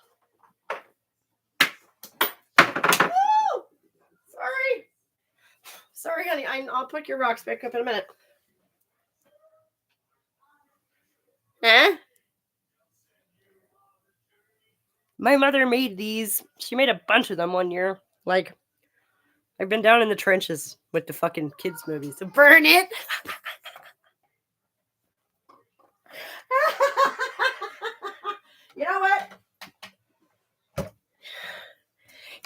Woo! Sorry, honey. I'll put your rocks back up in a minute. Eh? My mother made these. She made a bunch of them one year. Like, I've been down in the trenches with the fucking kids' movies. So burn it! You know what?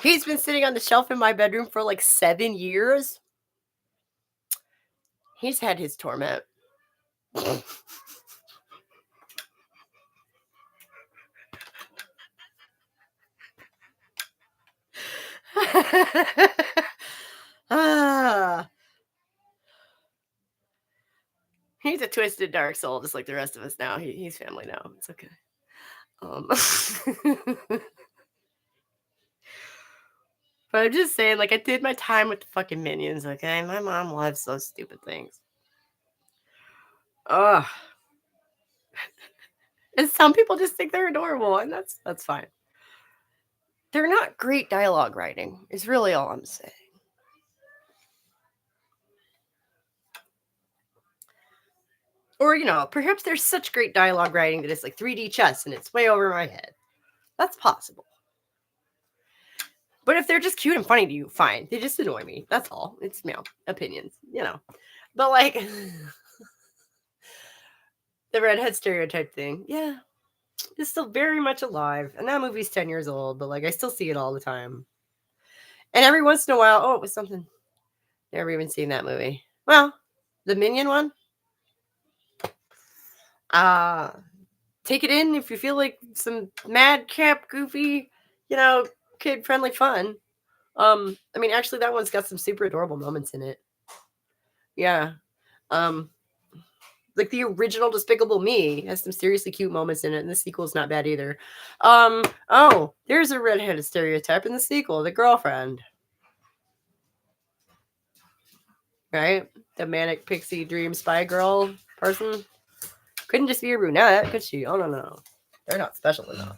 He's been sitting on the shelf in my bedroom for like 7 years. He's had his torment. Ah. He's a twisted dark soul, just like the rest of us now. He's family now. It's okay. But I'm just saying, like, I did my time with the fucking Minions, okay? My mom loves those stupid things. Ugh. And some people just think they're adorable, and that's fine. They're not great dialogue writing, is really all I'm saying. Or, perhaps there's such great dialogue writing that it's like 3D chess and it's way over my head. That's possible. But if they're just cute and funny to you, fine. They just annoy me. That's all. It's, opinions, But, like, the redhead stereotype thing, yeah, it's still very much alive. And that movie's 10 years old, but, like, I still see it all the time. And every once in a while, it was something. Never even seen that movie. Well, the Minion one. Take it in if you feel like some madcap, goofy, kid-friendly fun. Actually, that one's got some super adorable moments in it. Yeah. Like the original Despicable Me has some seriously cute moments in it, and the sequel's not bad either. There's a redheaded stereotype in the sequel, the girlfriend. Right? The manic pixie dream spy girl person. Couldn't just be a brunette, could she? Oh, no. They're not special enough.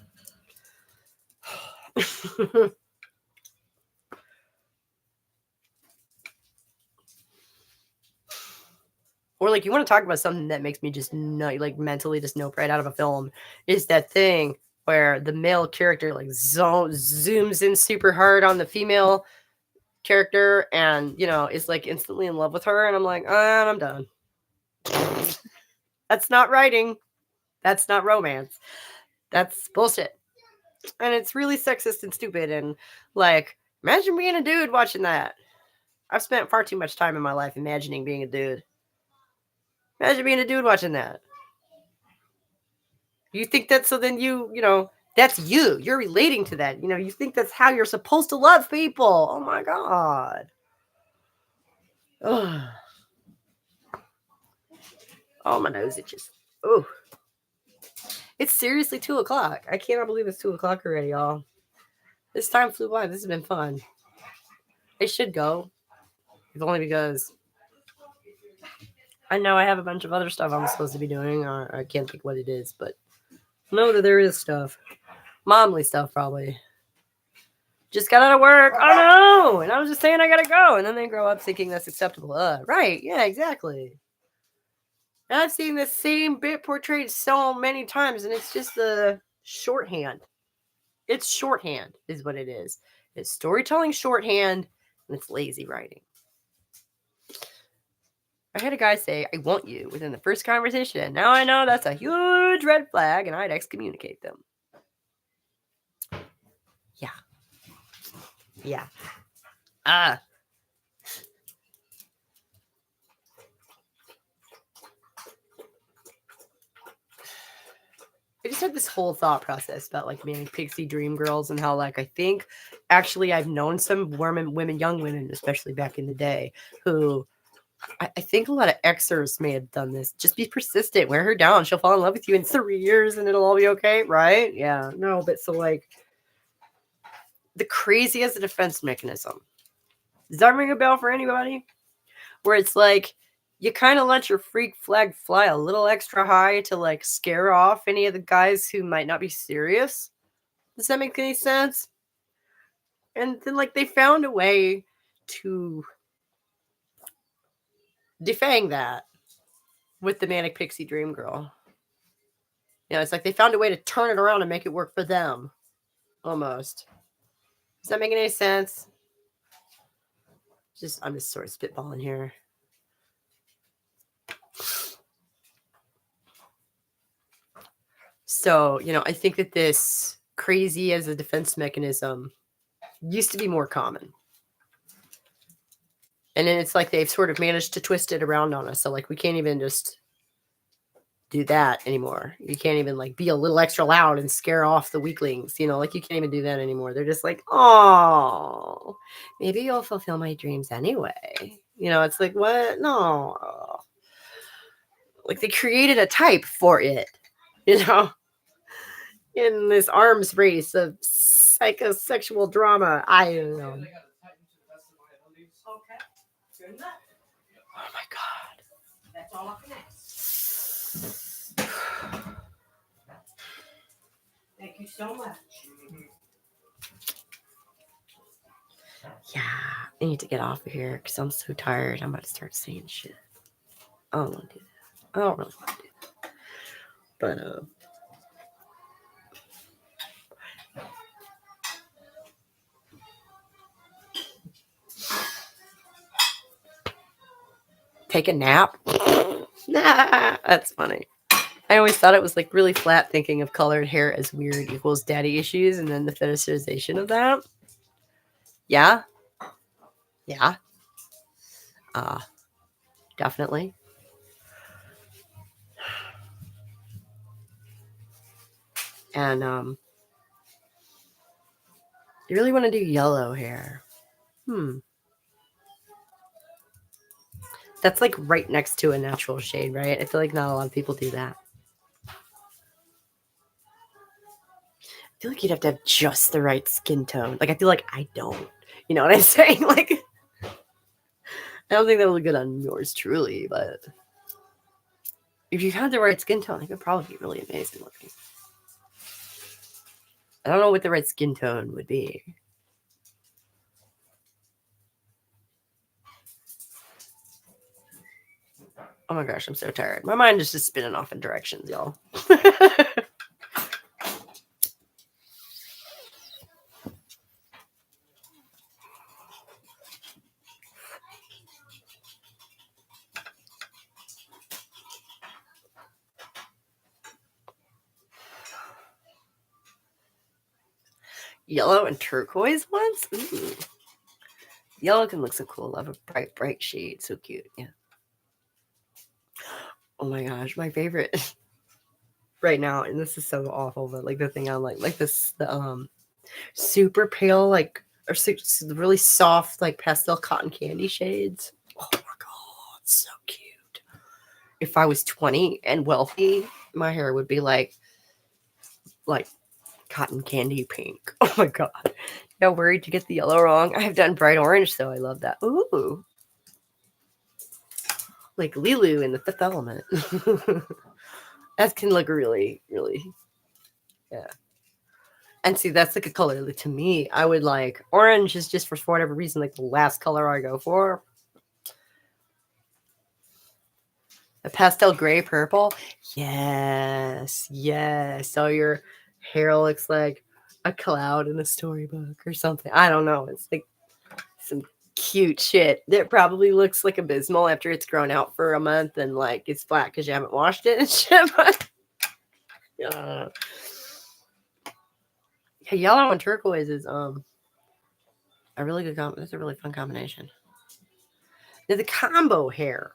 Or, like, you want to talk about something that makes me just mentally just nope right out of a film, is that thing where the male character, like, zooms in super hard on the female character and, is, like, instantly in love with her, and I'm like, I'm done. That's not writing. That's not romance. That's bullshit. And it's really sexist and stupid, and, like, imagine being a dude watching that. I've spent far too much time in my life imagining being a dude. Imagine being a dude watching that. You think that, so then that's you. You're relating to that. You think that's how you're supposed to love people. Oh my God. Ugh. Oh, my nose itches. Oh. It's seriously 2:00. I cannot believe it's 2:00 already, y'all. This time flew by. This has been fun. I should go. If only because I know I have a bunch of other stuff I'm supposed to be doing. I can't think what it is, but know that there is stuff. Momly stuff, probably. Just got out of work. Oh no! And I was just saying I gotta go. And then they grow up thinking that's acceptable. Right. Yeah, exactly. And I've seen this same bit portrayed so many times, and it's just the shorthand. It's shorthand, is what it is. It's storytelling shorthand, and it's lazy writing. I had a guy say, I want you within the first conversation, and now I know that's a huge red flag, and I'd excommunicate them. Yeah. Yeah. just had this whole thought process about like manic pixie dream girls and how like I think actually I've known some women, young women, especially back in the day, who I think a lot of exers may have done this. Just be persistent, wear her down. She'll fall in love with you in 3 years and it'll all be okay, right? Yeah. No, but so like the crazy as a defense mechanism. Does that ring a bell for anybody? Where it's like you kind of let your freak flag fly a little extra high to like scare off any of the guys who might not be serious. Does that make any sense? And then like they found a way to defang that with the manic pixie dream girl. You know, it's like they found a way to turn it around and make it work for them. Almost. Does that make any sense? I'm just sort of spitballing here. So, you know, I think that this crazy as a defense mechanism used to be more common. And then it's like they've sort of managed to twist it around on us. So, like, we can't even just do that anymore. You can't even, like, be a little extra loud and scare off the weaklings. You know, like, you can't even do that anymore. They're just like, oh, maybe you'll fulfill my dreams anyway. You know, it's like, what? No. Like, they created a type for it, you know? In this arms race of psychosexual drama. I don't know. Oh my God. That's all I can ask. Thank you so much. Yeah, I need to get off of here because I'm so tired. I'm about to start saying shit. I don't want to do that. I don't really want to do that. But, take a nap? Nah, that's funny. I always thought it was like really flat thinking of colored hair as weird equals daddy issues and then the fetishization of that. Yeah. Yeah. Definitely. And you really want to do yellow hair. That's like right next to a natural shade, right? I feel like not a lot of people do that. I feel like you'd have to have just the right skin tone. Like I feel like I don't. You know what I'm saying? Like I don't think that would look good on yours truly, but if you had the right skin tone, it could probably be really amazing looking. I don't know what the right skin tone would be. Oh my gosh, I'm so tired. My mind is just spinning off in directions, y'all. Yellow and turquoise ones? Ooh. Yellow can look so cool. Love a bright, bright shade. So cute. Yeah. Oh my gosh, my favorite right now, and this is so awful, but like the thing I like this, the super pale, like or really soft, like pastel cotton candy shades. Oh my god, so cute. If I was 20 and wealthy, my hair would be like cotton candy pink. Oh my god. Yeah, worried to get the yellow wrong. I have done bright orange, so I love that. Ooh. Like Lilu in the Fifth Element. That can look really, really, yeah. And see, that's like a color that to me, I would like. Orange is just for whatever reason, like the last color I go for. A pastel gray purple. Yes, yes. So your hair looks like a cloud in a storybook or something. I don't know. It's like some cute shit that probably looks like abysmal after it's grown out for a month and like it's flat because you haven't washed it and shit. But yeah, yellow and turquoise is a really good that's a really fun combination. Now the combo hair.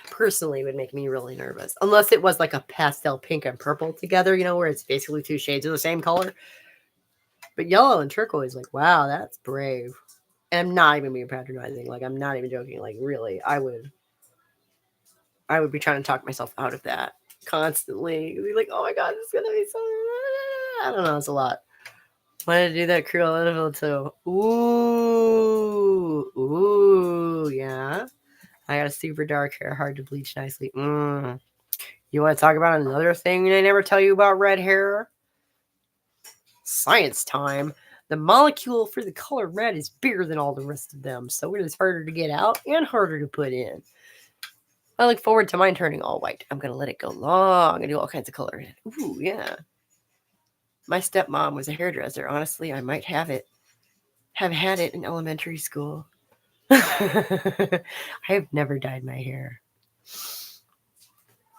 personally would make me really nervous. Unless it was like a pastel pink and purple together, where it's basically 2 shades of the same color. But yellow and turquoise, like, wow, that's brave. And I'm not even being patronizing. Like, I'm not even joking. Like, really, I would be trying to talk myself out of that constantly. Be like, oh my god, this is gonna be so. I don't know. It's a lot. Wanted to do that cruel little too. Ooh, yeah. I got a super dark hair, hard to bleach nicely. You want to talk about another thing they never tell you about red hair? Science time. The molecule for the color red is bigger than all the rest of them, so it is harder to get out and harder to put in. I look forward to mine turning all white. I'm going to let it go long and do all kinds of color in it. Ooh, yeah. My stepmom was a hairdresser. Honestly, I might have had it in elementary school. I have never dyed my hair.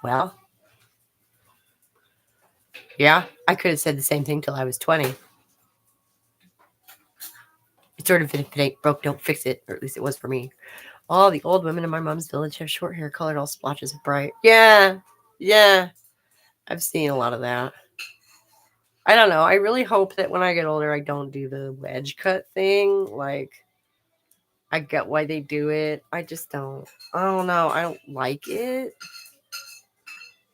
Well, yeah, I could have said the same thing till I was 20. It's sort of, if it ain't broke, don't fix it. Or at least it was for me. All the old women in my mom's village have short hair colored all splotches of bright. Yeah. I've seen a lot of that. I don't know. I really hope that when I get older, I don't do the wedge cut thing. Like, I get why they do it. I just don't. I don't know. I don't like it.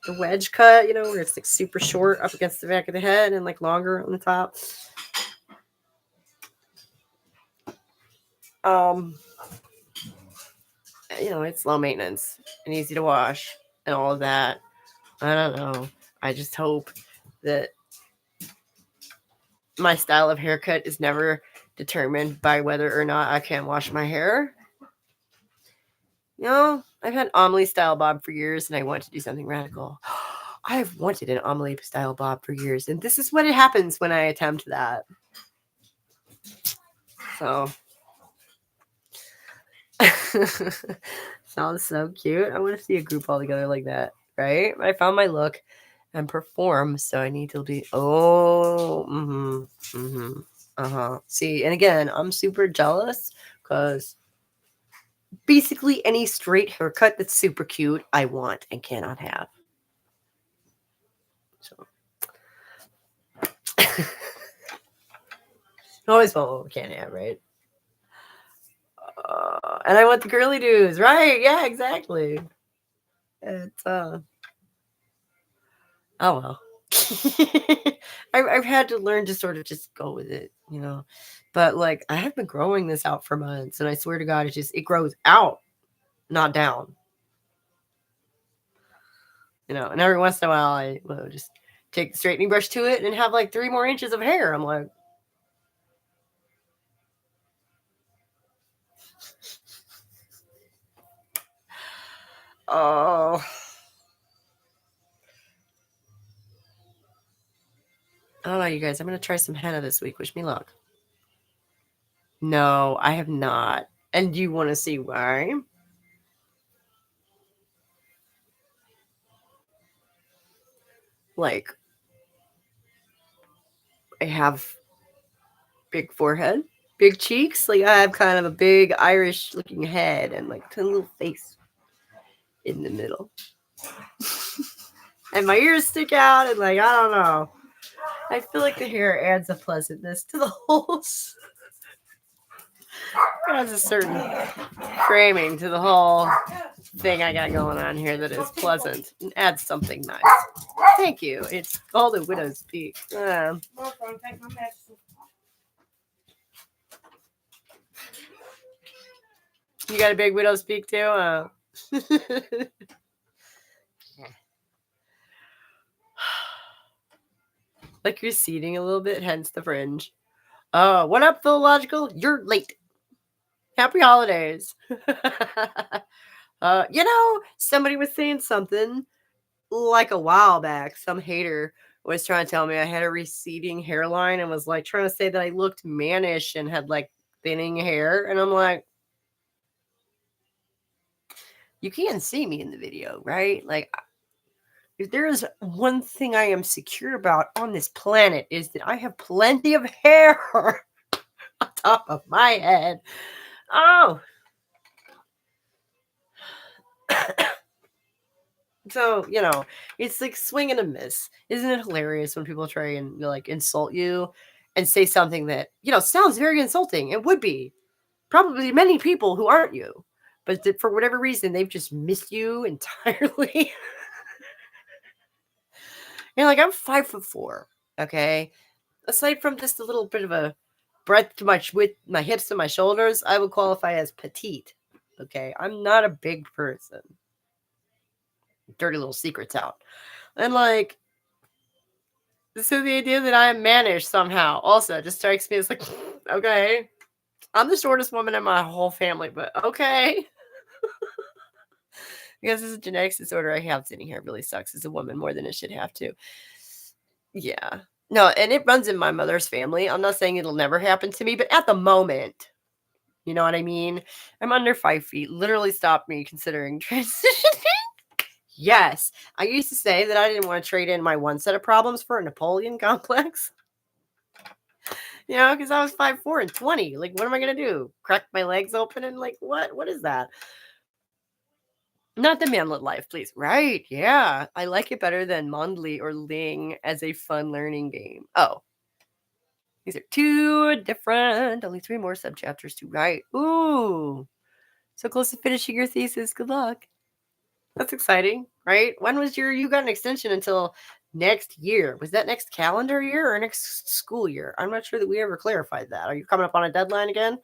The wedge cut, where it's like super short up against the back of the head and like longer on the top. It's low maintenance and easy to wash and all of that. I don't know. I just hope that my style of haircut is never determined by whether or not I can wash my hair. I've had Amelie style bob for years and I want to do something radical. I've wanted an Amelie style bob for years, and this is what happens when I attempt that. So sounds so cute. I want to see a group all together like that, right? I found my look and perform, so I need to be See, and again, I'm super jealous because basically any straight haircut that's super cute I want and cannot have. So always want what we can't have, right? And I want the girly dudes, right? Yeah, exactly. It's oh well. I've had to learn to sort of just go with it, But like I have been growing this out for months, and I swear to God, it grows out, not down. And every once in a while, I will just take the straightening brush to it and have like 3 more inches of hair. I'm like, oh. I don't know, you guys. I'm going to try some henna this week. Wish me luck. No, I have not. And do you want to see why? Like, I have big forehead, big cheeks. Like, I have kind of a big Irish looking head and like a little face in the middle. And my ears stick out, and like, I don't know. I feel like the hair adds a pleasantness to the whole. It has a certain framing to the whole thing I got going on here that is pleasant and adds something nice. Thank you. It's called a widow's peak. You got a big widow's peak too? Like receding a little bit, hence the fringe. What up, Philological? You're late. Happy holidays. Somebody was saying something like a while back. Some hater was trying to tell me I had a receding hairline and was like trying to say that I looked mannish and had like thinning hair. And I'm like, you can't see me in the video, right? Like, if there is one thing I am secure about on this planet is that I have plenty of hair on top of my head. Oh. So, it's like swing and a miss. Isn't it hilarious when people try and like insult you and say something that, sounds very insulting? It would be. Probably many people who aren't you. But for whatever reason, they've just missed you entirely. Like, I'm 5'4", okay? Aside from just a little bit of a breadth to my with my hips to my shoulders, I would qualify as petite. Okay, I'm not a big person. Dirty little secrets out. And like, so the idea that I am mannish somehow also just strikes me as like, okay, I'm the shortest woman in my whole family, but okay. Because this is a genetics disorder I have sitting here really sucks as a woman more than it should have to. Yeah. No, and it runs in my mother's family. I'm not saying it'll never happen to me, but at the moment, you know what I mean? I'm under 5 feet. Literally stopped me considering transitioning. Yes. I used to say that I didn't want to trade in my one set of problems for a Napoleon complex. Because I was 5'4" and 20. Like, what am I going to do? Crack my legs open and like, what? What is that? Not the manlet life, please. Right. Yeah. I like it better than Mondly or Ling as a fun learning game. Oh. These are two different. Only 3 more subchapters to write. Ooh. So close to finishing your thesis. Good luck. That's exciting, right? When was you got an extension until next year? Was that next calendar year or next school year? I'm not sure that we ever clarified that. Are you coming up on a deadline again?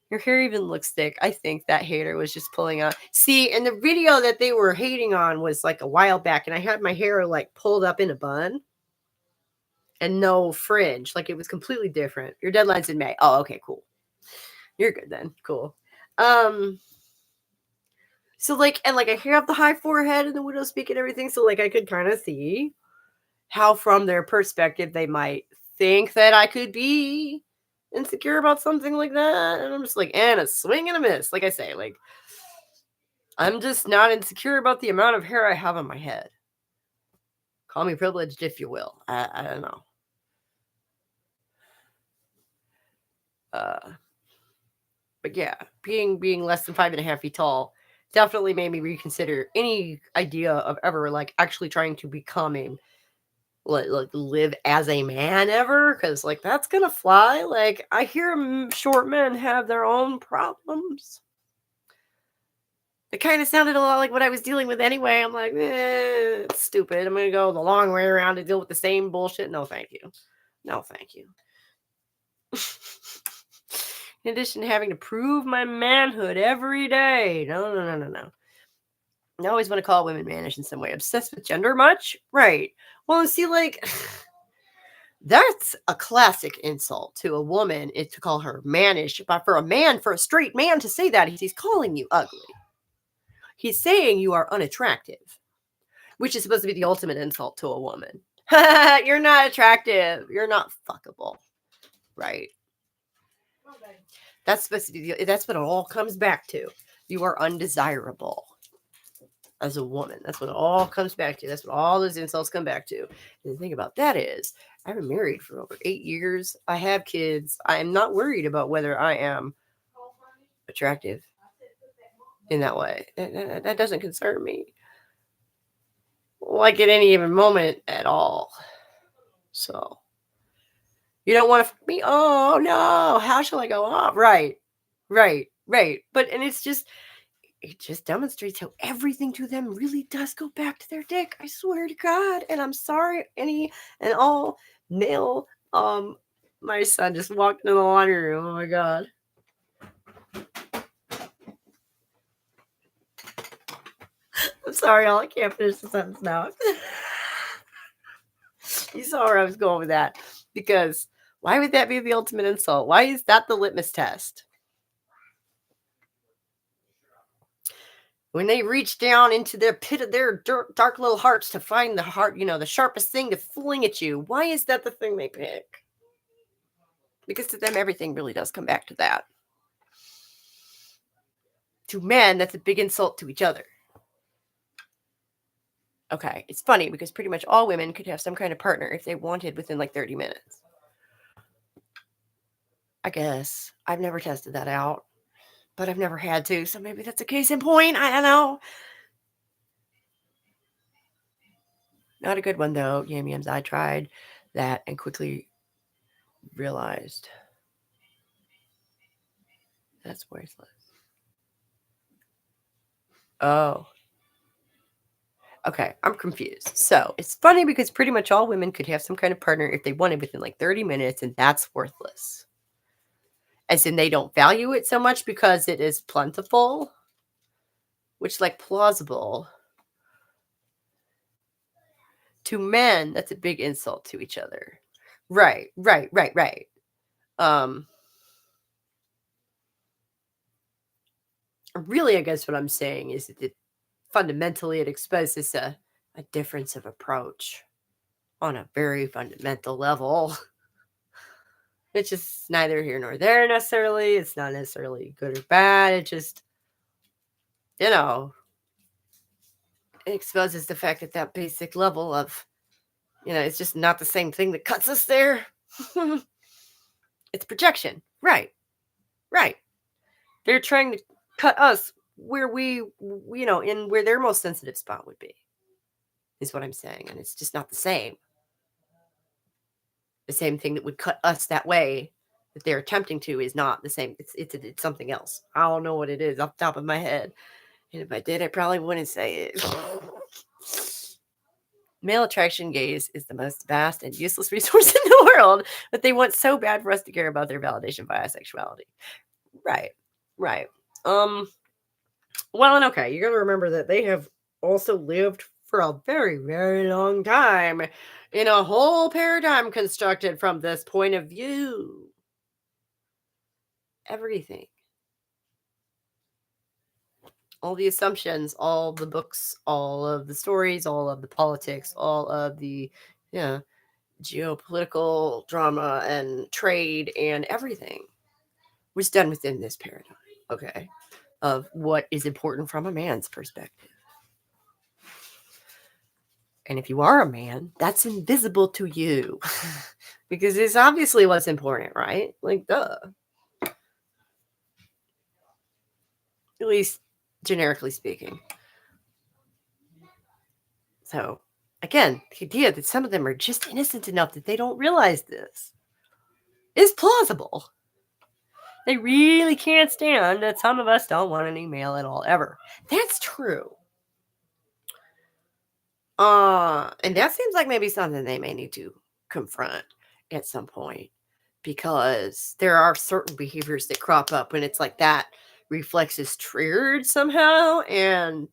Your hair even looks thick. I think that hater was just pulling out. See, and the video that they were hating on was like a while back, and I had my hair like pulled up in a bun and no fringe. Like it was completely different. Your deadline's in May. Oh, okay, cool. You're good then. Cool. So like, and like I have the high forehead and the widow's peak and everything. So like I could kind of see how from their perspective they might think that I could be insecure about something like that. And I'm just like, and a swing and a miss. Like I say, like I'm just not insecure about the amount of hair I have on my head. Call me privileged if you will. I don't know. But yeah, being less than 5.5 feet tall definitely made me reconsider any idea of ever like actually trying to become a like live as a man ever, because like that's gonna fly. Like I hear short men have their own problems. It kind of sounded a lot like what I was dealing with anyway. I'm like, it's stupid. I'm gonna go the long way around to deal with the same bullshit. No, thank you. No, thank you. In addition to having to prove my manhood every day. No. I always want to call women mannish in some way. Obsessed with gender much? Right. Well, and see, like, that's a classic insult to a woman is to call her mannish. But for a straight man to say that, he's calling you ugly. He's saying you are unattractive, which is supposed to be the ultimate insult to a woman. You're not attractive. You're not fuckable. Right. That's supposed to be that's what it all comes back to. You are undesirable as a woman. That's what it all comes back to. That's what all those insults come back to. And the thing about that is, I've been married for over 8 years. I have kids. I am not worried about whether I am attractive in that way. That doesn't concern me. Like at any given moment at all. So, you don't want to fuck me? Oh, no. How shall I go off? Right. But, and it just demonstrates how everything to them really does go back to their dick. I swear to God. And I'm sorry, any and all male. My son just walked into the laundry room. Oh my God. I'm sorry, y'all. I can't finish the sentence now. You saw where I was going with that. Because why would that be the ultimate insult? Why is that the litmus test? When they reach down into their pit of their dark little hearts to find the heart, the sharpest thing to fling at you, why is that the thing they pick? Because to them, everything really does come back to that. To men, that's a big insult to each other. Okay, it's funny because pretty much all women could have some kind of partner if they wanted within like 30 minutes. I guess. I've never tested that out, but I've never had to, so maybe that's a case in point. I don't know. Not a good one, though. Yam yams. I tried that and quickly realized that's worthless. Oh. Okay, I'm confused. So it's funny because pretty much all women could have some kind of partner if they wanted within like 30 minutes, and that's worthless. As in, they don't value it so much because it is plentiful, which, like, plausible. To men, that's a big insult to each other. Right. Really, I guess what I'm saying is that fundamentally it exposes a difference of approach on a very fundamental level. It's just neither here nor there necessarily. It's not necessarily good or bad. It just, it exposes the fact that basic level of, it's just not the same thing that cuts us there. It's projection. Right. They're trying to cut us where we, in where their most sensitive spot would be, is what I'm saying. And it's just not the same. The same thing that would cut us that way that they're attempting to is not the same. It's something else. I don't know what it is off the top of my head. And if I did, I probably wouldn't say it. Male attraction gaze is the most vast and useless resource in the world, but they want so bad for us to care about their validation via sexuality. Right. Well, and okay, you got to remember that they have also lived for a very, very long time in a whole paradigm constructed from this point of view. Everything. All the assumptions, all the books, all of the stories, all of the politics, all of the geopolitical drama and trade and everything was done within this paradigm, okay, of what is important from a man's perspective. And if you are a man, that's invisible to you because it's obviously what's important, right? Like, duh. At least generically speaking. So, again, the idea that some of them are just innocent enough that they don't realize this is plausible. They really can't stand that some of us don't want any mail at all, ever. That's true. And that seems like maybe something they may need to confront at some point, because there are certain behaviors that crop up when it's like that reflex is triggered somehow, and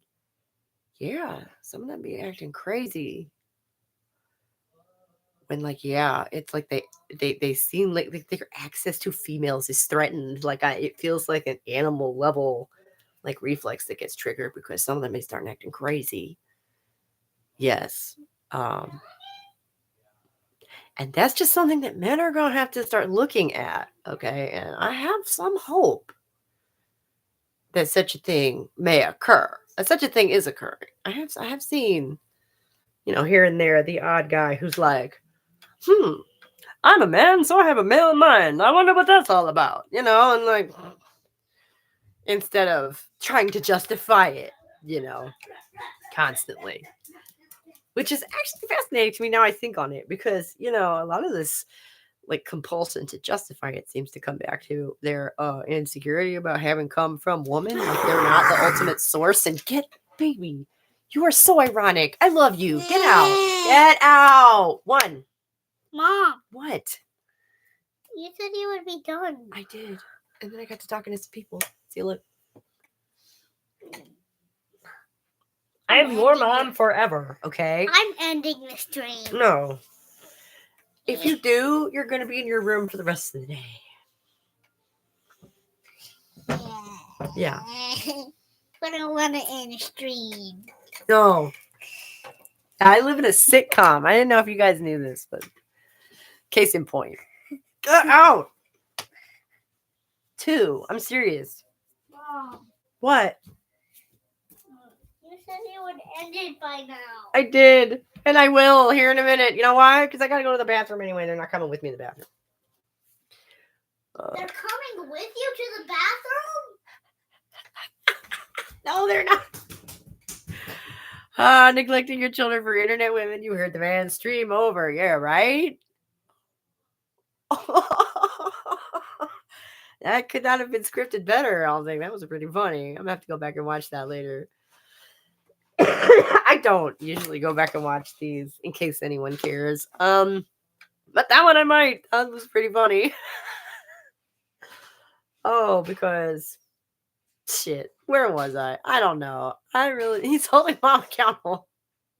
yeah, some of them be acting crazy when, like, yeah, it's like they seem like their access to females is threatened. Like, it feels like an animal level, like, reflex that gets triggered because some of them may start acting crazy. Yes. And that's just something that men are going to have to start looking at, okay? And I have some hope that such a thing may occur. That such a thing is occurring. I have seen, here and there, the odd guy who's like, I'm a man, so I have a male mind. I wonder what that's all about, and like, instead of trying to justify it, constantly. Which is actually fascinating to me now I think on it, because, a lot of this, like, compulsion to justify it seems to come back to their insecurity about having come from woman. Like, they're not the ultimate source. And baby, you are so ironic. I love you. Get out. One. Mom. What? You said you would be done. I did. And then I got to talking to some people. See, look. I'm your mom forever, okay? I'm ending the stream. No. If you do, you're going to be in your room for the rest of the day. Yeah. But I want to end the stream. No. I live in a sitcom. I didn't know if you guys knew this, but case in point. Get out. 2. I'm serious. Mom. What? You said you would end it by now. I did. And I will here in a minute. You know why? Because I got to go to the bathroom anyway. They're not coming with me in the bathroom. They're coming with you to the bathroom? No, they're not. Neglecting your children for internet women. You heard the man stream over. Yeah, right? That could not have been scripted better. I was like, that was pretty funny. I'm gonna have to go back and watch that later. I don't usually go back and watch these in case anyone cares. But that one I might. That was pretty funny. Oh, because shit. Where was I? I don't know. He's holding mom accountable.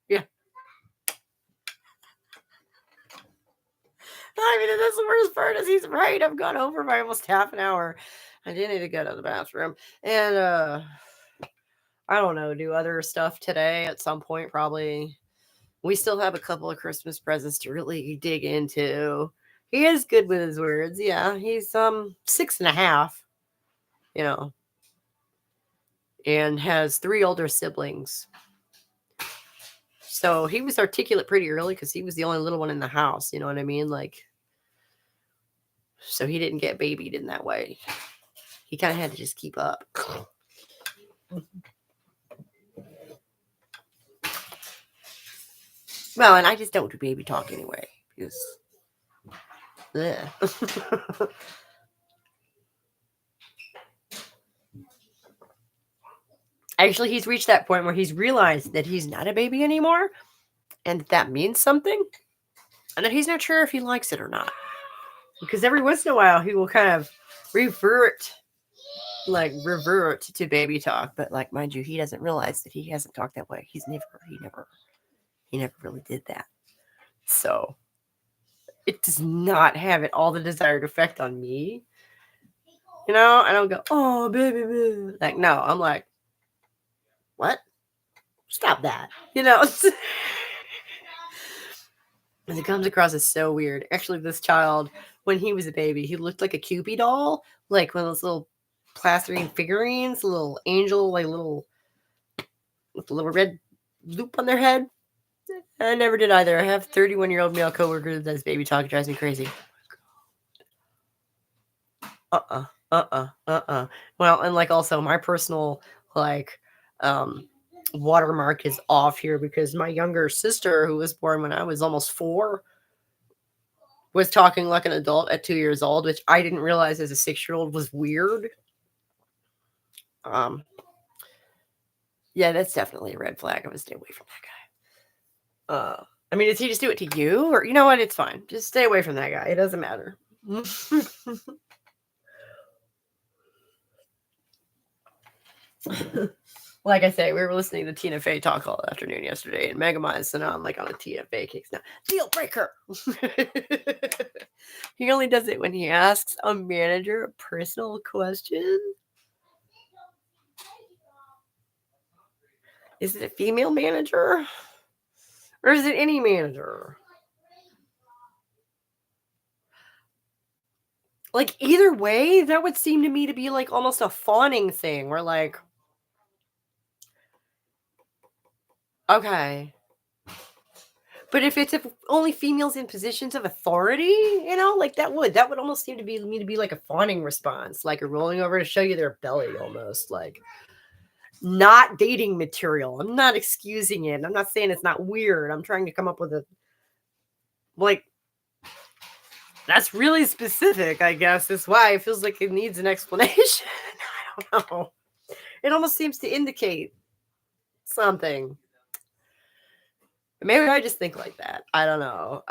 Yeah. I mean, that's the worst part is he's right. I've gone over by almost half an hour. I did need to go to the bathroom. And I don't know, do other stuff today at some point, probably. We still have a couple of Christmas presents to really dig into. He is good with his words. Yeah, he's 6.5, you know, and has 3 older siblings. So he was articulate pretty early because he was the only little one in the house. You know what I mean? Like, so he didn't get babied in that way. He kind of had to just keep up. Well, and I just don't do baby talk anyway because, actually, he's reached that point where he's realized that he's not a baby anymore, and that means something, and that he's not sure if he likes it or not. Because every once in a while, he will kind of revert to baby talk, but like, mind you, he doesn't realize that he hasn't talked that way. He never really did that. So it does not have it all the desired effect on me. You know, I don't go, oh, baby, baby. Like, no, I'm like, what? Stop that. You know? And it comes across as so weird. Actually, this child, when he was a baby, he looked like a Cupid doll, like one of those little plastering figurines, little angel, like with a little red loop on their head. I never did either. I have 31-year-old male coworker that does baby talk. It drives me crazy. Well, and like also my personal like watermark is off here because my younger sister, who was born when I was almost 4, was talking like an adult at 2 years old, which I didn't realize as a 6-year-old was weird. Yeah, that's definitely a red flag. I would stay away from that guy. I mean, does he just do it to you? Or, you know what? It's fine. Just stay away from that guy. It doesn't matter. Like I say, we were listening to Tina Fey talk all afternoon yesterday, and Megamind, so now I'm like on a Tina Fey kick now. Deal breaker! He only does it when he asks a manager a personal question. Is it a female manager? Or is it any manager? Like, either way, that would seem to me to be like almost a fawning thing where, like, okay. But if it's only females in positions of authority, you know, like that would almost seem to be me to be like a fawning response, like a rolling over to show you their belly almost, like not dating material. I'm not excusing it. I'm not saying it's not weird. I'm trying to come up with a like that's really specific, I guess. Is why it feels like it needs an explanation. I don't know. It almost seems to indicate something. Maybe I just think like that. I don't know.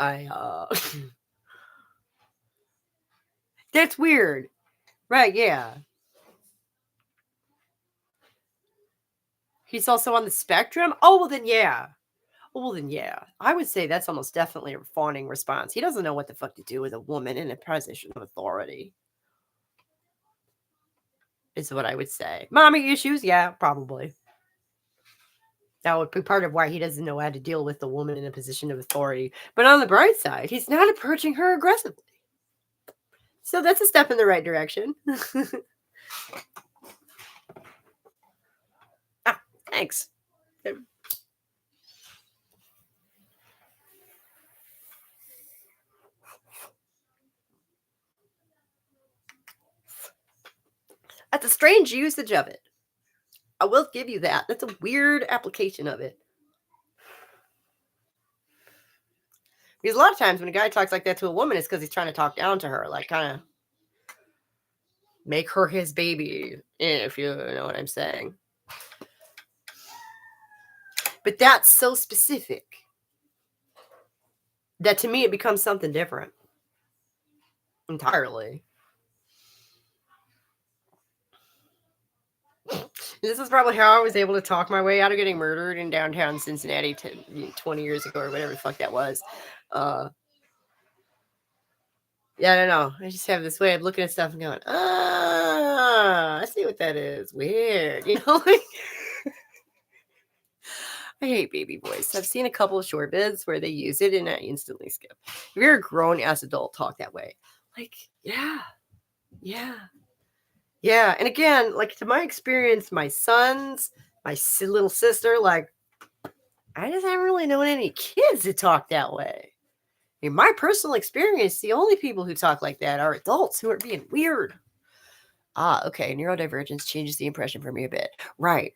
That's weird. Right, yeah. He's also on the spectrum? Oh, well then yeah. Well then yeah. I would say that's almost definitely a fawning response. He doesn't know what the fuck to do with a woman in a position of authority. Is what I would say. Mommy issues? Yeah, probably. That would be part of why he doesn't know how to deal with a woman in a position of authority. But on the bright side, he's not approaching her aggressively. So that's a step in the right direction. Thanks. That's a strange usage of it. I will give you that. That's a weird application of it. Because a lot of times when a guy talks like that to a woman, it's because he's trying to talk down to her, like kind of make her his baby, if you know what I'm saying. But that's so specific that to me it becomes something different entirely. This is probably how I was able to talk my way out of getting murdered in downtown Cincinnati 20 years ago or whatever the fuck that was. Yeah, I don't know. I just have this way of looking at stuff and going, I see what that is. Weird. You know, I hate baby voice. I've seen a couple of short vids where they use it and I instantly skip. If you're a grown ass adult, talk that way. Like, yeah. And again, like to my experience, my sons, my little sister, like, I just haven't really known any kids that talk that way. In my personal experience, the only people who talk like that are adults who are being weird. Okay. Neurodivergence changes the impression for me a bit. Right.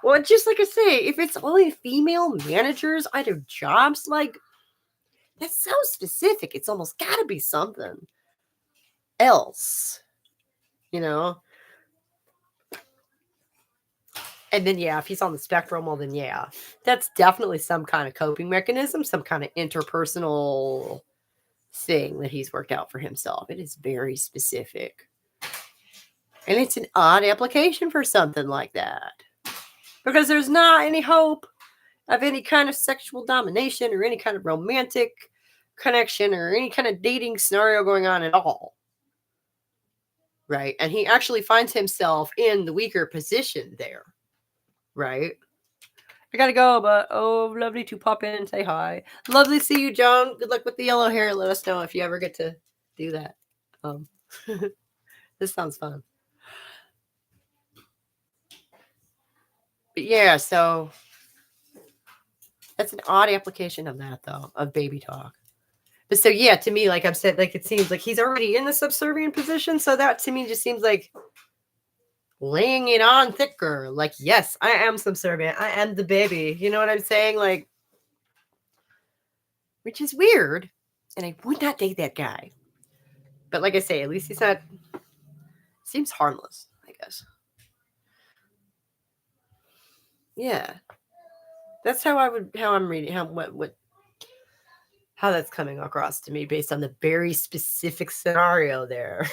Well, just like I say, if it's only female managers out of jobs, like, that's so specific. It's almost got to be something else, you know? And then, yeah, if he's on the spectrum, well, then, yeah, that's definitely some kind of coping mechanism, some kind of interpersonal thing that he's worked out for himself. It is very specific. And it's an odd application for something like that. Because there's not any hope of any kind of sexual domination or any kind of romantic connection or any kind of dating scenario going on at all. Right? And he actually finds himself in the weaker position there. Right? I gotta go, but lovely to pop in and say hi. Lovely to see you, Joan. Good luck with the yellow hair. Let us know if you ever get to do that. This sounds fun. But yeah, so that's an odd application of that, though, of baby talk. But so, yeah, to me, like I've said, like it seems like he's already in the subservient position. So that to me just seems like laying it on thicker. Like, yes, I am subservient. I am the baby. You know what I'm saying? Like, which is weird. And I would not date that guy. But like I say, at least he's not, seems harmless, I guess. Yeah. That's how I'm reading, how that's coming across to me based on the very specific scenario there.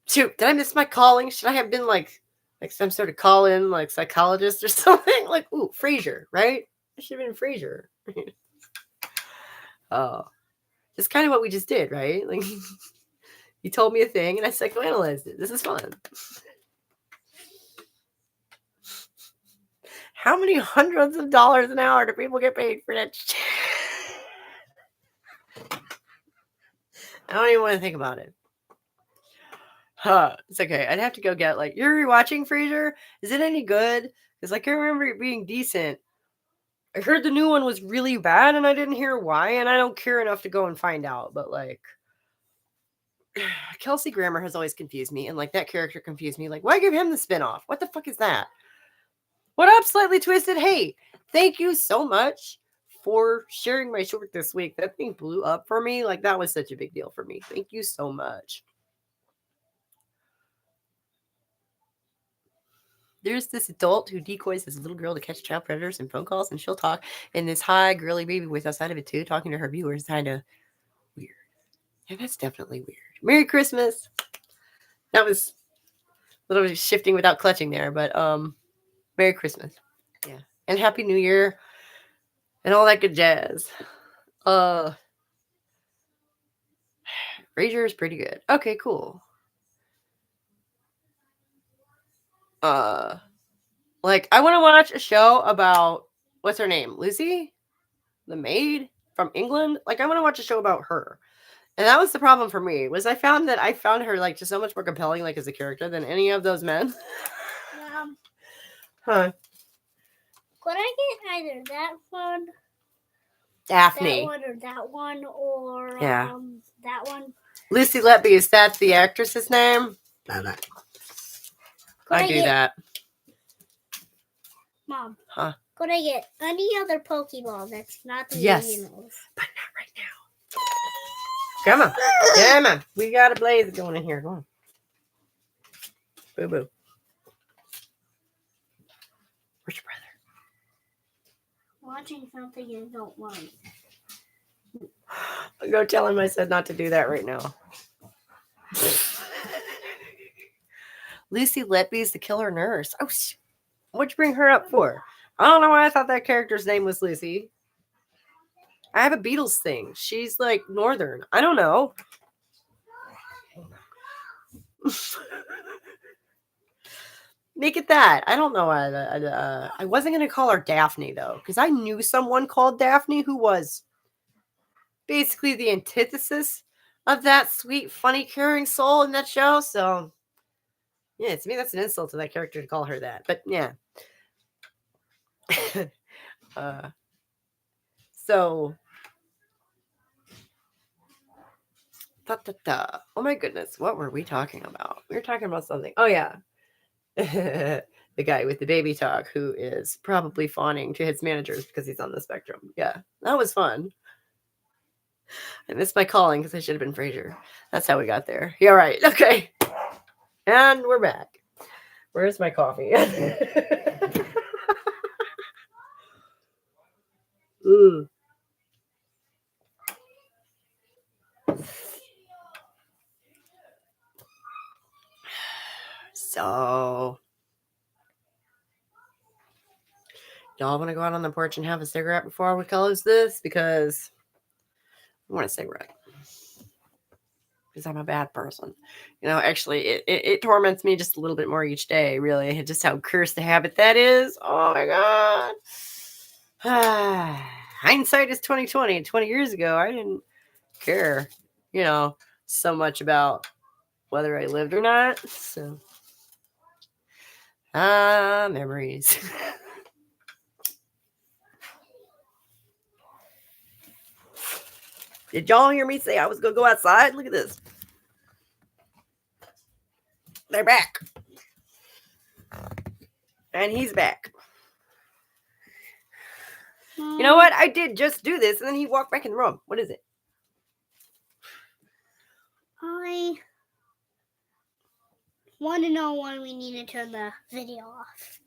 Shoot, did I miss my calling? Should I have been like some sort of call-in like psychologist or something? Like, ooh, Frasier, right? I should have been Frasier. Oh, it's kind of what we just did, right? Like, you told me a thing and I psychoanalyzed it. This is fun. How many hundreds of dollars an hour do people get paid for that shit? I don't even want to think about it. It's okay. I'd have to go get like, you're rewatching Frasier? Is it any good? Because like I remember it being decent. I heard the new one was really bad and I didn't hear why, and I don't care enough to go and find out. But like, Kelsey Grammer has always confused me, and like that character confused me. Like, why give him the spinoff? What the fuck is that? What up, Slightly Twisted? Hey, thank you so much for sharing my short this week. That thing blew up for me. Like, that was such a big deal for me. Thank you so much. There's this adult who decoys this little girl to catch child predators and phone calls, and she'll talk in this high, girly baby voice outside of it too, talking to her viewers. Kind of weird. Yeah, that's definitely weird. Merry Christmas. That was a little bit shifting without clutching there, but Merry Christmas. Yeah. And Happy New Year. And all that good jazz. Frasier is pretty good. Okay, cool. Like, I want to watch a show about, what's her name? Lucy? The maid from England? Like, I want to watch a show about her. And that was the problem for me, was I found her, like, just so much more compelling, like, as a character than any of those men. Yeah. Huh. Could I get either that one, Daphne. that one, or that one, or Yeah. that one? Lucy Letby, is that the actress's name? Could I do that. Mom. Huh. Could I get any other Pokeball that's not the Yes. originals? But not right now. Come on. Come on. We got a blaze going in here. Go on. Boo boo. Where's your brother? Watching something you don't like. Go tell him I said not to do that right now. Lucy Letby's the killer nurse. Oh, what'd you bring her up for? I don't know why I thought that character's name was Lucy. I have a Beatles thing. She's like Northern. I don't know. Make it that. I don't know. I wasn't going to call her Daphne, though, because I knew someone called Daphne who was basically the antithesis of that sweet, funny, caring soul in that show. So, yeah, to me, that's an insult to that character to call her that. But, yeah. So, oh my goodness, what were we talking about? We were talking about something. Oh, yeah. The guy with the baby talk who is probably fawning to his managers because he's on the spectrum. Yeah, that was fun. I missed my calling because I should have been Frasier. That's how we got there. Yeah, right. Okay. And we're back. Where's my coffee? Ooh. So, y'all want to go out on the porch and have a cigarette before we close this? Because I want a cigarette. Because I'm a bad person. You know, actually, it torments me just a little bit more each day, really. Just how cursed the habit that is. Oh, my God. Hindsight is 2020. 20 years ago, I didn't care, you know, so much about whether I lived or not. So, memories. Did y'all hear me say I was going to go outside? Look at this. They're back. And he's back. You know what? I did just do this, and then he walked back in the room. What is it? I want to know when we need to turn the video off.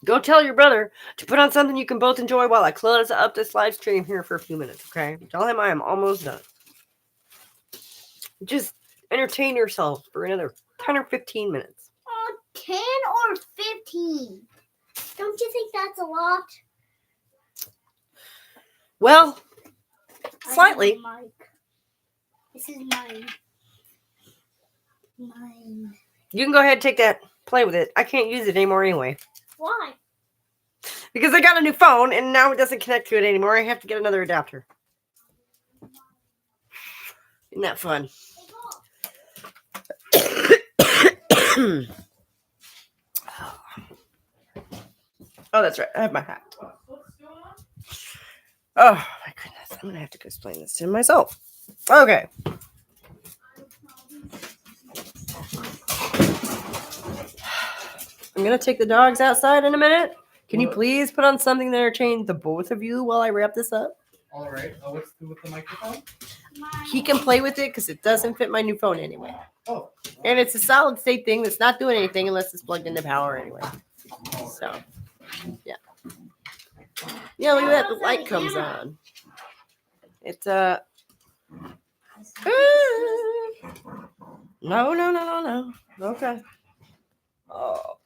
Go tell your brother to put on something you can both enjoy while I close up this live stream here for a few minutes, okay? Tell him I am almost done. Just entertain yourself for another 10 or 15 minutes. 10 or 15? Don't you think that's a lot? Well, slightly. This is mine. Mine. You can go ahead and take that. Play with it. I can't use it anymore anyway. Why? Because I got a new phone, and now it doesn't connect to it anymore. I have to get another adapter. Isn't that fun? Oh, that's right. I have my hat. Oh, my goodness. I'm going to have to explain this to myself. Okay. I'm going to take the dogs outside in a minute. Can you please put on something to entertain the both of you while I wrap this up? All right. What's with the microphone? He can play with it because it doesn't fit my new phone anyway. Oh. And it's a solid state thing that's not doing anything unless it's plugged into power anyway. So, yeah. Yeah, look at that. The light comes on. It's No. Okay. Oh.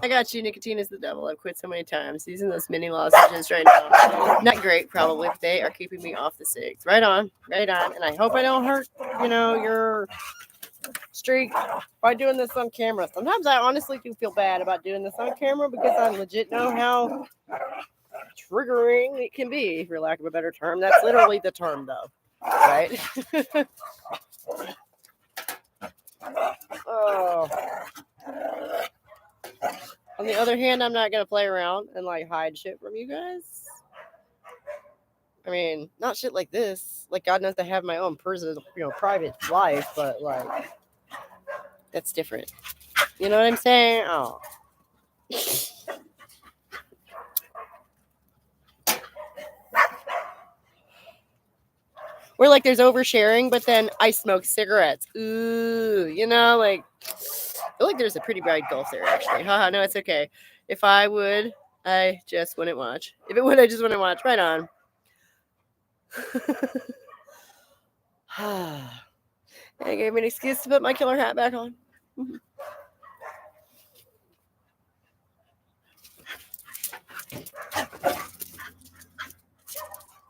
I got you. Nicotine is the devil. I've quit so many times. Using those mini lozenges right now. Not great, probably, but they are keeping me off the cigs. Right on. And I hope I don't hurt, your streak by doing this on camera. Sometimes I honestly do feel bad about doing this on camera because I legit know how triggering it can be, for lack of a better term. That's literally the term, though. Right? Oh. On the other hand, I'm not gonna play around and like hide shit from you guys. I mean, not shit like this. Like God knows I have my own personal, private life, but like that's different. You know what I'm saying? Oh. Where like there's oversharing, but then I smoke cigarettes. Ooh, like I feel like there's a pretty bright gulf there actually. Haha, no, it's okay. If I would, I just wouldn't watch. If it would, I just wouldn't watch. Right on. I gave me an excuse to put my killer hat back on.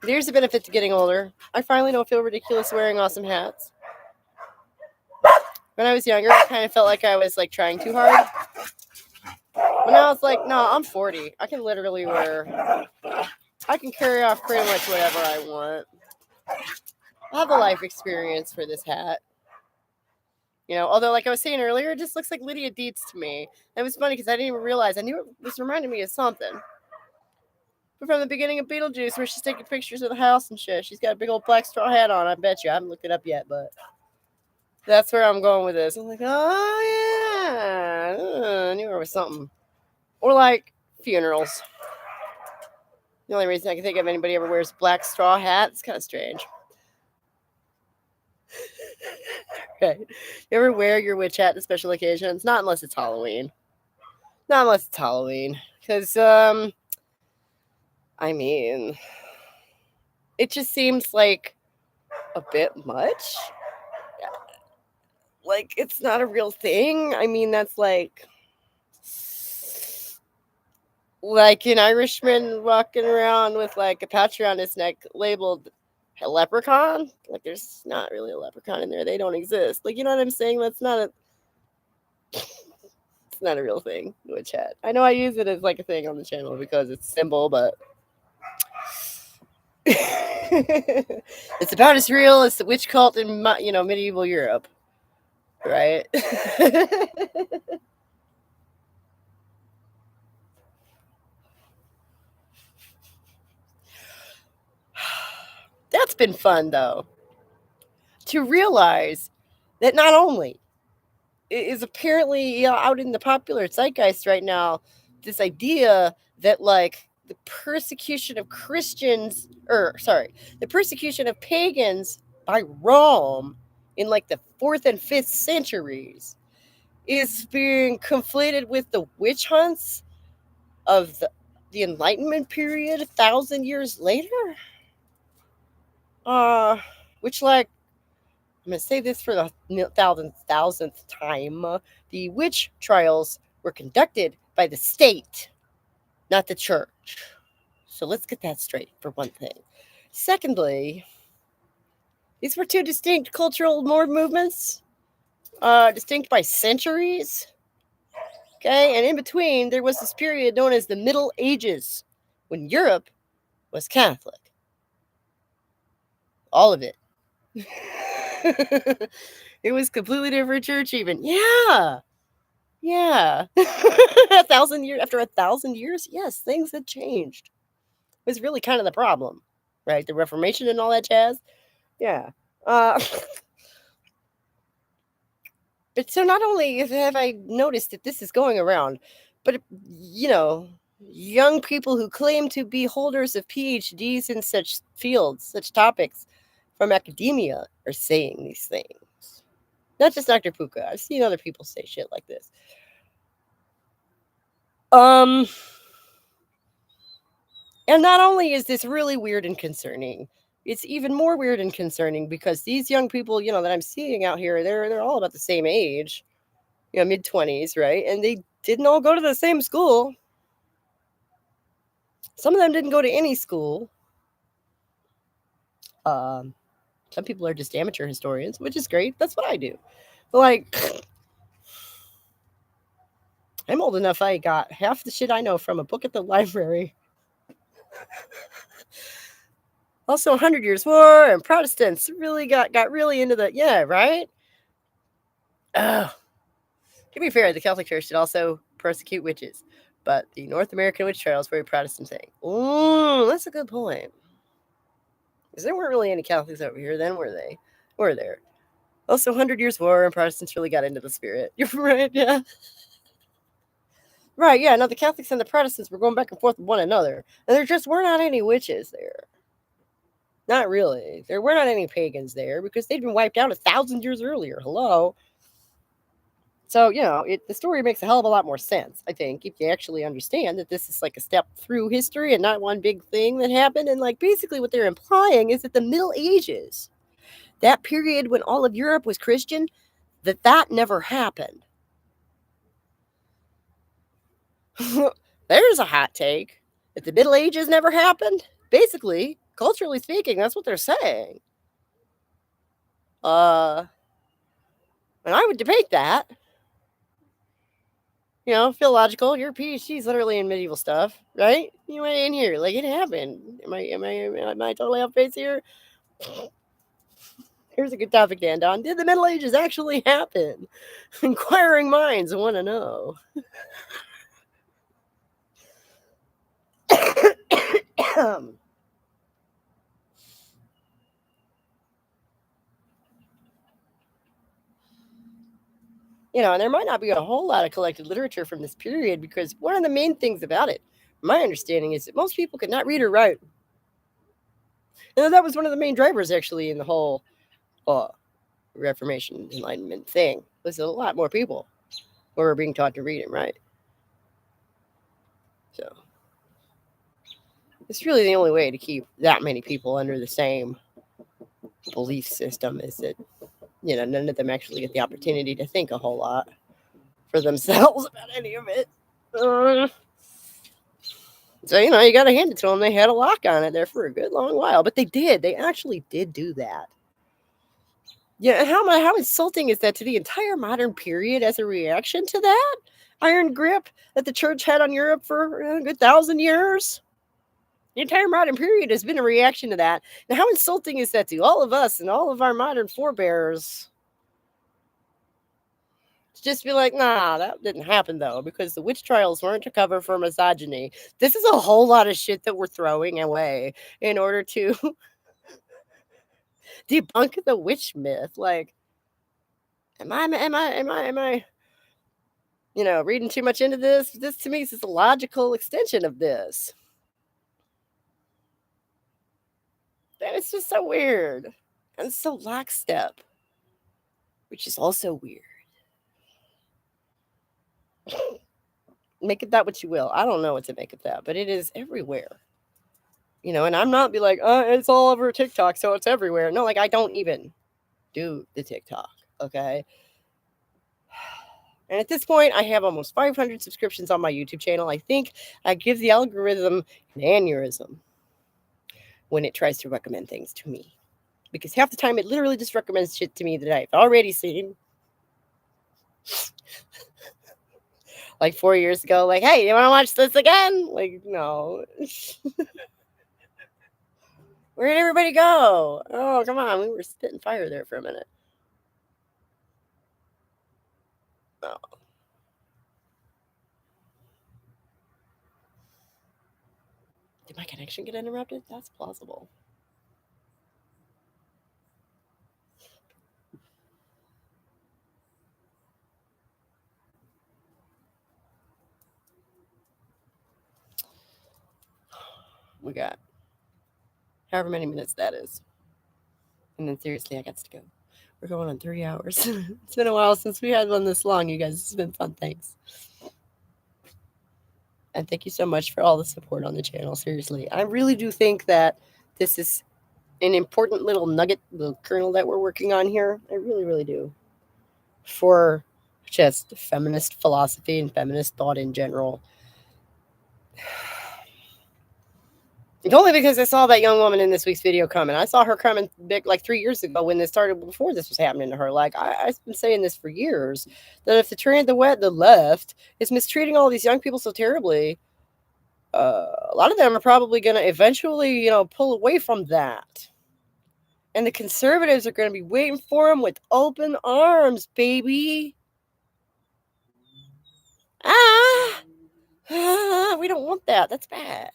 There's a benefit to getting older. I finally don't feel ridiculous wearing awesome hats. When I was younger, I kind of felt like I was like trying too hard. But now it's like, no, I'm 40. I can literally I can carry off pretty much whatever I want. I have a life experience for this hat. Although like I was saying earlier, it just looks like Lydia Dietz to me. It was funny because I didn't even realize. I knew it was reminding me of something. But from the beginning of Beetlejuice, where she's taking pictures of the house and shit, she's got a big old black straw hat on. I bet you. I haven't looked it up yet, but that's where I'm going with this. I'm like, oh yeah, I knew there was something. Or like funerals. The only reason I can think of anybody ever wears a black straw hat. It's kind of strange. Right. You ever wear your witch hat to special occasions? Not unless it's Halloween. Because, I mean, it just seems like a bit much. Like, it's not a real thing. I mean, that's like an Irishman walking around with like a patch around his neck labeled a leprechaun. Like, there's not really a leprechaun in there. They don't exist. Like, you know what I'm saying? It's not a real thing, witch hat. I know I use it as like a thing on the channel because it's a symbol, but it's about as real as the witch cult in medieval Europe, right? That's been fun though, to realize that not only is apparently out in the popular zeitgeist right now this idea that like the persecution of pagans by Rome in like the 4th and 5th centuries is being conflated with the witch hunts of the Enlightenment period 1,000 years later. Which like, I'm going to say this for the thousandth time. The witch trials were conducted by the state, not the church. So let's get that straight for one thing. Secondly, these were two distinct cultural movements, distinct by centuries. Okay, and in between, there was this period known as the Middle Ages, when Europe was Catholic. All of it. It was completely different church even. Yeah. 1,000 years after 1,000 years, yes, things had changed. It was really kind of the problem, right? The Reformation and all that jazz. Yeah. But so not only have I noticed that this is going around, but young people who claim to be holders of PhDs in such fields, such topics from academia are saying these things. Not just Dr. Puka. I've seen other people say shit like this. And not only is this really weird and concerning, it's even more weird and concerning because these young people, that I'm seeing out here, they're all about the same age, mid-20s, right? And they didn't all go to the same school. Some of them didn't go to any school. Some people are just amateur historians, which is great. That's what I do. But like, I'm old enough. I got half the shit I know from a book at the library. Also, 100 Years' War and Protestants really got really into right? Oh. To be fair, the Catholic Church did also persecute witches, but the North American witch trials were a Protestant thing. Ooh, that's a good point. Because there weren't really any Catholics over here then, were they? Were there? Also, 100 Years' War and Protestants really got into the spirit. You're right, yeah. Right, yeah. Now the Catholics and the Protestants were going back and forth with one another, and there just were not any witches there. Not really. There were not any pagans there because they'd been wiped out 1,000 years earlier. Hello. So, the story makes a hell of a lot more sense, I think, if you actually understand that this is like a step through history and not one big thing that happened. And, like, basically what they're implying is that the Middle Ages, that period when all of Europe was Christian, that never happened. There's a hot take. If the Middle Ages never happened, basically, culturally speaking, that's what they're saying. And I would debate that. Philological. Your PhD's literally in medieval stuff, right? You ain't in here. Like, it happened. Am I totally off base here? Here's a good topic to end on. Did the Middle Ages actually happen? Inquiring minds want to know. And there might not be a whole lot of collected literature from this period because one of the main things about it, my understanding, is that most people could not read or write. That was one of the main drivers, actually, in the whole Reformation, Enlightenment thing. Was a lot more people who were being taught to read and write. So it's really the only way to keep that many people under the same belief system is that, none of them actually get the opportunity to think a whole lot for themselves about any of it. So, you got to hand it to them. They had a lock on it there for a good long while. But they did. They actually did do that. Yeah, and how insulting is that to the entire modern period as a reaction to that iron grip that the church had on Europe for a good 1,000 years? The entire modern period has been a reaction to that. And how insulting is that to all of us and all of our modern forebears? To just be like, nah, that didn't happen, though, because the witch trials weren't to cover for misogyny. This is a whole lot of shit that we're throwing away in order to debunk the witch myth. Like, am I reading too much into this? This to me is a logical extension of this. And it's just so weird. And so lockstep. Which is also weird. Make it that what you will. I don't know what to make of that, but it is everywhere. And I'm not be like, it's all over TikTok, so it's everywhere. No, like, I don't even do the TikTok, okay? And at this point, I have almost 500 subscriptions on my YouTube channel. I think I give the algorithm an aneurysm when it tries to recommend things to me. Because half the time, it literally just recommends shit to me that I've already seen. Like 4 years ago, like, hey, you want to watch this again? Like, no. Where did everybody go? Oh, come on. We were spitting fire there for a minute. Oh. Did my connection get interrupted? That's plausible. We got however many minutes that is. And then seriously, I got to go. We're going on 3 hours. It's been a while since we had one this long, you guys. It's been fun. Thanks. And thank you so much for all the support on the channel. Seriously. I really do think that this is an important little nugget, the kernel that we're working on here. I really, really do. For just feminist philosophy and feminist thought in general. It's only because I saw that young woman in this week's video comment. I saw her comment like 3 years ago when this started, before this was happening to her. Like, I've been saying this for years, that if the left is mistreating all these young people so terribly, a lot of them are probably going to eventually, pull away from that. And the conservatives are going to be waiting for them with open arms, baby. We don't want that. That's bad.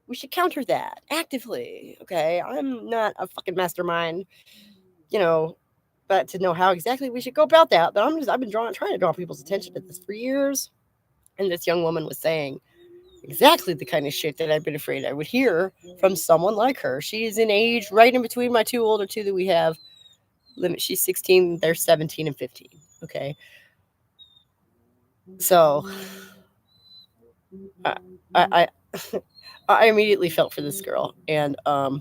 We should counter that actively. Okay. I'm not a fucking mastermind, you know, but to know how exactly we should go about that. But I've been trying to draw people's attention to this for years. And this young woman was saying exactly the kind of shit that I've been afraid I would hear from someone like her. She is in age right in between my two older two that we have. Limit. She's 16. They're 17 and 15. Okay. So I, I, I immediately felt for this girl, and oh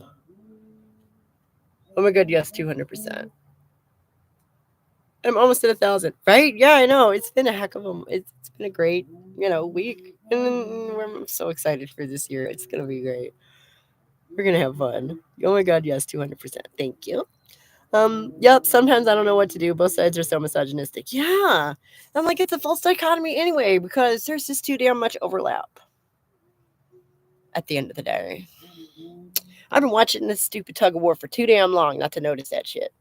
my god, yes, 200%. I'm almost at 1,000, right? Yeah, I know. It's been a heck of a. It's been a great, week, and I'm so excited for this year. It's gonna be great. We're gonna have fun. Oh my god, yes, 200%. Thank you. Yep. Sometimes I don't know what to do. Both sides are so misogynistic. Yeah, I'm like, it's a false dichotomy anyway because there's just too damn much overlap. At the end of the day, I've been watching this stupid tug of war for too damn long not to notice that shit.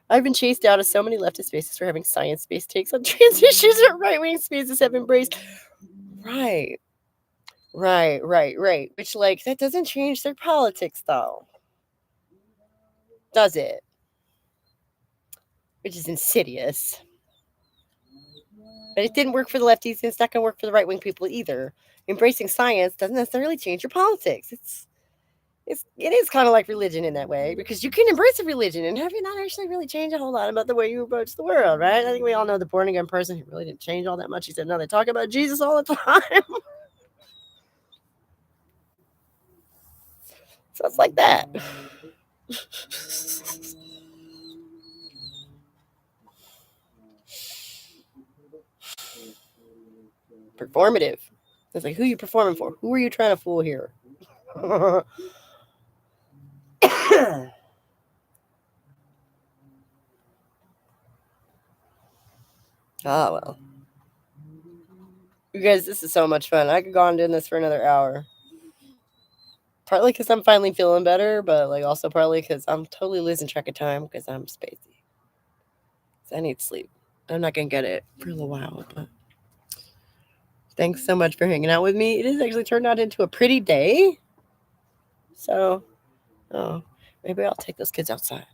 I've been chased out of so many leftist spaces for having science-based takes on trans issues that right-wing spaces have embraced. Right. Right. Which, like, that doesn't change their politics, though. Does it? Which is insidious. But it didn't work for the lefties, and it's not going to work for the right-wing people either. Embracing science doesn't necessarily change your politics. It is kind of like religion in that way, because you can embrace a religion and have you not actually really change a whole lot about the way you approach the world, right? I think we all know the born again person who really didn't change all that much. He said, no, they talk about Jesus all the time. So it's like that. Performative. It's like, who are you performing for? Who are you trying to fool here? Oh, well. You guys, this is so much fun. I could go on doing this for another hour. Partly because I'm finally feeling better, but like also partly because I'm totally losing track of time because I'm spacey. So I need sleep. I'm not gonna get it for a little while, but thanks so much for hanging out with me. It has actually turned out into a pretty day. So, maybe I'll take those kids outside.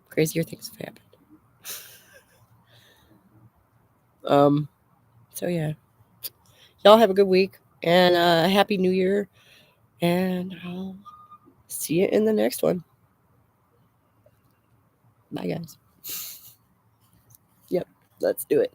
Crazier things have happened. So yeah, y'all have a good week and happy New Year, and I'll see you in the next one. Bye, guys. Yep, let's do it.